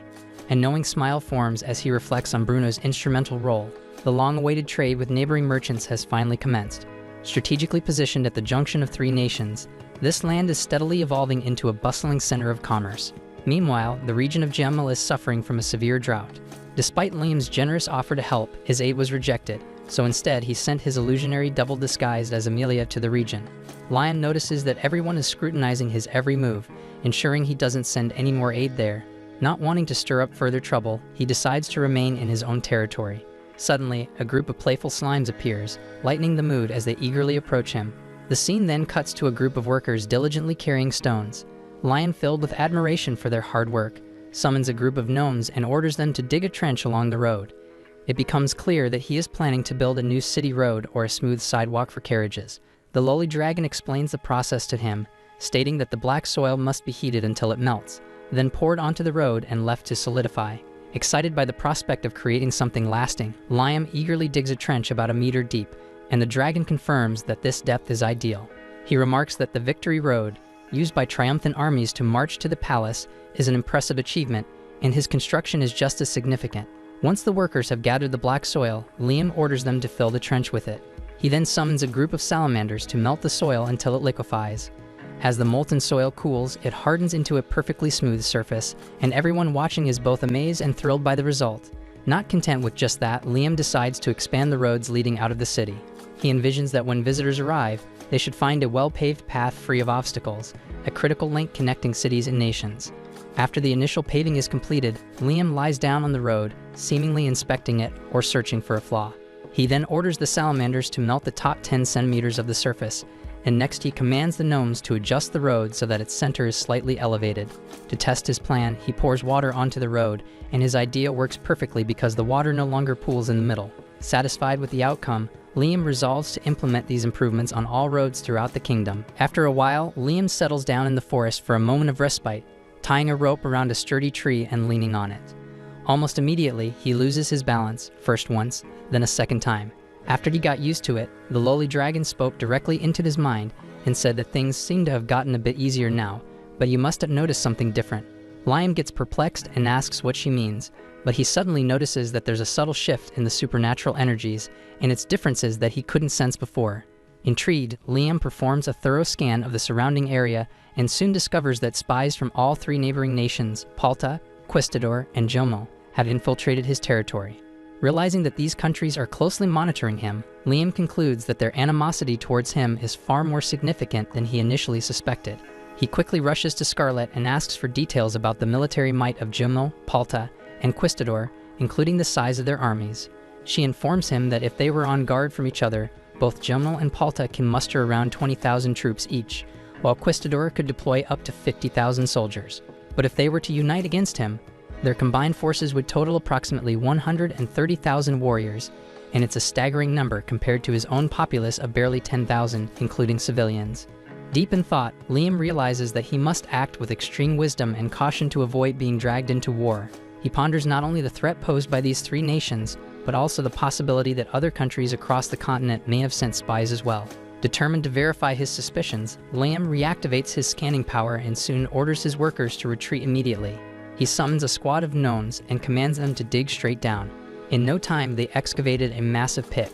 Speaker 1: A knowing smile forms as he reflects on Bruno's instrumental role. The long-awaited trade with neighboring merchants has finally commenced. Strategically positioned at the junction of three nations, this land is steadily evolving into a bustling center of commerce. Meanwhile, the region of Jamil is suffering from a severe drought. Despite Liam's generous offer to help, his aid was rejected, so instead he sent his illusionary double disguised as Amelia to the region. Liam notices that everyone is scrutinizing his every move, ensuring he doesn't send any more aid there. Not wanting to stir up further trouble, he decides to remain in his own territory. Suddenly, a group of playful slimes appears, lightening the mood as they eagerly approach him. The scene then cuts to a group of workers diligently carrying stones. Lion, filled with admiration for their hard work, summons a group of gnomes and orders them to dig a trench along the road. It becomes clear that he is planning to build a new city road or a smooth sidewalk for carriages. The lowly dragon explains the process to him, stating that the black soil must be heated until it melts, then poured onto the road and left to solidify. Excited by the prospect of creating something lasting, Liam eagerly digs a trench about a meter deep, and the dragon confirms that this depth is ideal. He remarks that the Victory Road, used by triumphant armies to march to the palace, is an impressive achievement, and his construction is just as significant. Once the workers have gathered the black soil, Liam orders them to fill the trench with it. He then summons a group of salamanders to melt the soil until it liquefies. As the molten soil cools, it hardens into a perfectly smooth surface, and everyone watching is both amazed and thrilled by the result. Not content with just that, Liam decides to expand the roads leading out of the city. He envisions that when visitors arrive, they should find a well-paved path free of obstacles, a critical link connecting cities and nations. After the initial paving is completed, Liam lies down on the road, seemingly inspecting it or searching for a flaw. He then orders the salamanders to melt the top 10 centimeters of the surface, and next he commands the gnomes to adjust the road so that its center is slightly elevated. To test his plan, he pours water onto the road, and his idea works perfectly because the water no longer pools in the middle. Satisfied with the outcome, Liam resolves to implement these improvements on all roads throughout the kingdom. After a while, Liam settles down in the forest for a moment of respite, tying a rope around a sturdy tree and leaning on it. Almost immediately, he loses his balance, first once, then a second time. After he got used to it, the lowly dragon spoke directly into his mind and said that things seem to have gotten a bit easier now, but you must have noticed something different. Liam gets perplexed and asks what she means, but he suddenly notices that there's a subtle shift in the supernatural energies and its differences that he couldn't sense before. Intrigued, Liam performs a thorough scan of the surrounding area and soon discovers that spies from all three neighboring nations, Palta, Quistador, and Jomel, have infiltrated his territory. Realizing that these countries are closely monitoring him, Liam concludes that their animosity towards him is far more significant than he initially suspected. He quickly rushes to Scarlet and asks for details about the military might of Jomel, Palta, and Quistador, including the size of their armies. She informs him that if they were on guard from each other, both Jomel and Palta can muster around 20,000 troops each, while Quistador could deploy up to 50,000 soldiers. But if they were to unite against him, their combined forces would total approximately 130,000 warriors, and it's a staggering number compared to his own populace of barely 10,000, including civilians. Deep in thought, Liam realizes that he must act with extreme wisdom and caution to avoid being dragged into war. He ponders not only the threat posed by these three nations, but also the possibility that other countries across the continent may have sent spies as well. Determined to verify his suspicions, Liam reactivates his scanning power and soon orders his workers to retreat immediately. He summons a squad of gnomes and commands them to dig straight down. In no time, they excavated a massive pit.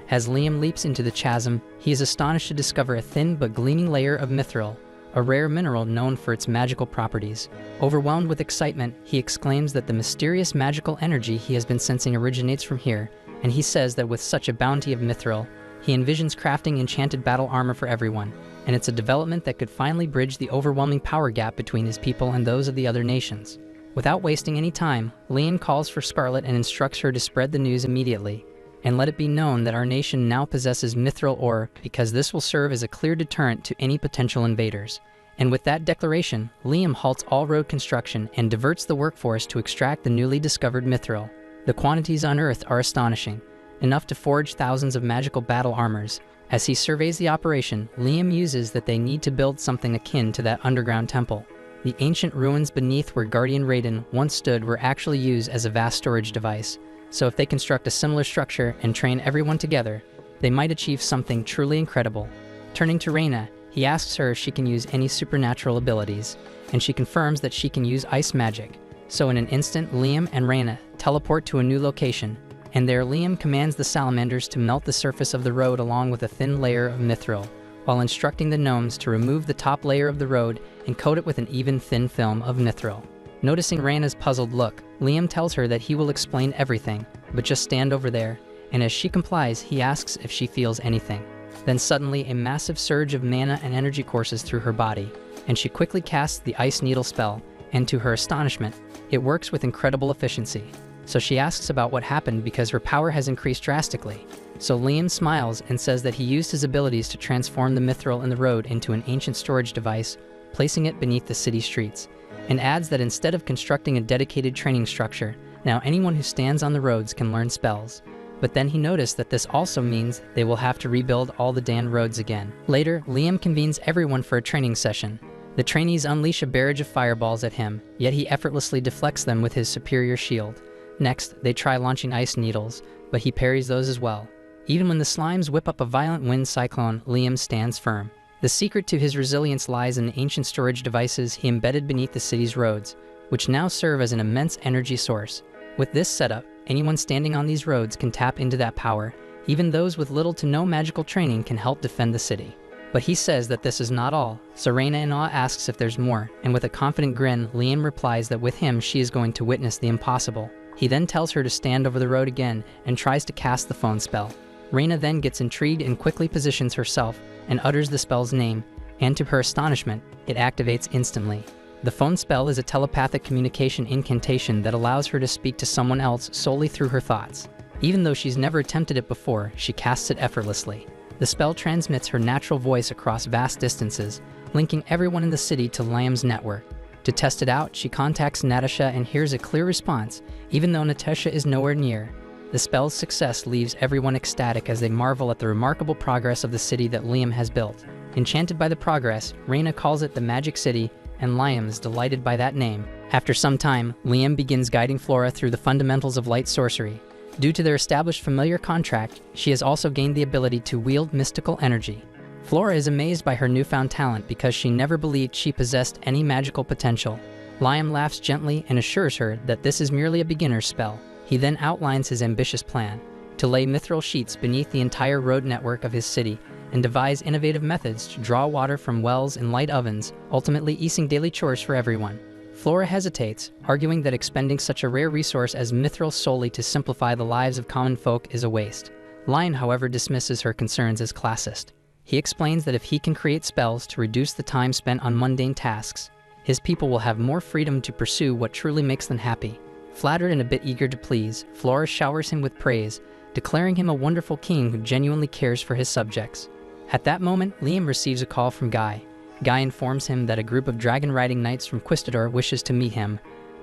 Speaker 1: As Liam leaps into the chasm, he is astonished to discover a thin but gleaming layer of mithril, a rare mineral known for its magical properties. Overwhelmed with excitement, he exclaims that the mysterious magical energy he has been sensing originates from here, and he says that with such a bounty of mithril, he envisions crafting enchanted battle armor for everyone, and it's a development that could finally bridge the overwhelming power gap between his people and those of the other nations. Without wasting any time, Liam calls for Scarlet and instructs her to spread the news immediately, and let it be known that our nation now possesses mithril ore because this will serve as a clear deterrent to any potential invaders. And with that declaration, Liam halts all road construction and diverts the workforce to extract the newly discovered mithril. The quantities unearthed are astonishing, enough to forge thousands of magical battle armors. As he surveys the operation, Liam muses that they need to build something akin to that underground temple. The ancient ruins beneath where Guardian Raiden once stood were actually used as a vast storage device, so if they construct a similar structure and train everyone together, they might achieve something truly incredible. Turning to Reina, he asks her if she can use any supernatural abilities, and she confirms that she can use ice magic. So in an instant, Liam and Reina teleport to a new location, and there Liam commands the salamanders to melt the surface of the road along with a thin layer of mithril, while instructing the gnomes to remove the top layer of the road and coat it with an even thin film of mithril. Noticing Reina's puzzled look, Liam tells her that he will explain everything, but just stand over there, and as she complies, he asks if she feels anything. Then suddenly a massive surge of mana and energy courses through her body, and she quickly casts the Ice Needle spell, and to her astonishment, it works with incredible efficiency. So she asks about what happened because her power has increased drastically. So Liam smiles and says that he used his abilities to transform the mithril in the road into an ancient storage device, placing it beneath the city streets, and adds that instead of constructing a dedicated training structure, now anyone who stands on the roads can learn spells. But then he noticed that this also means they will have to rebuild all the Dan roads again. Later, Liam convenes everyone for a training session. The trainees unleash a barrage of fireballs at him, yet he effortlessly deflects them with his superior shield. Next, they try launching ice needles, but he parries those as well. Even when the slimes whip up a violent wind cyclone, Liam stands firm. The secret to his resilience lies in the ancient storage devices he embedded beneath the city's roads, which now serve as an immense energy source. With this setup, anyone standing on these roads can tap into that power. Even those with little to no magical training can help defend the city. But he says that this is not all, so Reina in awe asks if there's more, and with a confident grin, Liam replies that with him she is going to witness the impossible. He then tells her to stand over the road again and tries to cast the phone spell. Reina then gets intrigued and quickly positions herself and utters the spell's name, and to her astonishment, it activates instantly. The phone spell is a telepathic communication incantation that allows her to speak to someone else solely through her thoughts. Even though she's never attempted it before, she casts it effortlessly. The spell transmits her natural voice across vast distances, linking everyone in the city to Liam's network. To test it out, she contacts Natasha and hears a clear response, even though Natasha is nowhere near. The spell's success leaves everyone ecstatic as they marvel at the remarkable progress of the city that Liam has built. Enchanted by the progress, Reina calls it the Magic City, and Liam is delighted by that name. After some time, Liam begins guiding Flora through the fundamentals of light sorcery. Due to their established familiar contract, she has also gained the ability to wield mystical energy. Flora is amazed by her newfound talent because she never believed she possessed any magical potential. Liam laughs gently and assures her that this is merely a beginner's spell. He then outlines his ambitious plan to lay mithril sheets beneath the entire road network of his city and devise innovative methods to draw water from wells and light ovens, ultimately easing daily chores for everyone. Flora hesitates, arguing that expending such a rare resource as mithril solely to simplify the lives of common folk is a waste. Liam, however, dismisses her concerns as classist. He explains that if he can create spells to reduce the time spent on mundane tasks, his people will have more freedom to pursue what truly makes them happy. Flattered and a bit eager to please, Flora showers him with praise, declaring him a wonderful king who genuinely cares for his subjects. At that moment, Liam receives a call from Guy. Guy informs him that a group of dragon-riding knights from Quistador wishes to meet him,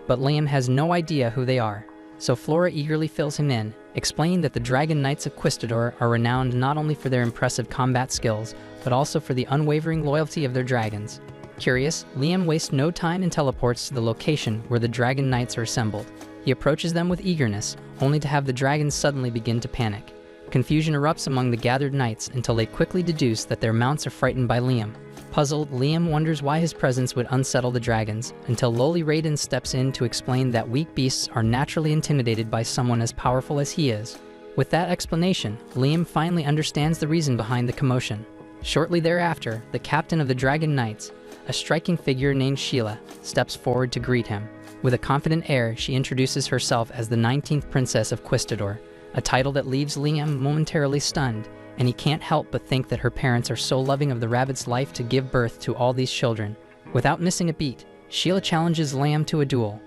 Speaker 1: but Liam has no idea who they are. So Flora eagerly fills him in, explaining that the Dragon Knights of Quistador are renowned not only for their impressive combat skills, but also for the unwavering loyalty of their dragons. Curious, Liam wastes no time and teleports to the location where the Dragon Knights are assembled. He approaches them with eagerness, only to have the dragons suddenly begin to panic. Confusion erupts among the gathered knights until they quickly deduce that their mounts are frightened by Liam. Puzzled, Liam wonders why his presence would unsettle the dragons, until lowly Raiden steps in to explain that weak beasts are naturally intimidated by someone as powerful as he is. With that explanation, Liam finally understands the reason behind the commotion. Shortly thereafter, the captain of the Dragon Knights, a striking figure named Sheila, steps forward to greet him. With a confident air, she introduces herself as the 19th Princess of Quistador, a title that leaves Liam momentarily stunned, and he can't help but think that her parents are so loving of the rabbit's life to give birth to all these children. Without missing a beat, Sheila challenges Liam to a duel.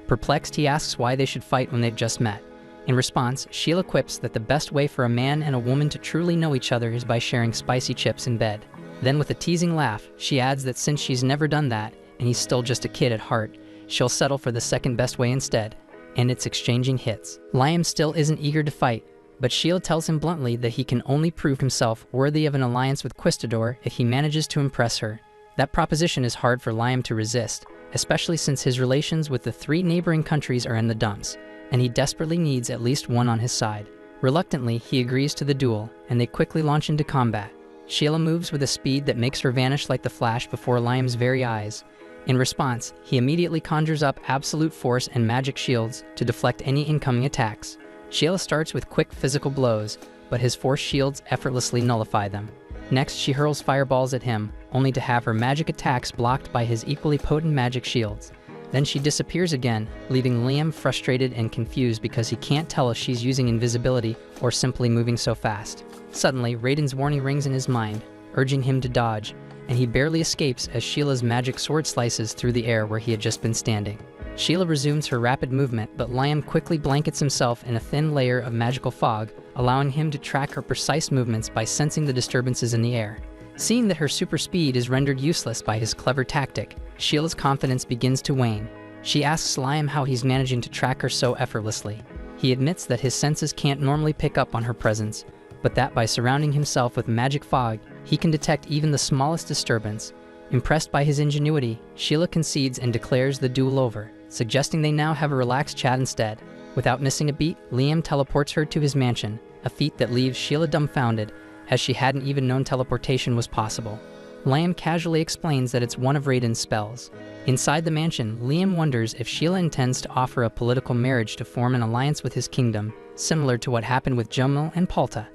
Speaker 1: Perplexed, he asks why they should fight when they've just met. In response, Sheila quips that the best way for a man and a woman to truly know each other is by sharing spicy chips in bed. Then with a teasing laugh, she adds that since she's never done that, and he's still just a kid at heart, she'll settle for the second best way instead. And it's exchanging hits. Liam still isn't eager to fight, but Sheila tells him bluntly that he can only prove himself worthy of an alliance with Quistador if he manages to impress her. That proposition is hard for Liam to resist, especially since his relations with the 3 neighboring countries are in the dumps, and he desperately needs at least one on his side. Reluctantly, he agrees to the duel, and they quickly launch into combat. Sheila moves with a speed that makes her vanish like the Flash before Liam's very eyes. In response, he immediately conjures up absolute force and magic shields to deflect any incoming attacks. Sheila starts with quick physical blows, but his force shields effortlessly nullify them. Next, she hurls fireballs at him, only to have her magic attacks blocked by his equally potent magic shields. Then she disappears again, leaving Liam frustrated and confused because he can't tell if she's using invisibility or simply moving so fast. Suddenly, Raiden's warning rings in his mind, urging him to dodge, and he barely escapes as Sheila's magic sword slices through the air where he had just been standing. Sheila resumes her rapid movement, but Liam quickly blankets himself in a thin layer of magical fog, allowing him to track her precise movements by sensing the disturbances in the air. Seeing that her super speed is rendered useless by his clever tactic, Sheila's confidence begins to wane. She asks Liam how he's managing to track her so effortlessly. He admits that his senses can't normally pick up on her presence, but that by surrounding himself with magic fog, he can detect even the smallest disturbance. Impressed by his ingenuity, Sheila concedes and declares the duel over, suggesting they now have a relaxed chat instead. Without missing a beat, Liam teleports her to his mansion, a feat that leaves Sheila dumbfounded, as she hadn't even known teleportation was possible. Liam casually explains that it's one of Raiden's spells. Inside the mansion, Liam wonders if Sheila intends to offer a political marriage to form an alliance with his kingdom, similar to what happened with Jumel and Palta.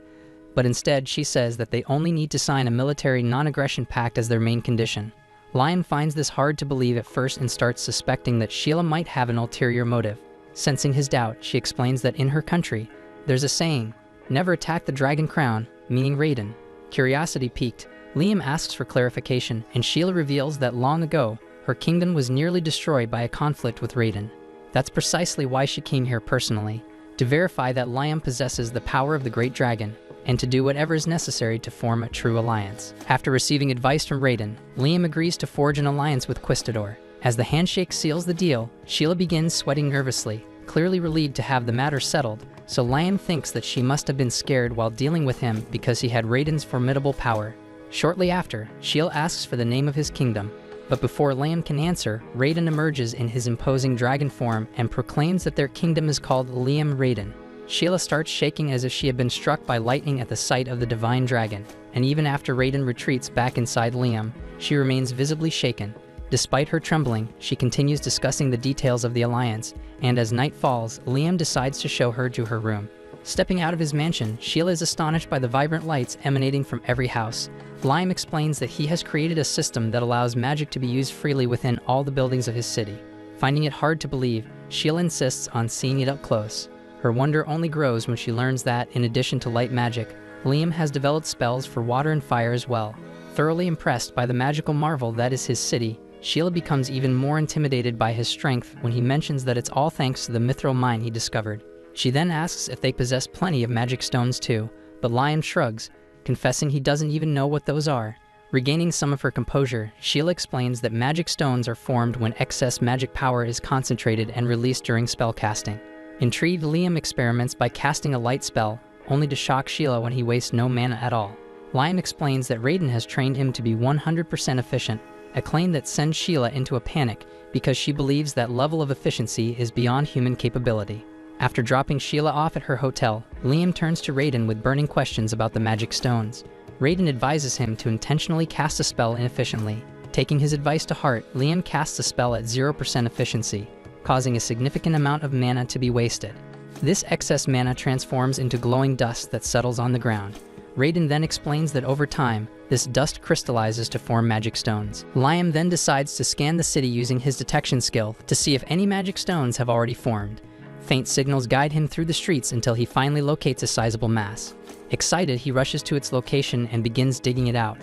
Speaker 1: But instead, she says that they only need to sign a military non-aggression pact as their main condition. Liam finds this hard to believe at first and starts suspecting that Sheila might have an ulterior motive. Sensing his doubt, she explains that in her country, there's a saying, "Never attack the dragon crown," meaning Raiden. Curiosity piqued, Liam asks for clarification, and Sheila reveals that long ago, her kingdom was nearly destroyed by a conflict with Raiden. That's precisely why she came here personally, to verify that Liam possesses the power of the great dragon, and to do whatever is necessary to form a true alliance. After receiving advice from Raiden, Liam agrees to forge an alliance with Quistador. As the handshake seals the deal, Sheila begins sweating nervously, clearly relieved to have the matter settled, so Liam thinks that she must have been scared while dealing with him because he had Raiden's formidable power. Shortly after, Sheila asks for the name of his kingdom, but before Liam can answer, Raiden emerges in his imposing dragon form and proclaims that their kingdom is called Liam Raiden. Sheila starts shaking as if she had been struck by lightning at the sight of the divine dragon, and even after Raiden retreats back inside Liam, she remains visibly shaken. Despite her trembling, she continues discussing the details of the alliance, and as night falls, Liam decides to show her to her room. Stepping out of his mansion, Sheila is astonished by the vibrant lights emanating from every house. Liam explains that he has created a system that allows magic to be used freely within all the buildings of his city. Finding it hard to believe, Sheila insists on seeing it up close. Her wonder only grows when she learns that, in addition to light magic, Liam has developed spells for water and fire as well. Thoroughly impressed by the magical marvel that is his city, Sheila becomes even more intimidated by his strength when he mentions that it's all thanks to the mithril mine he discovered. She then asks if they possess plenty of magic stones too, but Liam shrugs, confessing he doesn't even know what those are. Regaining some of her composure, Sheila explains that magic stones are formed when excess magic power is concentrated and released during spellcasting. Intrigued, Liam experiments by casting a light spell, only to shock Sheila when he wastes no mana at all. Liam explains that Raiden has trained him to be 100% efficient, a claim that sends Sheila into a panic because she believes that level of efficiency is beyond human capability. After dropping Sheila off at her hotel, Liam turns to Raiden with burning questions about the magic stones. Raiden advises him to intentionally cast a spell inefficiently. Taking his advice to heart, Liam casts a spell at 0% efficiency, causing a significant amount of mana to be wasted. This excess mana transforms into glowing dust that settles on the ground. Raiden then explains that over time, this dust crystallizes to form magic stones. Liam then decides to scan the city using his detection skill to see if any magic stones have already formed. Faint signals guide him through the streets until he finally locates a sizable mass. Excited, he rushes to its location and begins digging it out.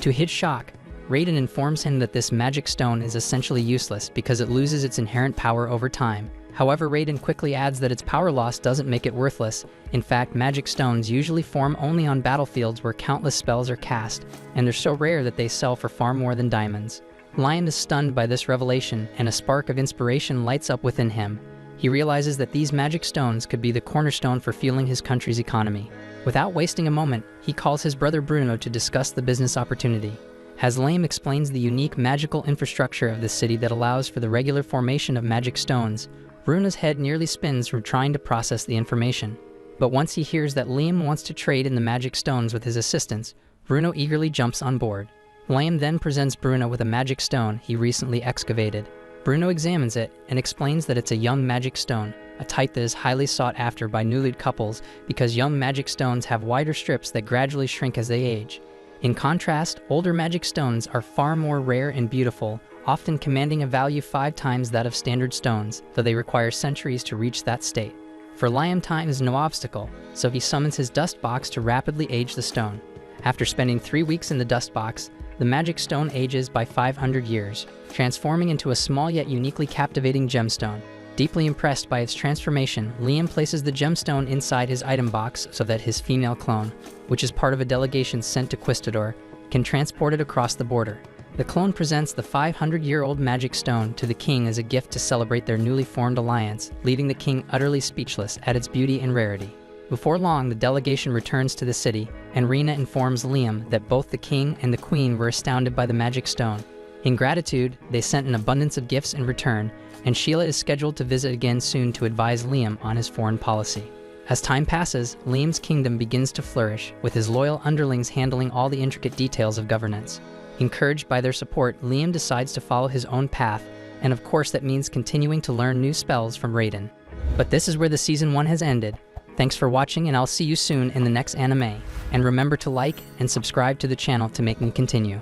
Speaker 1: To his shock, Raiden informs him that this magic stone is essentially useless because it loses its inherent power over time. However, Raiden quickly adds that its power loss doesn't make it worthless. In fact, magic stones usually form only on battlefields where countless spells are cast, and they're so rare that they sell for far more than diamonds. Liam is stunned by this revelation, and a spark of inspiration lights up within him. He realizes that these magic stones could be the cornerstone for fueling his country's economy. Without wasting a moment, he calls his brother Bruno to discuss the business opportunity. As Liam explains the unique magical infrastructure of the city that allows for the regular formation of magic stones, Bruno's head nearly spins from trying to process the information. But once he hears that Liam wants to trade in the magic stones with his assistants, Bruno eagerly jumps on board. Liam then presents Bruno with a magic stone he recently excavated. Bruno examines it and explains that it's a young magic stone, a type that is highly sought after by newly couples because young magic stones have wider strips that gradually shrink as they age. In contrast, older magic stones are far more rare and beautiful, often commanding a value 5 times that of standard stones, though they require centuries to reach that state. For Liam, time is no obstacle, so he summons his dust box to rapidly age the stone. After spending 3 weeks in the dust box, the magic stone ages by 500 years, transforming into a small yet uniquely captivating gemstone. Deeply impressed by its transformation, Liam places the gemstone inside his item box so that his female clone, which is part of a delegation sent to Quistador, can transport it across the border. The clone presents the 500-year-old magic stone to the king as a gift to celebrate their newly formed alliance, leaving the king utterly speechless at its beauty and rarity. Before long, the delegation returns to the city, and Rena informs Liam that both the king and the queen were astounded by the magic stone. In gratitude, they sent an abundance of gifts in return, and Sheila is scheduled to visit again soon to advise Liam on his foreign policy. As time passes, Liam's kingdom begins to flourish, with his loyal underlings handling all the intricate details of governance. Encouraged by their support, Liam decides to follow his own path, and of course that means continuing to learn new spells from Raiden. But this is where the Season 1 has ended. Thanks for watching, and I'll see you soon in the next anime. And remember to like and subscribe to the channel to make me continue.